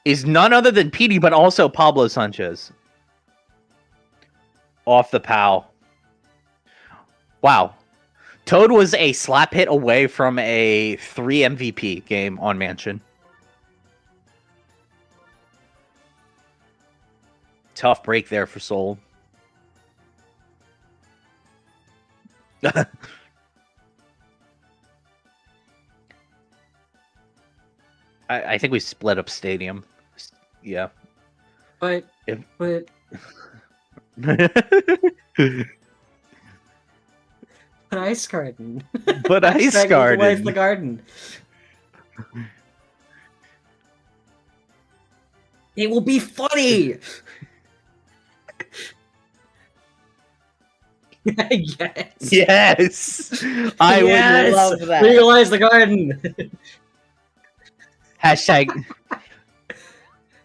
is none other than PD, but also Pablo Sanchez. Off the POW. Wow. Toad was a slap hit away from a 3 MVP game on Mansion. Tough break there for Seoul. I think we split up stadium. Yeah. But If- but Ice Garden. But Ice Hashtag legalize the Garden. garden. It will be funny. Yes. Yes. I Yes! would love that. Legalize the garden. Hashtag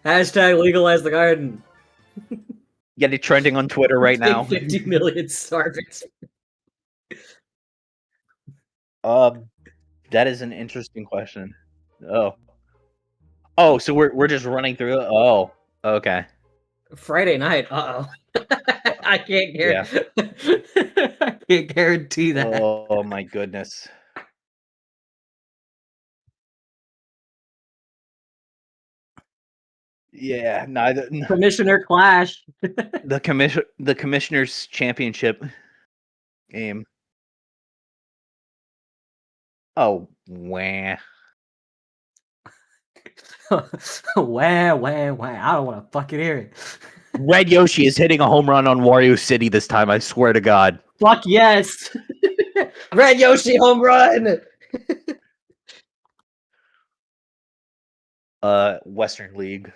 Hashtag legalize the garden. get it trending on Twitter right now. 50 million starvings. That is an interesting question. Oh, so we're just running through it. Oh, okay. Friday night. Uh oh. I can't I can't guarantee that. Oh my goodness. Yeah, neither Commissioner Clash. the commissioner's championship game. Oh, wah. Wah. I don't want to fucking hear it. Red Yoshi is hitting a home run on Wario City this time, I swear to God. Fuck yes. Red Yoshi home run. Western League